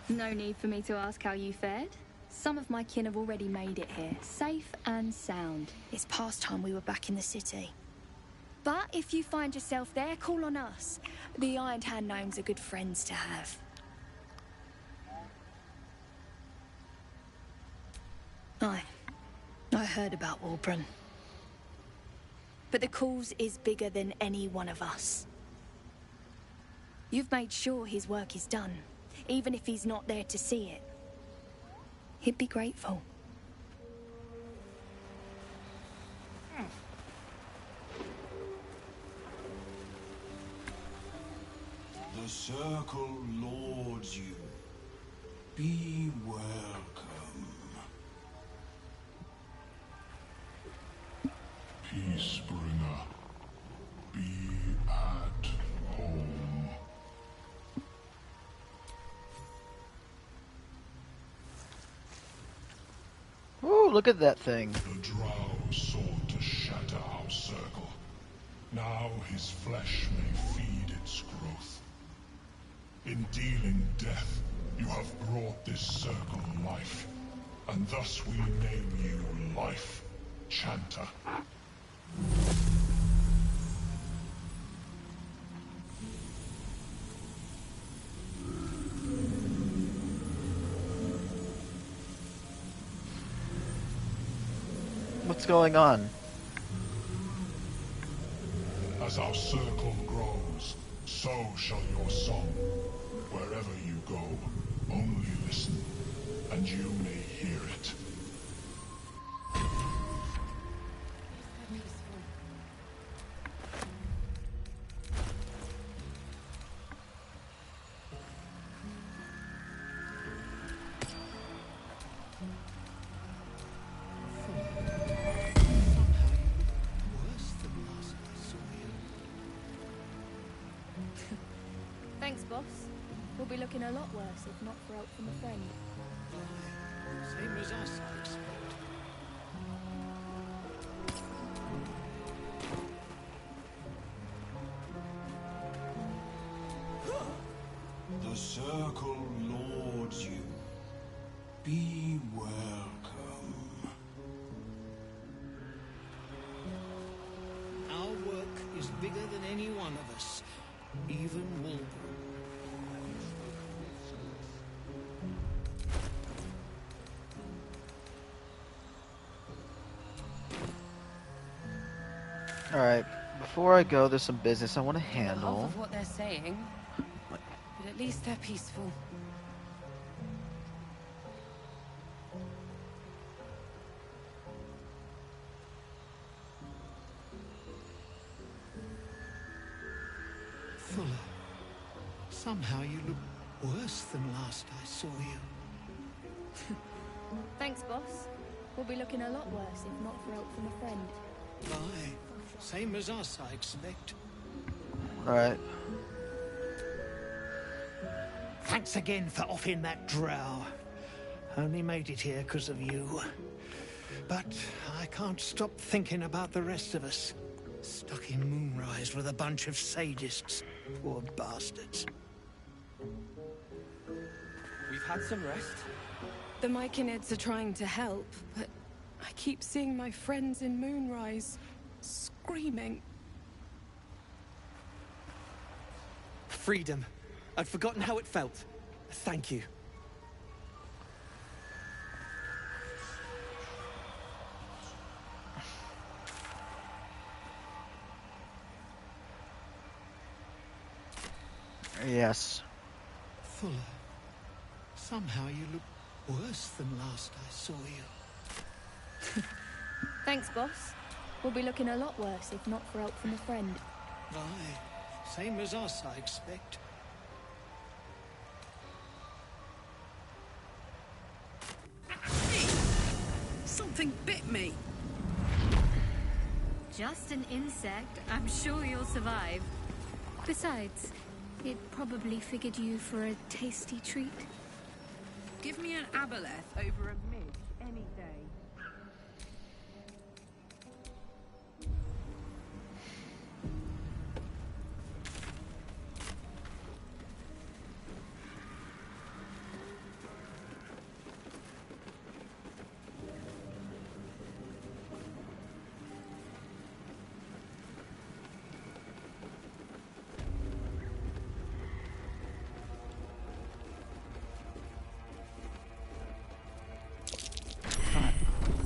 No need for me to ask how you fared. Some of my kin have already made it here, safe and sound.
It's past time we were back in the city.
But if you find yourself there, call on us. The Ironed Hand gnomes are good friends to have.
I heard about Wulbren.
But the cause is bigger than any one of us. You've made sure his work is done, even if he's not there to see it. He'd be grateful.
The circle lauds you. Be welcome. Peacebringer. Be at home.
Ooh, look at that thing.
The drow sought to shatter our circle. Now his flesh may feed its growth. In dealing death, you have brought this circle life, and thus we name you Life Chanter.
What's going on?
As our circle grows, so shall your song. Wherever you go, only listen, and you may hear it.
Thanks, boss. We'll be looking a lot worse if not for help from a friend.
Same as us, I expect.
The circle lauds you. Be welcome.
Our work is bigger than any one of us, even Wulbren.
Alright, before I go, there's some business I want to handle.
Half of what they're saying, but at least they're peaceful.
Fuller, somehow you look worse than last I saw you.
Thanks, boss. We'll be looking a lot worse if not for help from a friend.
Aye, same as us, I expect.
Alright.
Thanks again for offing that drow. Only made it here because of you. But I can't stop thinking about the rest of us. Stuck in Moonrise with a bunch of sadists. Poor bastards.
We've had some rest.
The Myconids are trying to help, but I keep seeing my friends in Moonrise screaming.
Freedom. I'd forgotten how it felt. Thank you.
Yes.
Fuller. Somehow you look worse than last I saw you.
Thanks, boss. We'll be looking a lot worse if not for help from a friend.
Aye, same as us, I expect.
Something bit me.
Just an insect. I'm sure you'll survive. Besides, it probably figured you for a tasty treat.
Give me an aboleth over a midge any day.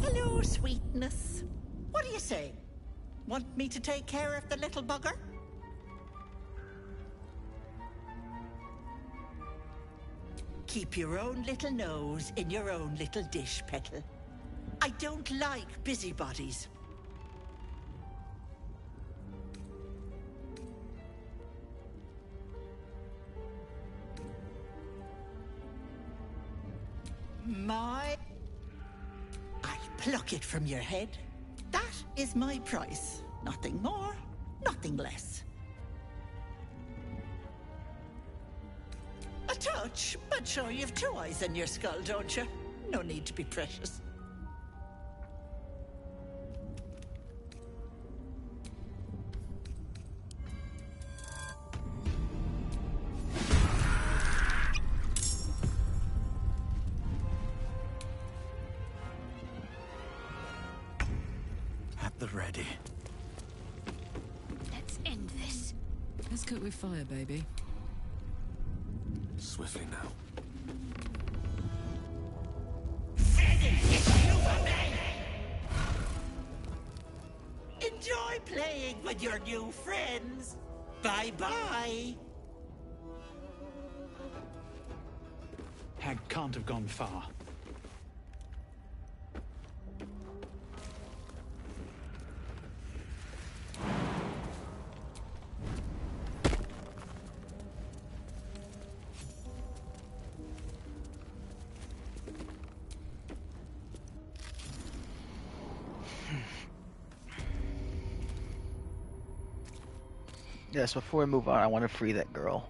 Hello, sweetness. What do you say? Want me to take care of the little bugger? Keep your own little nose in your own little dish, Petal. I don't like busybodies. I'll pluck it from your head. That is my price. Nothing more, nothing less. A touch, but sure you've two eyes in your skull, don't you? No need to be precious.
At the ready.
Let's end this.
Let's cook with fire, baby.
Swiftly now.
Enjoy playing with your new friends. Bye-bye.
Hag can't have gone far.
Yes, before we move on, I want to free that girl.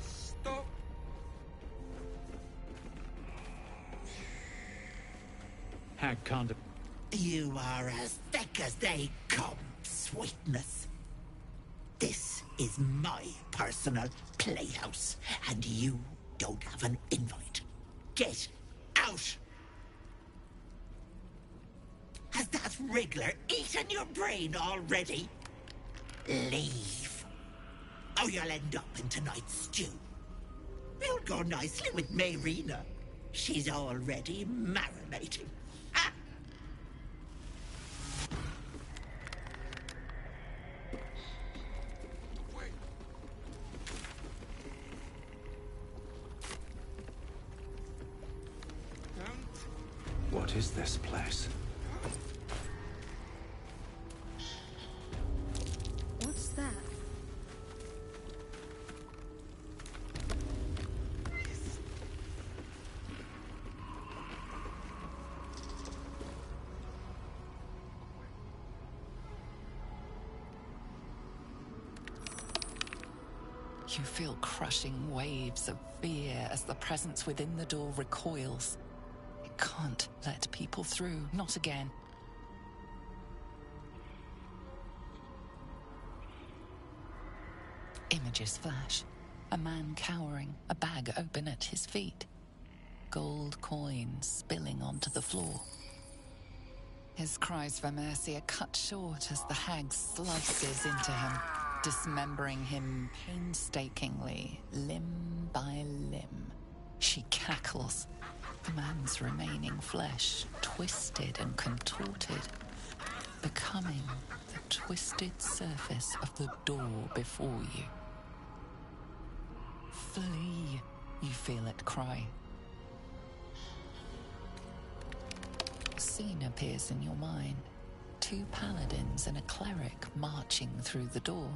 Stop.
Hag can't have...
You are as thick as they come, sweetness. This is my personal playhouse, and you don't have an invite. Get out! Has that wriggler eaten your brain already? Leave. Or you'll end up in tonight's stew. You'll go nicely with Mayrina. She's already marinating. Ah!
What is this place?
What's that?
You feel crushing waves of fear as the presence within the door recoils. It can't let people through, not again. Images flash. A man cowering, a bag open at his feet. gold coins spilling onto the floor. His cries for mercy are cut short as the hag slices into him, dismembering him painstakingly, limb by limb. She cackles, the man's remaining flesh twisted and contorted, becoming the twisted surface of the door before you. Flee, you feel it cry. A scene appears in your mind. 2 paladins and a cleric marching through the door,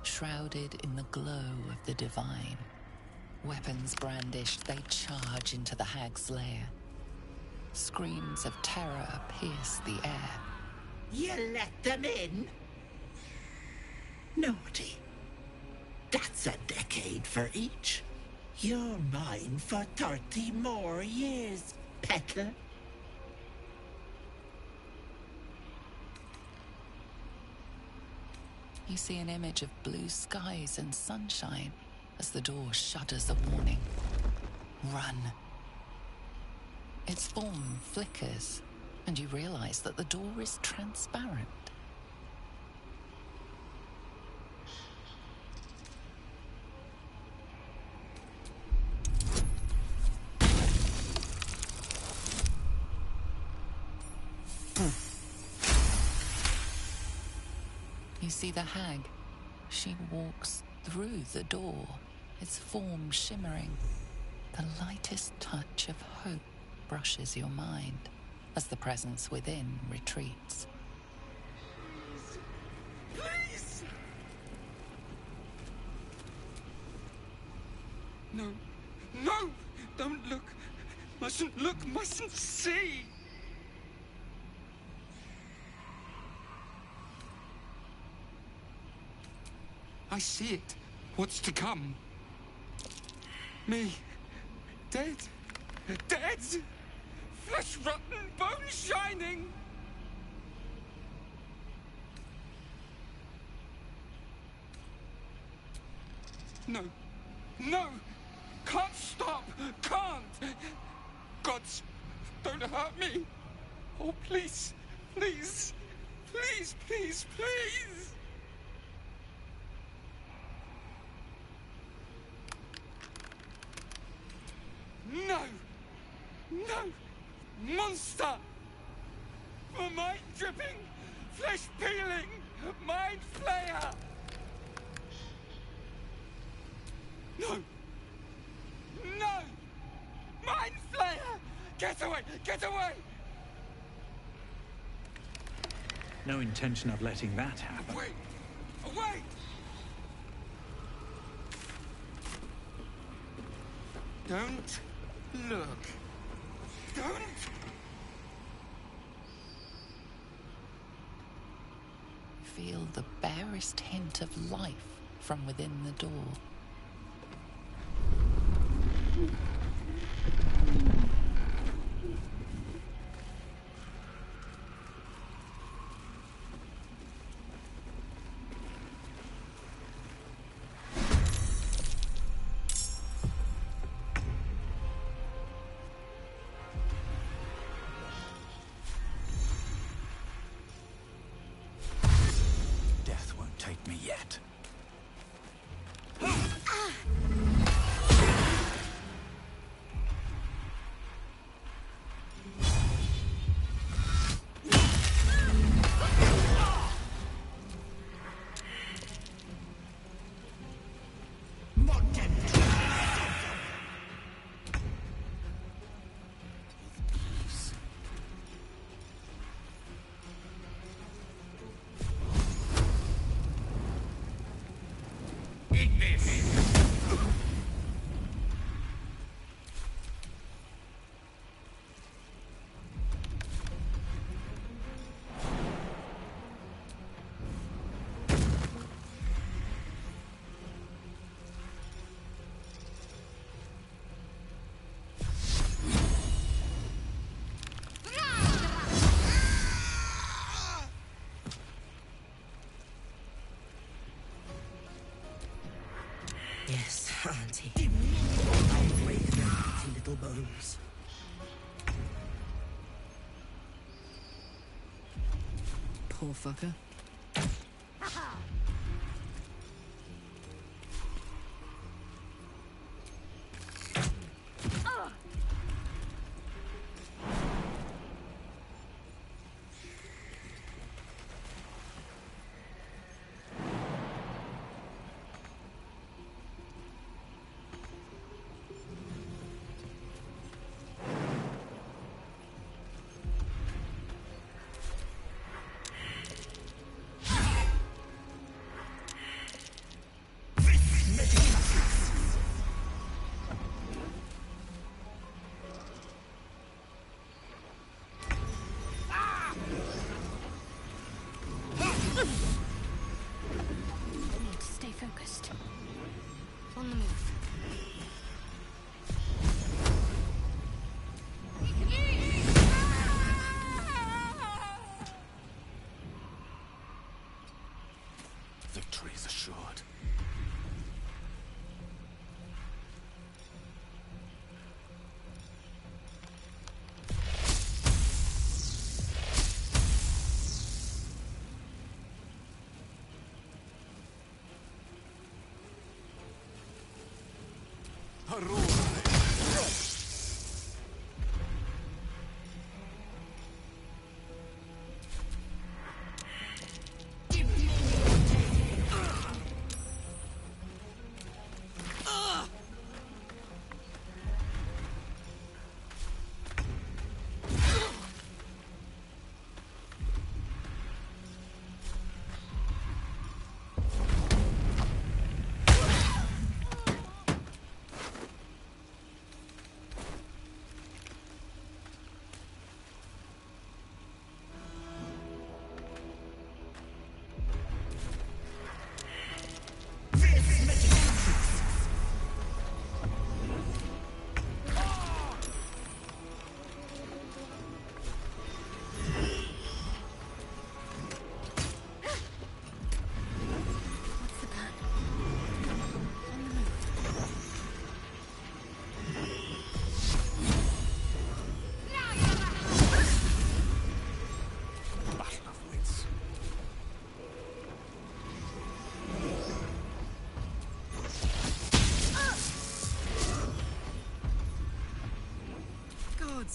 shrouded in the glow of the divine. Weapons brandished, they charge into the hag's lair. Screams of terror pierce the air.
You let them in? Naughty. That's a decade for each. You're mine for 30 more years, peddler.
You see an image of blue skies and sunshine as the door shudders a warning. Run. Its form flickers, and you realize that the door is transparent. You see the hag. She walks through the door, its form shimmering. The lightest touch of hope brushes your mind as the presence within retreats.
Please! No. No! Don't look! Mustn't look, mustn't see! I see it. What's to come? Me. Dead. Dead! Flesh rotten, bone shining! No. No! Can't stop! Can't! Gods, don't hurt me! Oh, please! Please! Please, please, please! No! No! Monster! For mind dripping, flesh peeling, mind flayer! No! No! Mind flayer! Get away! Get away!
No intention of letting that happen.
Away! Away! Don't look. Don't!
Feel the barest hint of life from within the door.
Death won't take me yet.
poor fucker.
On the move.
Victory is assured.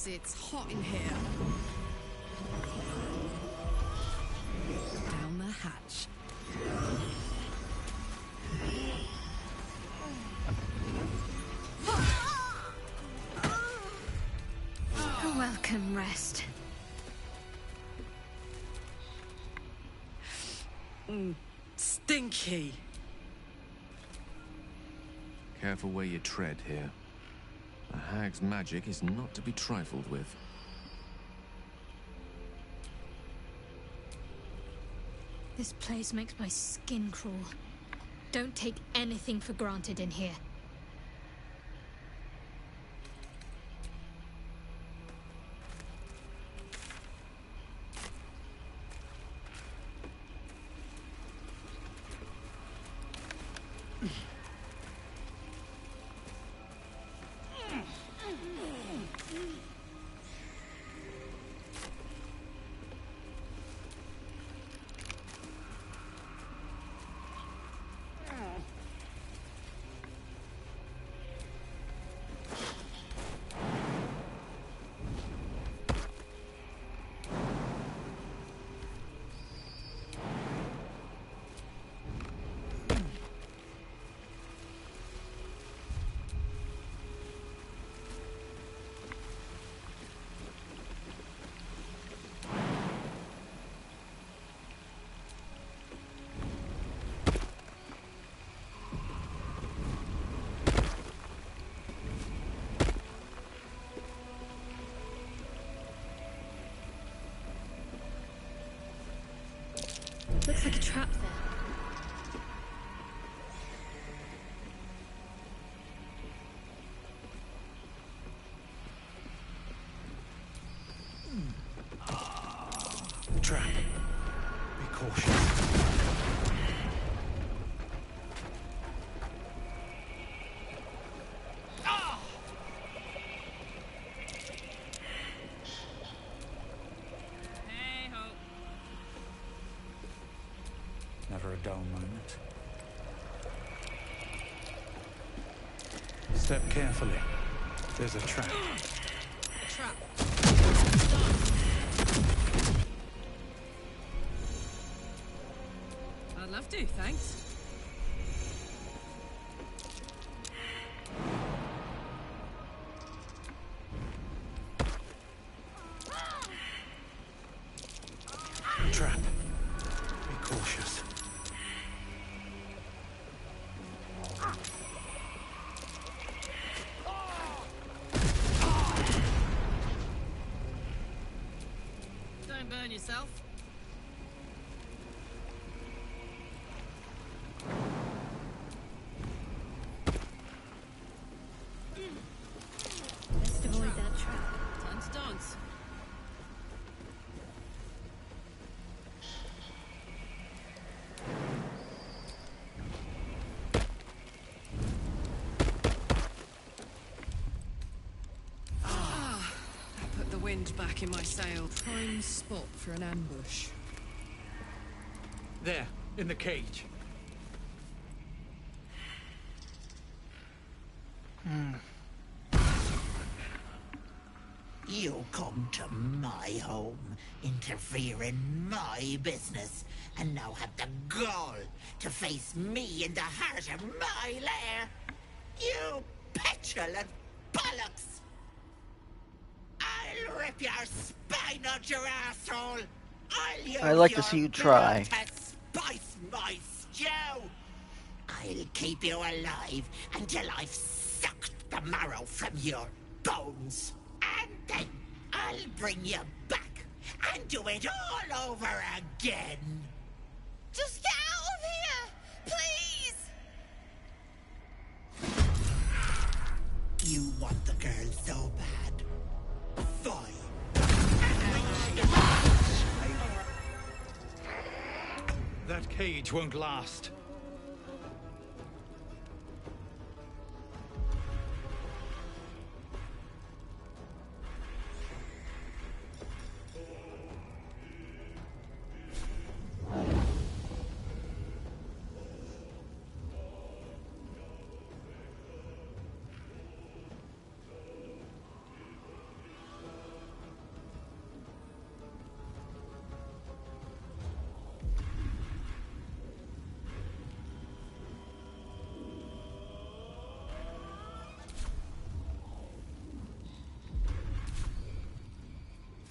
It's hot in here. Down the hatch.
Welcome, rest.
Stinky.
Careful where you tread here. A hag's magic is not to be trifled with.
This place makes my skin crawl. Don't take anything for granted in here. Looks like a trap there.
Trap. Be cautious.
never a dull moment. Step carefully. There's a trap.
A trap. I'd love to, thanks.
Trap. Be cautious.
Don't burn yourself.
Best avoid that trap.
Time to dance. Put the wind back in my sail. Prime spot for an ambush.
There, in the cage.
You come to my home, interfere in my business, and now have the gall to face me in the heart of my lair. You petulant bollocks! I'll rip your spine out your asshole! I'll use
I'd like to
your
see you try.
blood to spice my stew! I'll keep you alive until I've sucked the marrow from your bones. And then I'll bring you back and do it all over again.
Just get out of here! Please!
You want the girl so bad. Fine.
That cage won't last.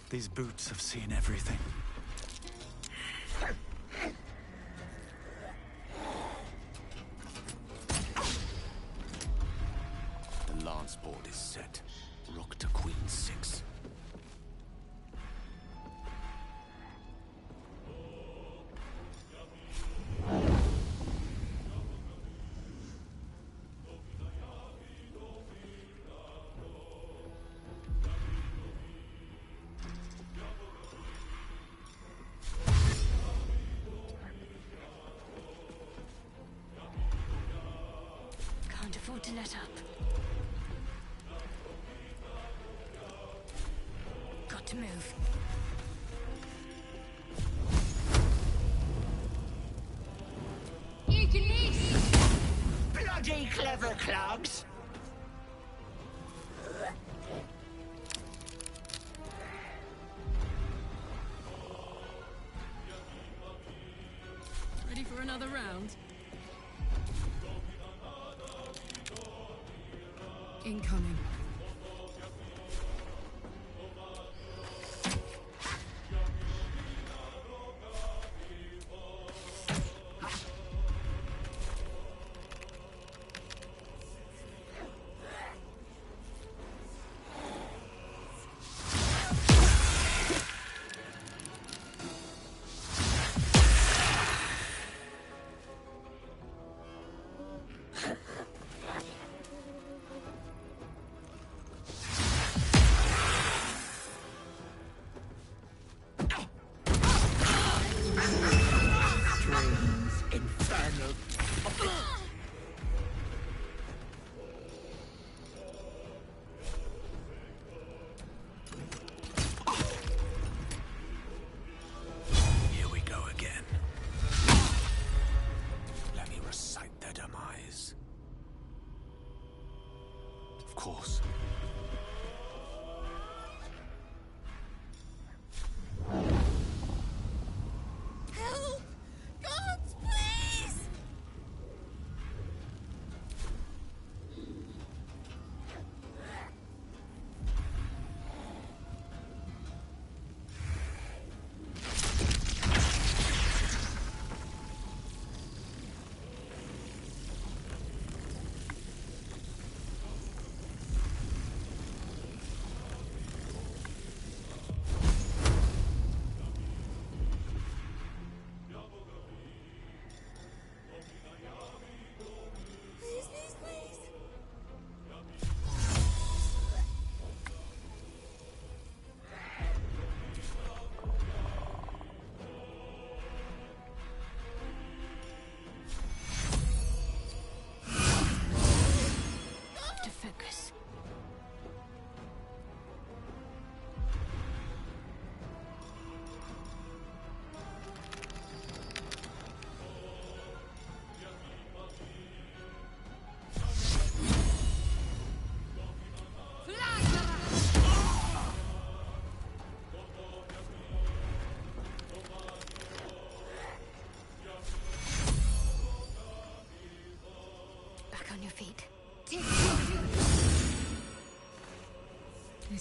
These boots have seen everything.
The lance board is set. Rook to queen 6.
Can't afford to let up. Got to move.
You can bloody clever clogs!
Ready for another round? Incoming.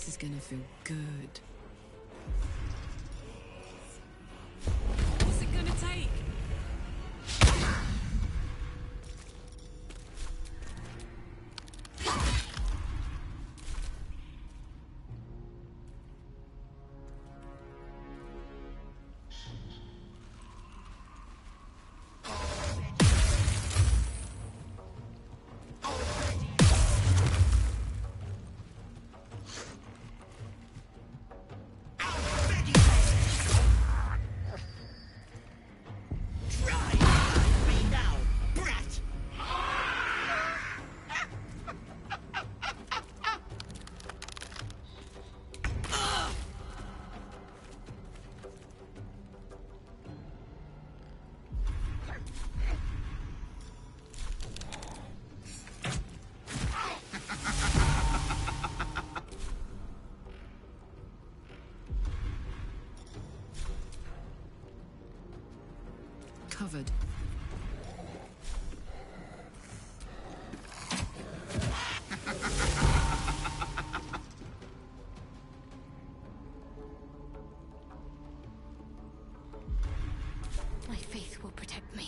This is gonna feel good. What's it gonna take? Covered.
My faith will protect me.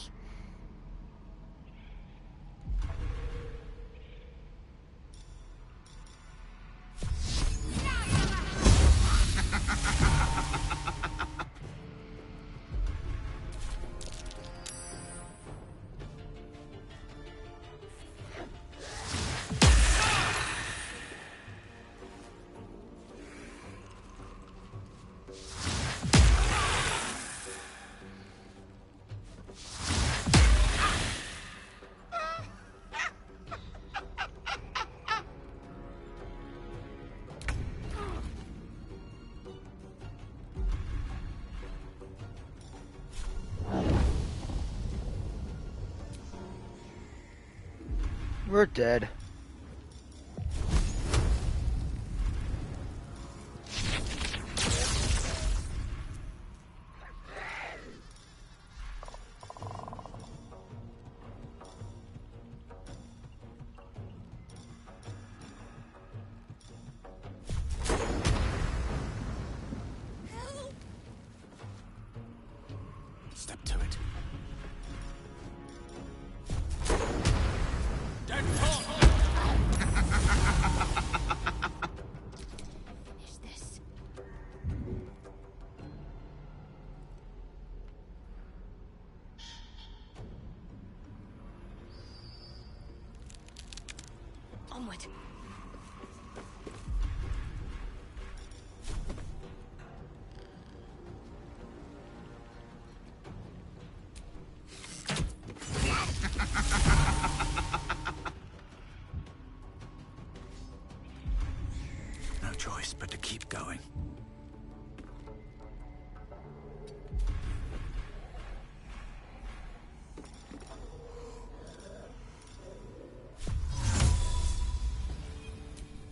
We're dead.
Step to it.
Finish this. Onward.
No choice but to keep going.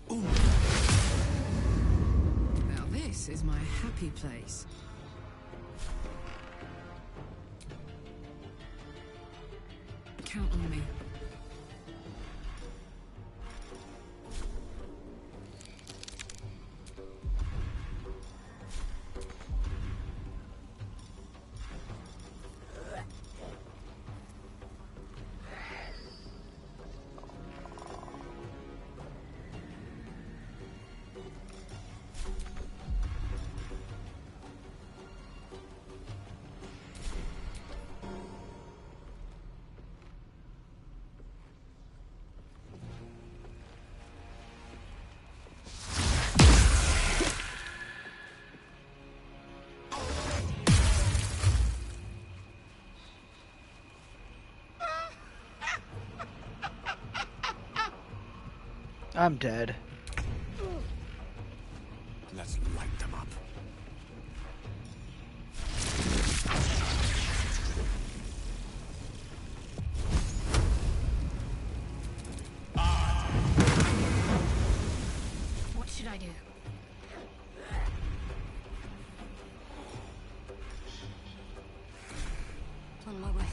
Now this is my happy place. Count on me.
I'm dead.
Let's light them up.
What should I do? On my way.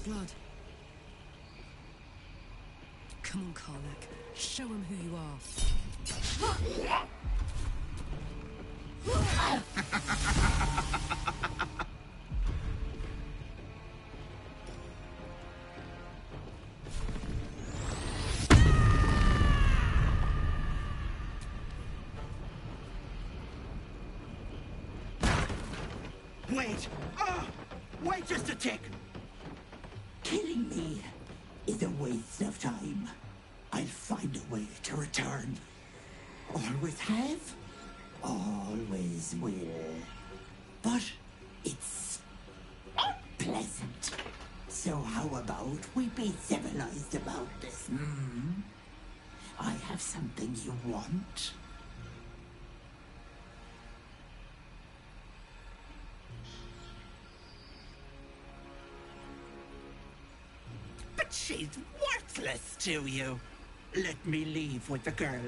blood. Come on, Karlach. Show him who you are.
Wait! Wait just a tick! Killing me is a waste of time. I'll find a way to return. Always have, always will. But it's unpleasant. So how about we be civilized about this, hmm? I have something you want. But she's worthless to you. Let me leave with the girl,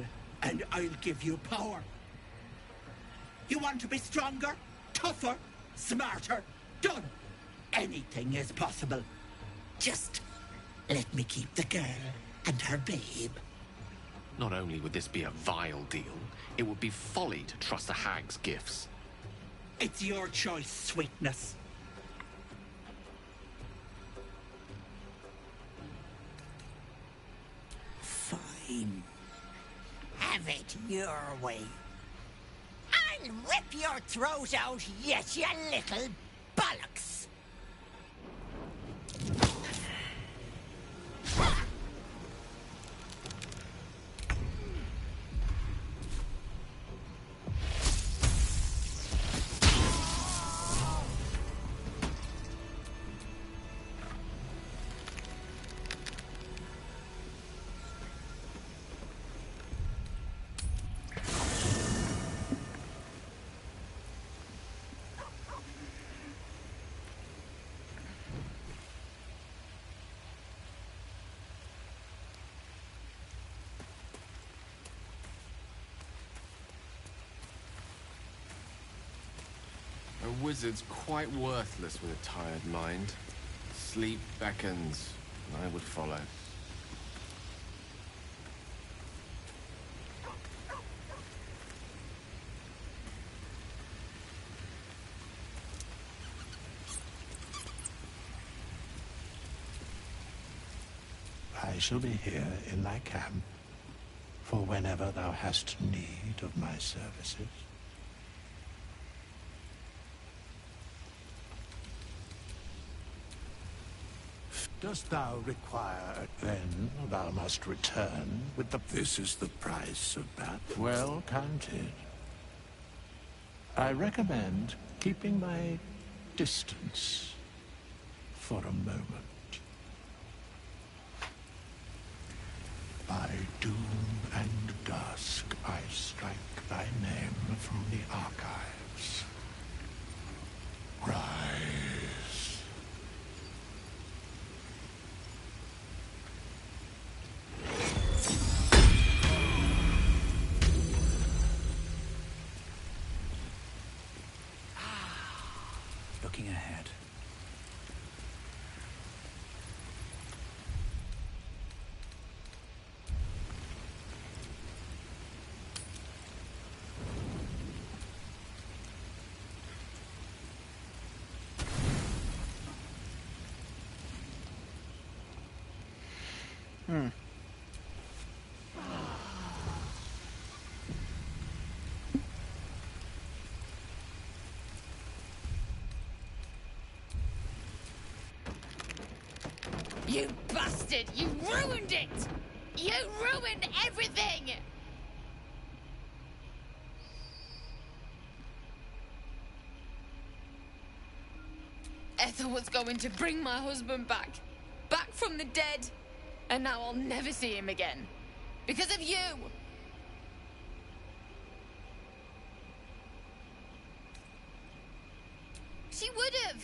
and I'll give you power. You want to be stronger, tougher, smarter? Done. Anything is possible. Just let me keep the girl and her babe.
Not only would this be a vile deal, it would be folly to trust a hag's gifts.
It's your choice, sweetness. Fine. Have it your way. I'll rip your throat out, yet you little bollocks.
A wizard's quite worthless with a tired mind. Sleep beckons, and I would follow.
I shall be here in thy camp for whenever thou hast need of my services. Dost thou require? Then thou must return with the... This is the price of battle. Well counted. I recommend keeping my distance for a moment. By doom and dusk I strike thy name from the archives. Rise.
Looking ahead.
You bastard! You ruined it! You ruined everything! Ethel was going to bring my husband back. Back from the dead. And now I'll never see him again. Because of you! She would have.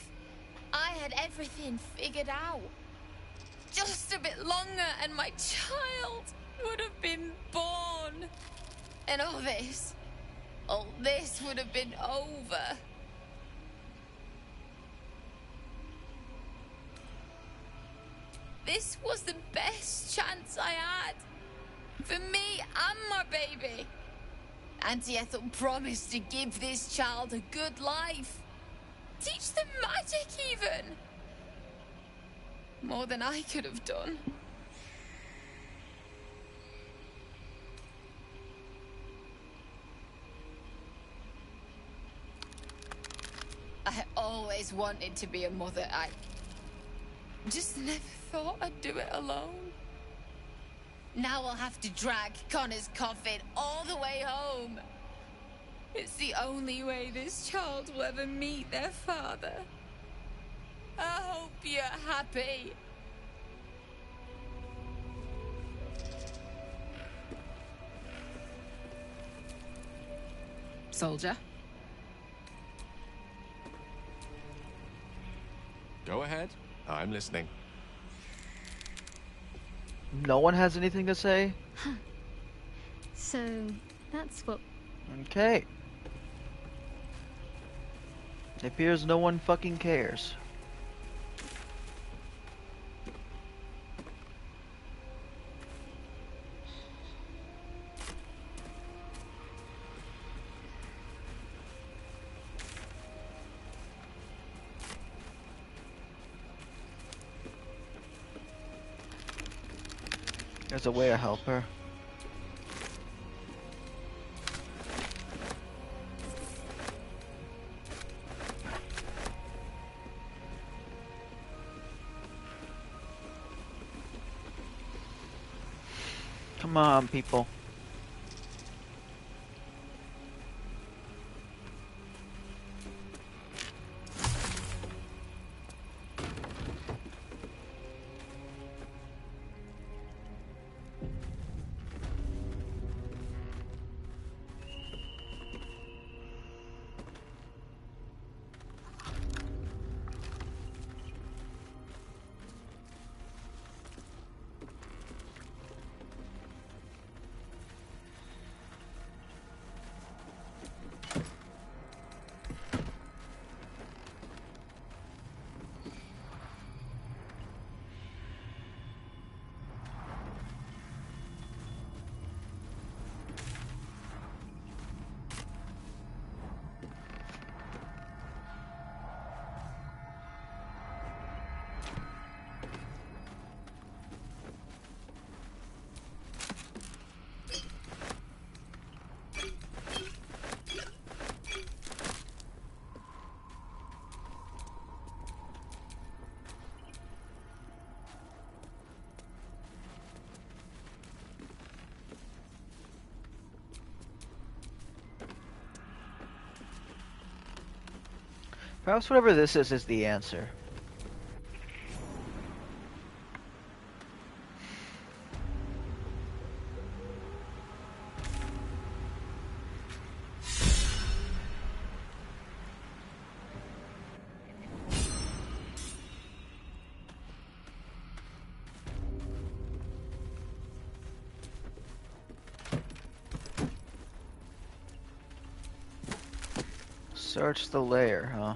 I had everything figured out. Just a bit longer and my child would have been born. And all this would have been over.
This was the best chance I had. For me and my baby. Auntie Ethel promised to give this child a good life. Teach them magic, even. More than I could have done. I always wanted to be a mother. I just never thought I'd do it alone. Now I'll have to drag Connor's coffin all the way home. It's the only way this child will ever meet their father. I hope you're happy.
Soldier?
Go ahead. I'm listening.
No one has anything to say?
So, that's what...
Okay. It appears no one fucking cares. There's a way to help her. Come on, people. Perhaps whatever this is the answer. Search the lair, huh?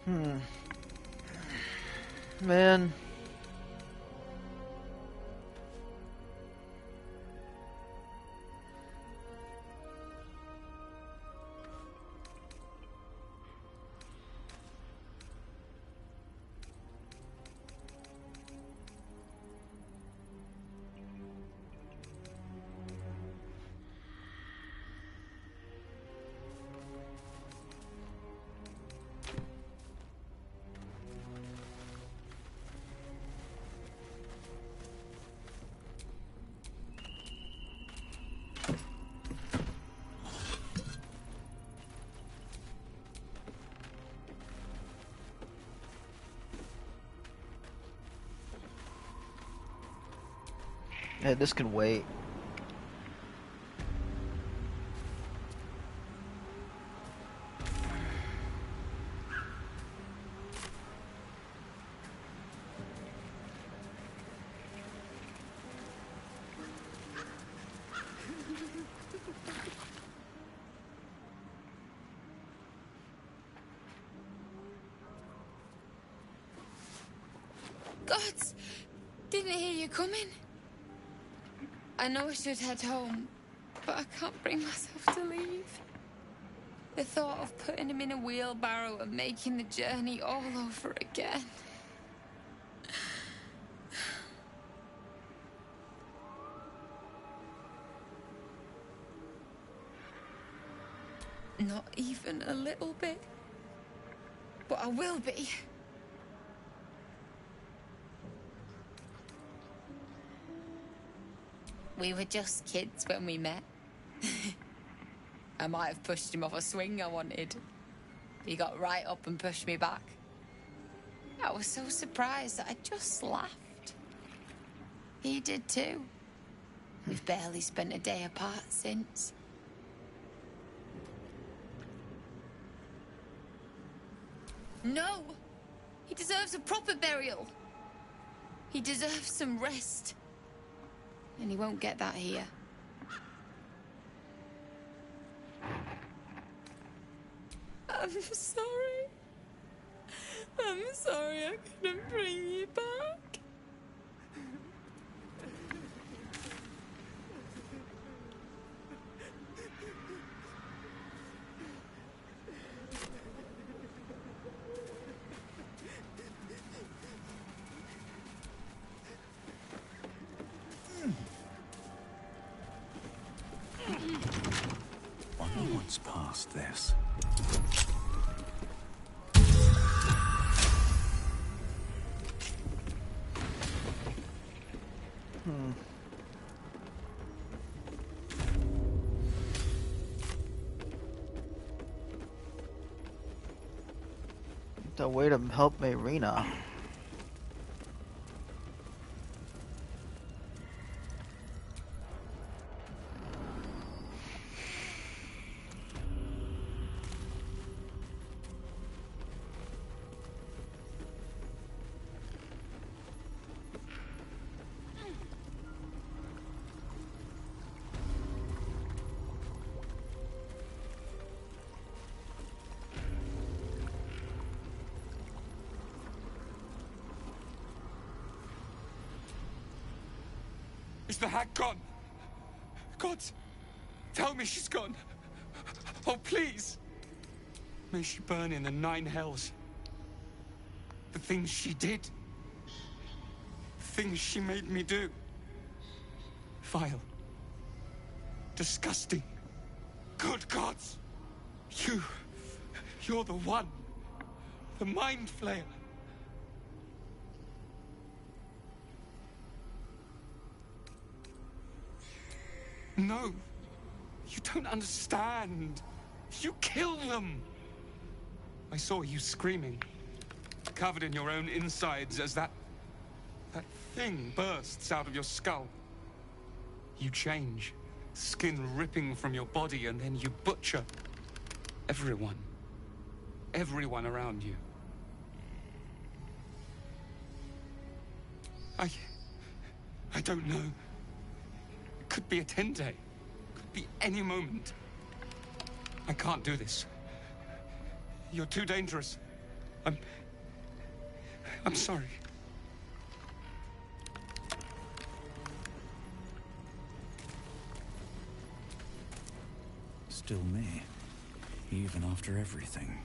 Man. Yeah, this can wait.
Gods! Didn't hear you coming. I know I should head home, but I can't bring myself to leave. The thought of putting him in a wheelbarrow and making the journey all over again. Not even a little bit. But I will be. We were just kids when we met. I might have pushed him off a swing I wanted. He got right up and pushed me back. I was so surprised that I just laughed. He did too. We've barely spent a day apart since. No! He deserves a proper burial. He deserves some rest. And he won't get that here. I'm sorry. I'm sorry I couldn't bring you back.
Wonder what's past this.
The way to help Marina.
Is the hag gone? God, tell me she's gone. Oh, please. May she burn in the 9 hells. The things she did. The things she made me do. Vile. Disgusting. Good gods. You're the one. The Mind Flayer. No, you don't understand. You kill them. I saw you screaming, covered in your own insides as that thing bursts out of your skull. You change, skin ripping from your body, and then you butcher everyone around you. I don't know. Could be a 10-day. Could be any moment. I can't do this. You're too dangerous. I'm sorry.
Still me, even after everything.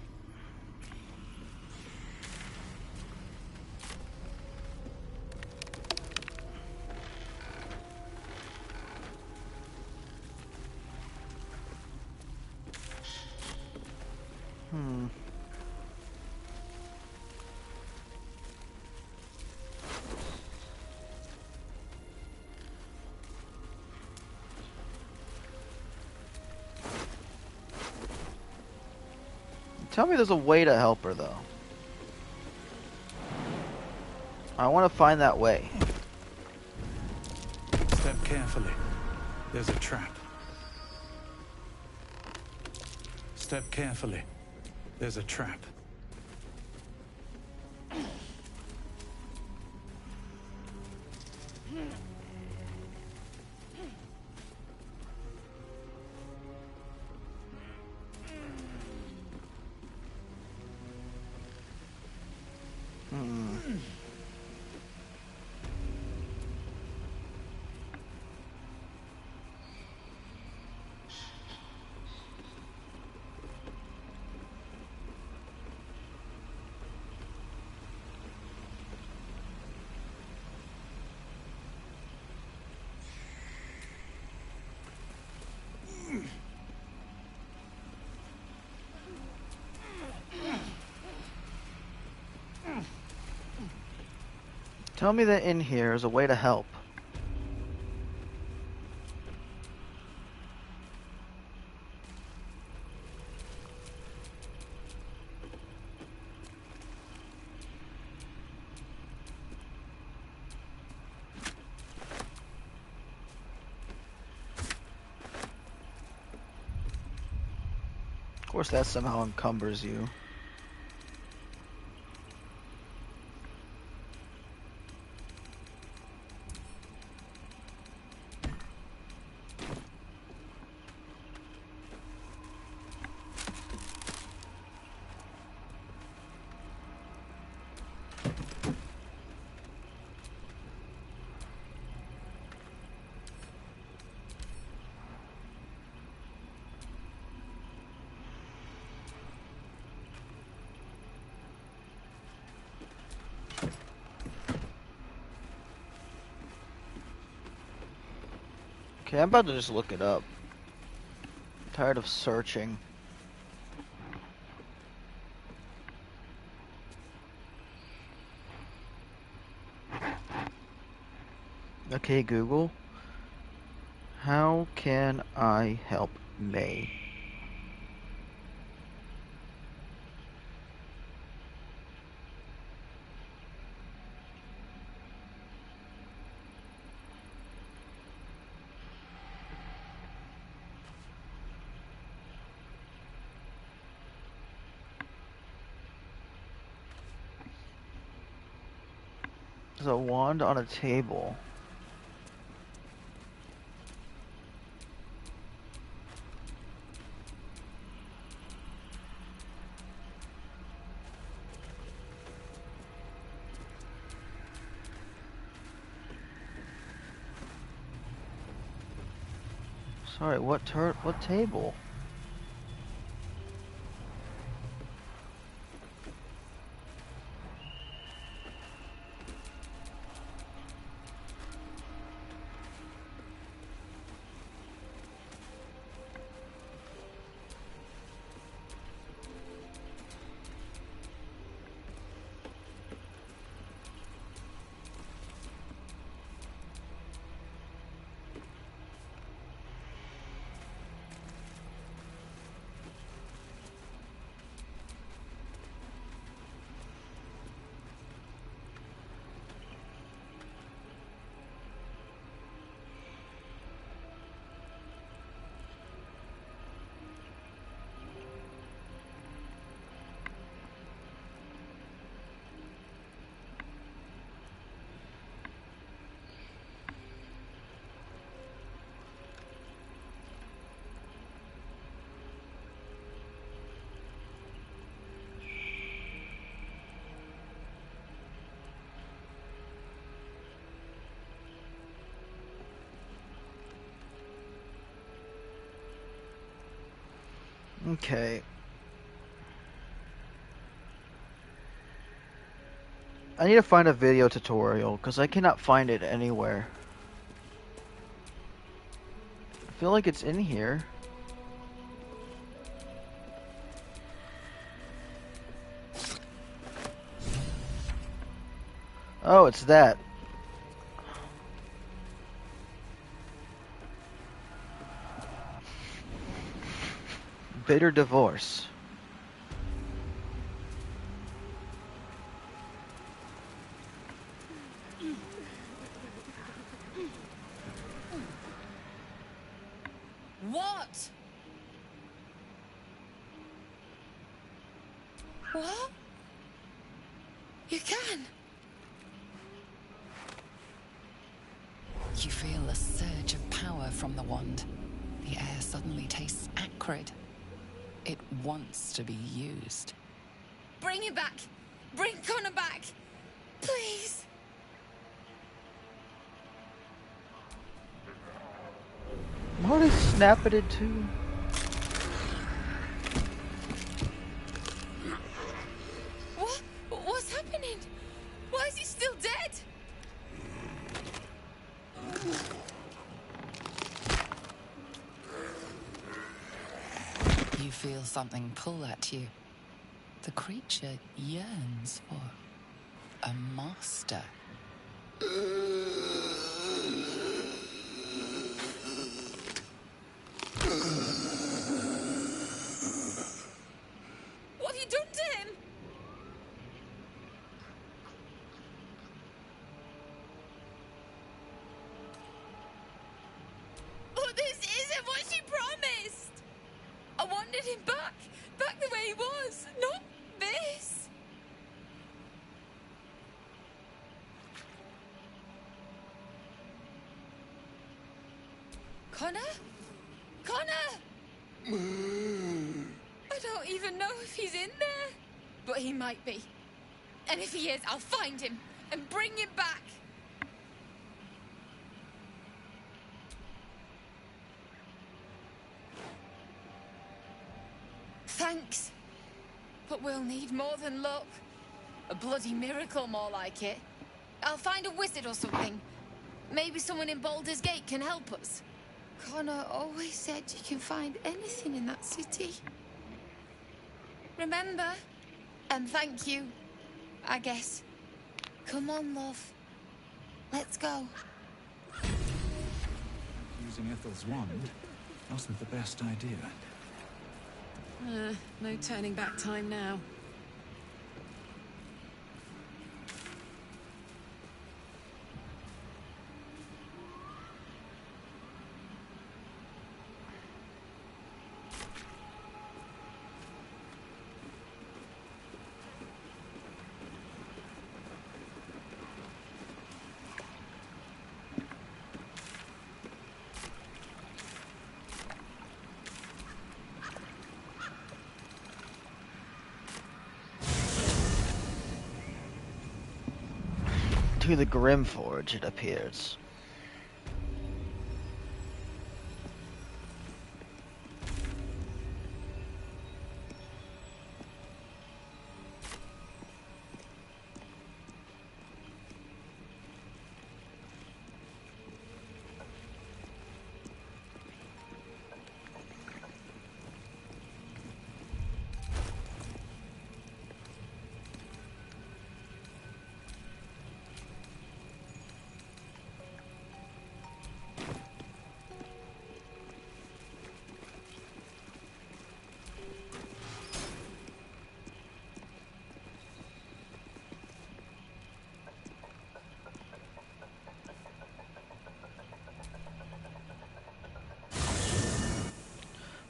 Tell me there's a way to help her, though. I want to find that way.
Step carefully. There's a trap. Step carefully. There's a trap.
Tell me that in here is a way to help. Of course, that somehow encumbers you. Okay, I'm about to just look it up. I'm tired of searching. Okay, Google. How can I help May? There's a wand on a table. Sorry, what table? Okay. I need to find a video tutorial because I cannot find it anywhere. I feel like it's in here. Oh, it's that. Bitter divorce.
What? What? You can?
You feel a surge of power from the wand. The air suddenly tastes acrid. It wants to be used.
Bring him back! Bring Connor back! Please!
What is snappeted to?
What? What's happening? Why is he still dead?
You feel something pull at you. The creature yearns for a master.
What have you done to him? Oh, this isn't what she promised! I wanted him back! Back the way he was! Not this! Connor? Connor! I don't even know if he's in there. But he might be. And if he is, I'll find him and bring him back. Thanks. But we'll need more than luck. A bloody miracle, more like it. I'll find a wizard or something. Maybe someone in Baldur's Gate can help us. Connor always said you can find anything in that city. Remember? And thank you, I guess. Come on, love. Let's go.
Using Ethel's wand wasn't the best idea.
No turning back time now.
To the Grimforge, it appears.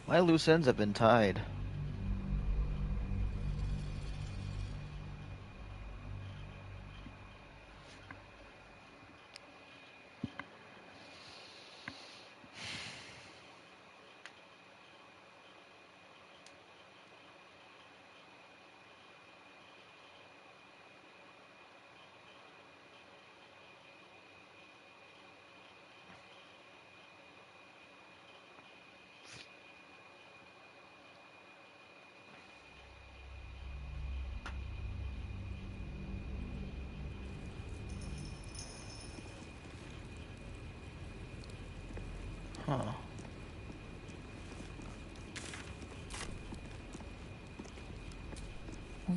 My loose ends have been tied.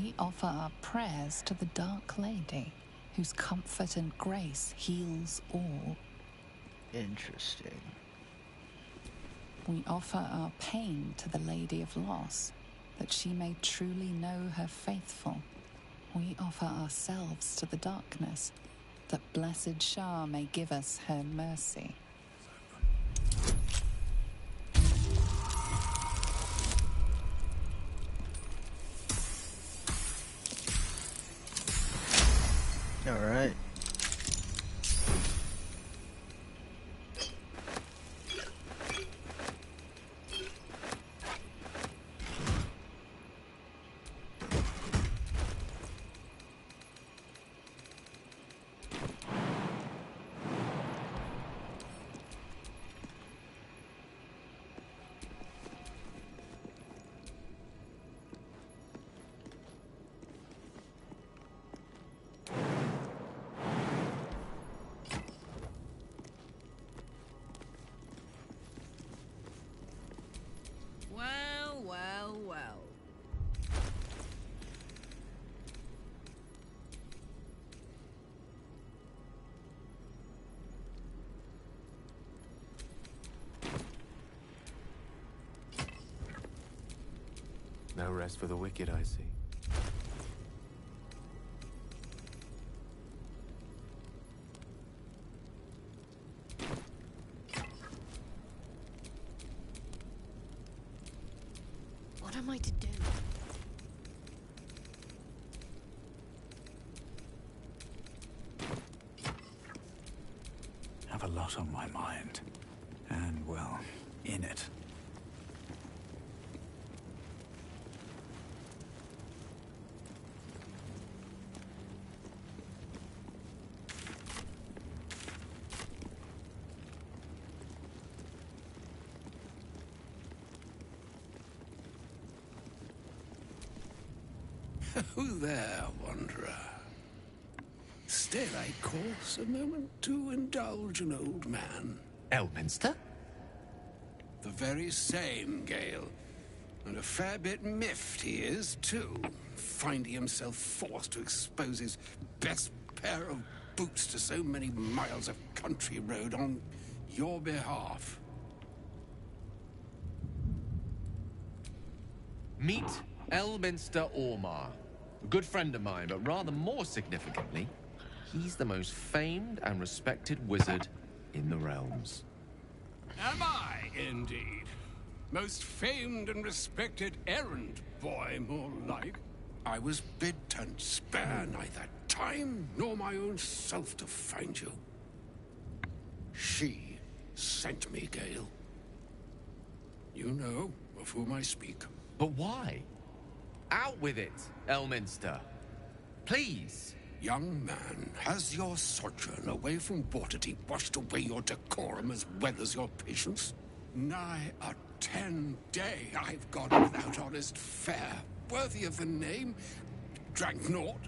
We offer our prayers to the Dark Lady, whose comfort and grace heals all.
Interesting.
We offer our pain to the Lady of Loss, that she may truly know her faithful. We offer ourselves to the darkness, that blessed Shah may give us her mercy.
All right.
Well, well, well.
No rest for the wicked, I see.
What am I to do?
Have a lot on my mind. And, well, in it.
Who there, wanderer? Stay thy course a moment to indulge an old man.
Elminster?
The very same, Gale. And a fair bit miffed he is, too, finding himself forced to expose his best pair of boots to so many miles of country road on your behalf.
Meet Elminster Ormar. A good friend of mine, but rather more significantly, he's the most famed and respected wizard in the realms.
Am I, indeed? Most famed and respected errand boy, more like. I was bid to spare neither time nor my own self to find you. She sent me, Gale. You know of whom I speak.
But why? Out with it, Elminster. Please.
Young man, has your sojourn away from Waterdeep washed away your decorum as well as your patience? Nigh a 10-day I've gone without honest fare, worthy of the name. Drank naught,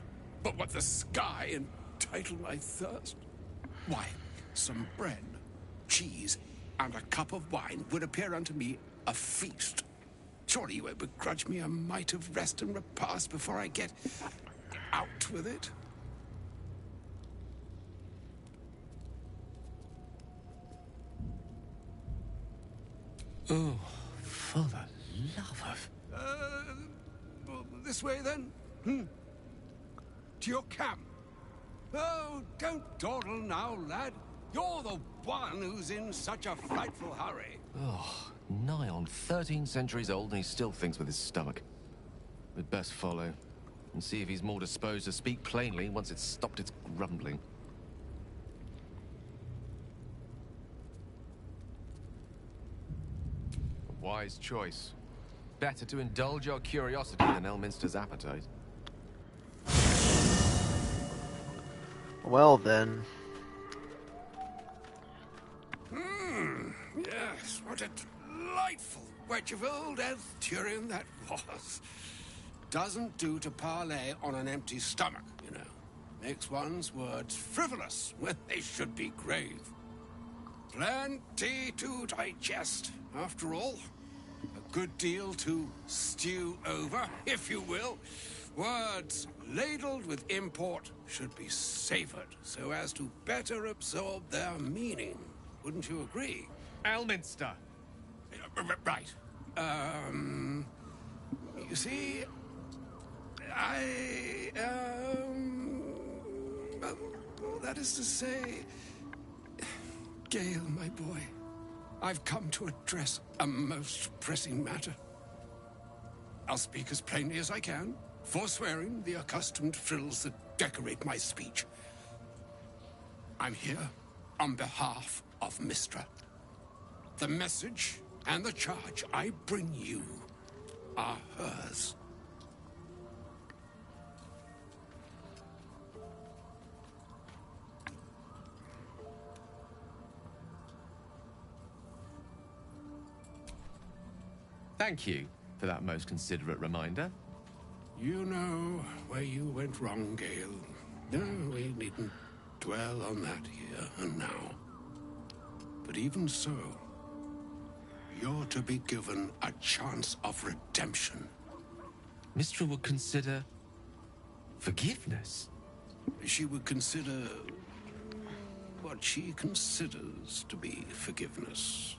but what the sky entitled my thirst. Why, some bread, cheese, and a cup of wine would appear unto me a feast. Surely you won't begrudge me a mite of rest and repast before I get out with it?
Oh, for the love of...
This way then? To your camp? Oh, don't dawdle now, lad. You're the one who's in such a frightful hurry.
Oh, nigh on 13 centuries old and he still thinks with his stomach. We'd best follow and see if he's more disposed to speak plainly once it's stopped its grumbling. A wise choice. Better to indulge your curiosity than Elminster's appetite.
Well then.
Yes, what a delightful wedge of old Arthurian that was. Doesn't do to parley on an empty stomach, you know. Makes one's words frivolous when they should be grave. Plenty to digest, after all. A good deal to stew over, if you will.
Words ladled with import should be savored so as to better absorb their meaning. Wouldn't you agree?
Elminster.
Right. You see, that is to say, Gale, my boy, I've come to address a most pressing matter. I'll speak as plainly as I can, forswearing the accustomed frills that decorate my speech. I'm here on behalf of Mistra. The message and the charge I bring you are hers.
Thank you for that most considerate reminder.
You know where you went wrong, Gale. No, we needn't dwell on that here and now. But even so, you're to be given a chance of redemption.
Mistra would consider forgiveness.
She would consider what she considers to be forgiveness.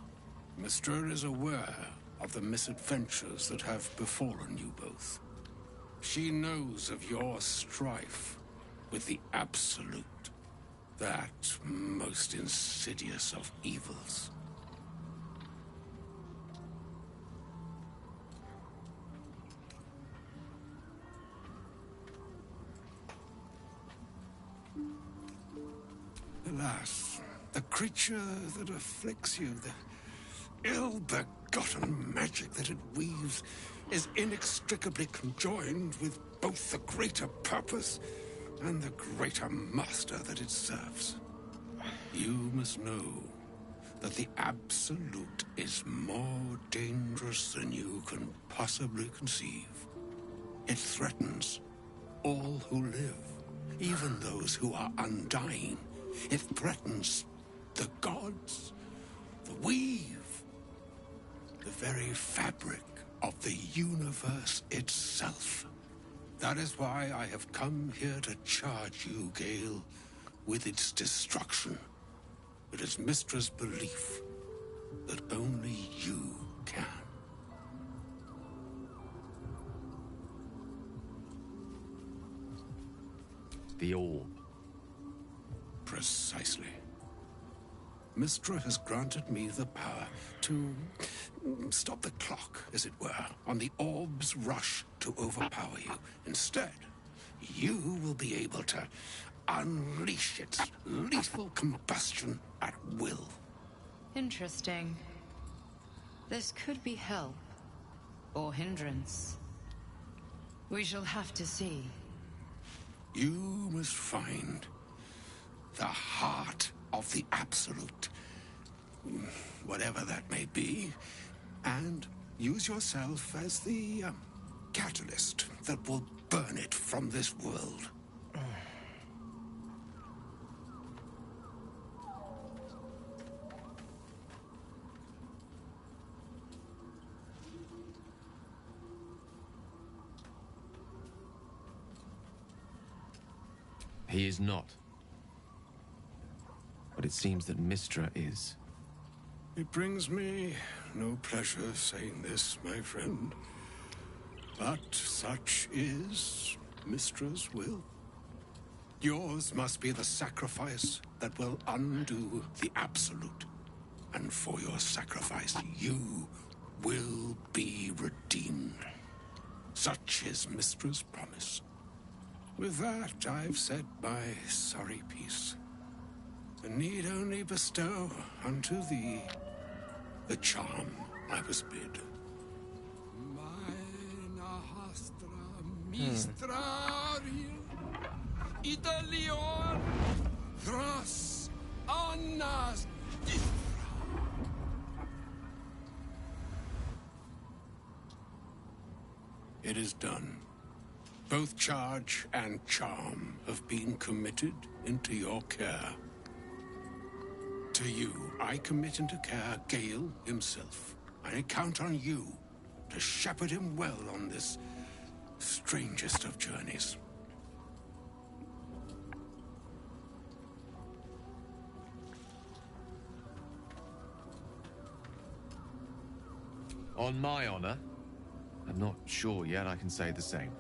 Mistra is aware of the misadventures that have befallen you both. She knows of your strife with the Absolute, that most insidious of evils. Alas, the creature that afflicts you, the ill-begotten magic that it weaves, is inextricably conjoined with both the greater purpose and the greater master that it serves. You must know that the Absolute is more dangerous than you can possibly conceive. It threatens all who live, even those who are undying. It threatens the gods, the weave, the very fabric of the universe itself. That is why I have come here to charge you, Gale, with its destruction. It is Mistra's belief that only you can.
The orb.
Precisely. Mistra has granted me the power to stop the clock, as it were, on the orb's rush to overpower you. Instead, you will be able to unleash its lethal combustion at will.
Interesting. This could be help, or hindrance. We shall have to see.
You must find the heart of the Absolute, whatever that may be, and use yourself as the catalyst that will burn it from this world.
He is not. But it seems that Mistra is.
It brings me no pleasure saying this, my friend. But such is Mistra's will. Yours must be the sacrifice that will undo the Absolute. And for your sacrifice, you will be redeemed. Such is Mistra's promise. With that, I've said my sorry piece. And need only bestow unto thee the charm I was bid. Idalion Thras Annas. It is done. Both charge and charm have been committed into your care. To you, I commit into care Gale himself. I count on you to shepherd him well on this strangest of journeys.
On my honor, I'm not sure yet I can say the same.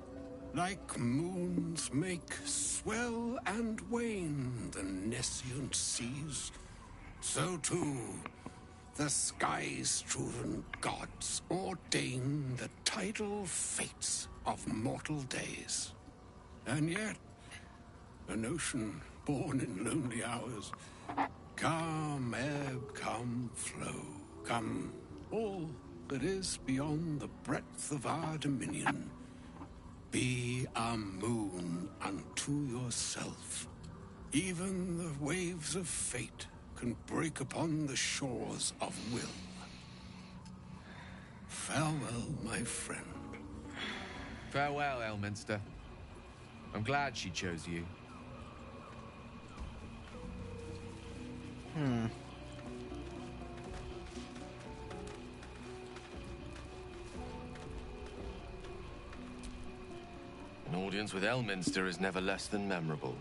Like moons make swell and wane the nescient seas, so too the sky-strewn gods ordain the tidal fates of mortal days. And yet, an ocean born in lonely hours, come ebb, come flow, come all that is beyond the breadth of our dominion. Be a moon unto yourself. Even the waves of fate can break upon the shores of will. Farewell, my friend.
Farewell, Elminster. I'm glad she chose you. An audience with Elminster is never less than memorable.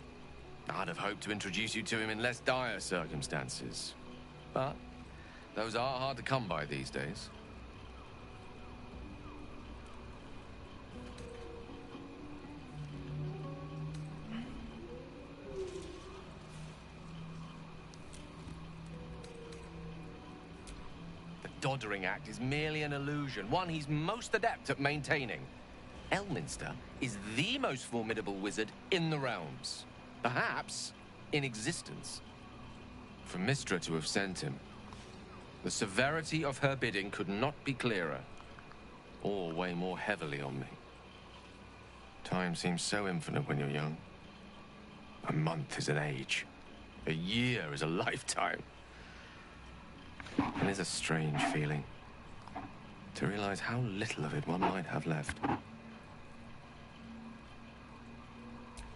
I'd have hoped to introduce you to him in less dire circumstances. But those are hard to come by these days. The Doddering Act is merely an illusion, one he's most adept at maintaining. Elminster is the most formidable wizard in the realms. Perhaps in existence. For Mystra to have sent him, the severity of her bidding could not be clearer, or weigh more heavily on me. Time seems so infinite when you're young. A month is an age. A year is a lifetime. It is a strange feeling to realize how little of it one might have left.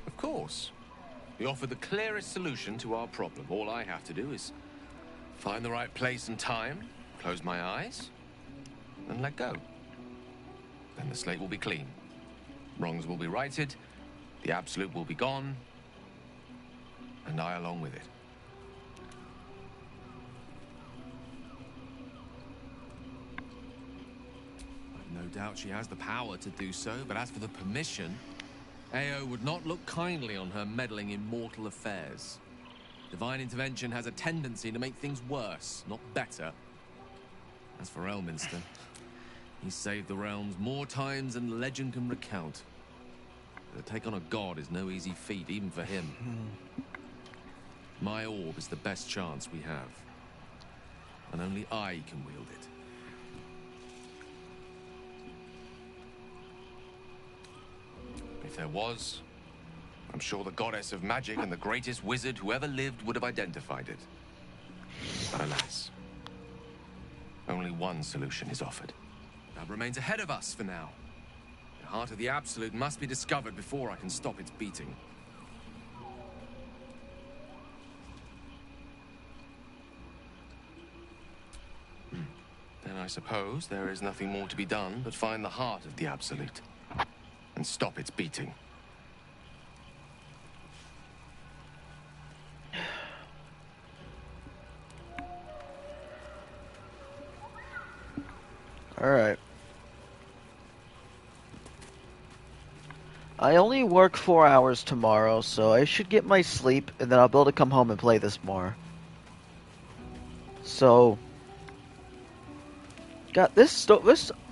Of course, we offer the clearest solution to our problem. All I have to do is find the right place and time, close my eyes, and let go. Then the slate will be clean. Wrongs will be righted, the absolute will be gone, and I along with it. I've no doubt she has the power to do so, but as for the permission, Ao would not look kindly on her meddling in mortal affairs. Divine intervention has a tendency to make things worse, not better. As for Elminster, he's saved the realms more times than legend can recount. To take on a god is no easy feat, even for him. My orb is the best chance we have, and only I can wield it. If there was, I'm sure the goddess of magic and the greatest wizard who ever lived would have identified it. But alas, only one solution is offered. That remains ahead of us for now. The heart of the Absolute must be discovered before I can stop its beating. Then I suppose there is nothing more to be done but find the heart of the Absolute and stop its beating.
Alright. I only work 4 hours tomorrow, so I should get my sleep, and then I'll be able to come home and play this more. So, got this.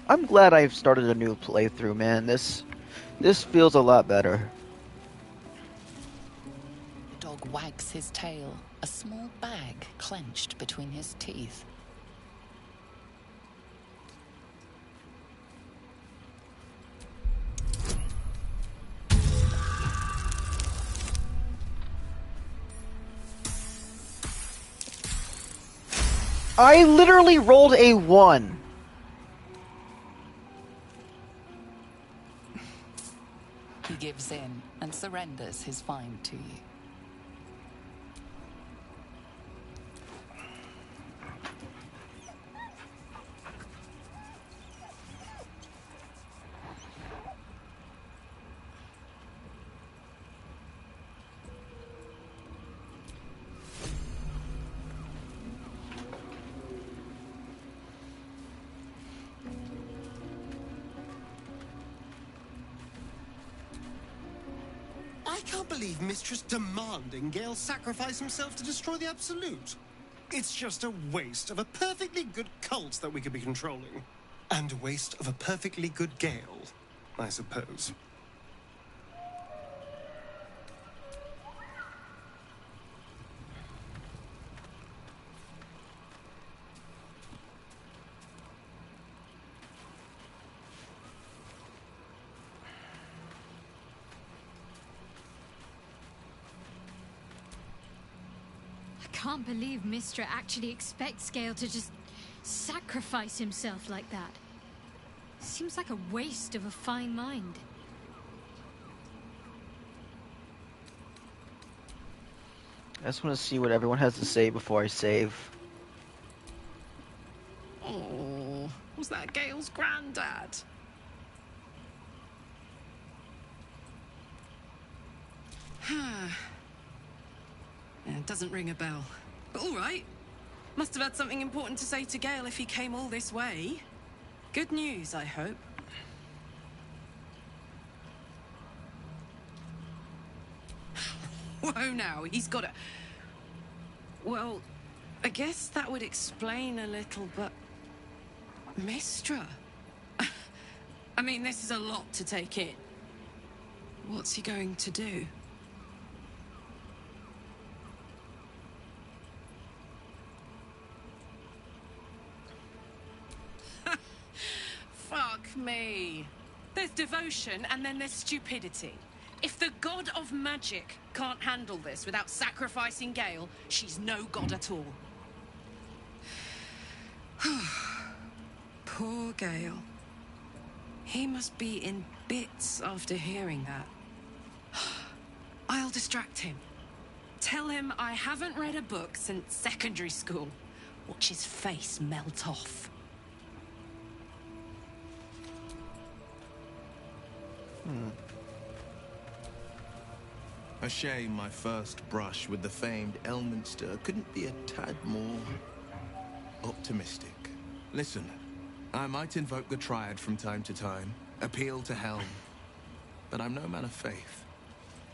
I'm glad I've started a new playthrough, man. This feels a lot better.
The dog wags his tail, a small bag clenched between his teeth.
I literally rolled a 1.
He gives in and surrenders his find to you.
can't believe Mistress demanding Gale sacrifice himself to destroy the Absolute. It's just a waste of a perfectly good cult that we could be controlling. And a waste of a perfectly good Gale, I suppose.
I can't believe Mistra actually expects Gale to just sacrifice himself like that. Seems like a waste of a fine mind.
I just want to see what everyone has to say before I save.
Oh, was that Gale's granddad? It doesn't ring a bell. But all right. Must have had something important to say to Gale if he came all this way. Good news, I hope. Whoa now, he's got a... Well, I guess that would explain a little, but... Mistra? I mean, this is a lot to take in. What's he going to do? Fuck me. There's devotion and then there's stupidity. If the god of magic can't handle this without sacrificing Gale, she's no god at all. Poor Gale. He must be in bits after hearing that. I'll distract him. Tell him I haven't read a book since secondary school. Watch his face melt off.
A shame my first brush with the famed Elminster couldn't be a tad more optimistic. Listen, I might invoke the Triad from time to time, appeal to Helm, but I'm no man of faith.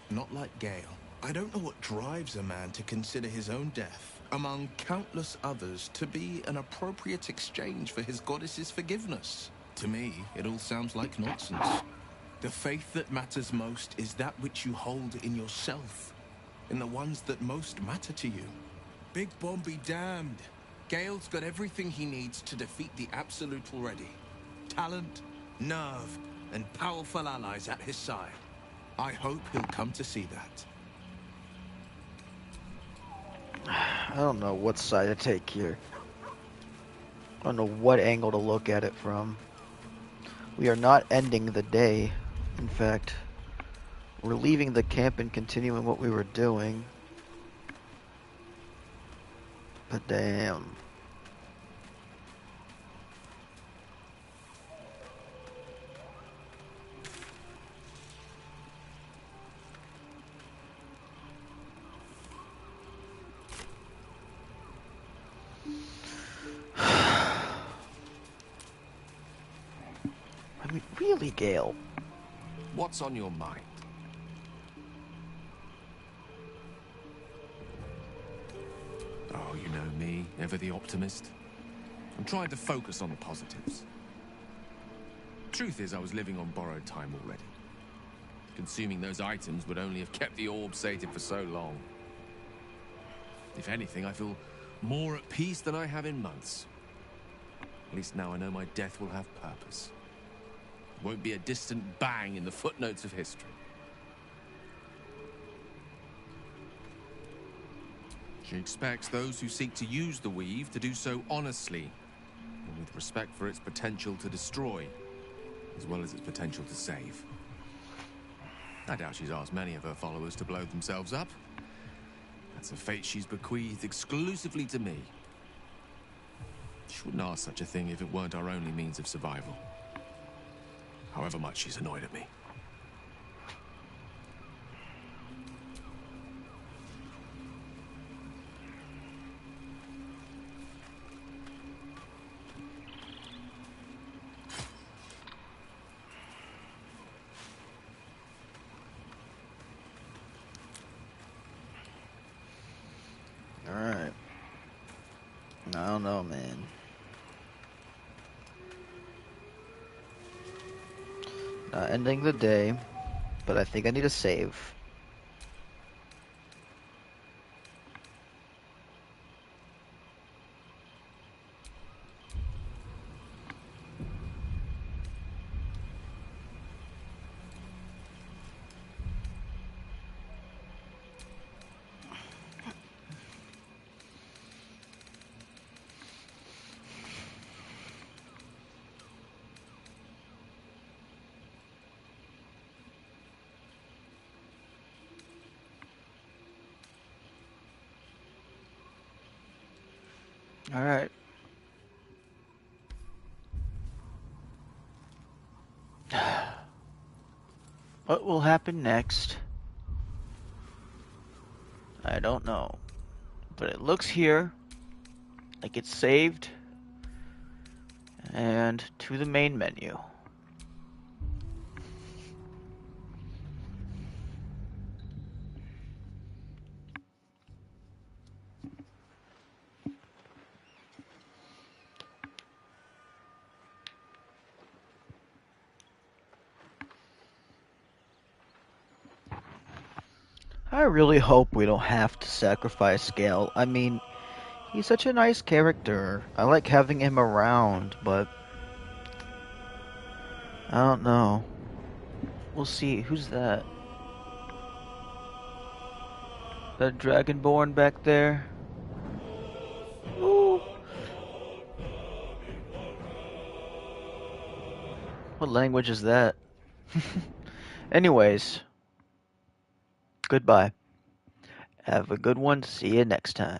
Not like Gale. I don't know what drives a man to consider his own death, among countless others, to be an appropriate exchange for his goddess's forgiveness. To me, it all sounds like nonsense. The faith that matters most is that which you hold in yourself, in the ones that most matter to you. Big Bomb be damned. Gale's got everything he needs to defeat the Absolute already. Talent, nerve, and powerful allies at his side. I hope he'll come to see that.
I don't know what side to take here. I don't know what angle to look at it from. We are not ending the day. In fact, we're leaving the camp and continuing what we were doing. But damn. I mean, really, Gale?
What's on your mind? Oh, you know me, ever the optimist. I'm trying to focus on the positives. Truth is, I was living on borrowed time already. Consuming those items would only have kept the orb sated for so long. If anything, I feel more at peace than I have in months. At least now I know my death will have purpose. Won't be a distant bang in the footnotes of history. She expects those who seek to use the weave to do so honestly, and with respect for its potential to destroy, as well as its potential to save. I doubt she's asked many of her followers to blow themselves up. That's a fate she's bequeathed exclusively to me. She wouldn't ask such a thing if it weren't our only means of survival. However much she's annoyed at me.
don't know, man. Not ending the day, but I think I need a save. All right. What will happen next? I don't know. But it looks here like it's saved and to the main menu. I really hope we don't have to sacrifice Gale. I mean, he's such a nice character. I like having him around, but I don't know. We'll see. Who's that? That Dragonborn back there? Ooh. What language is that? Anyways, goodbye. Have a good one. See you next time.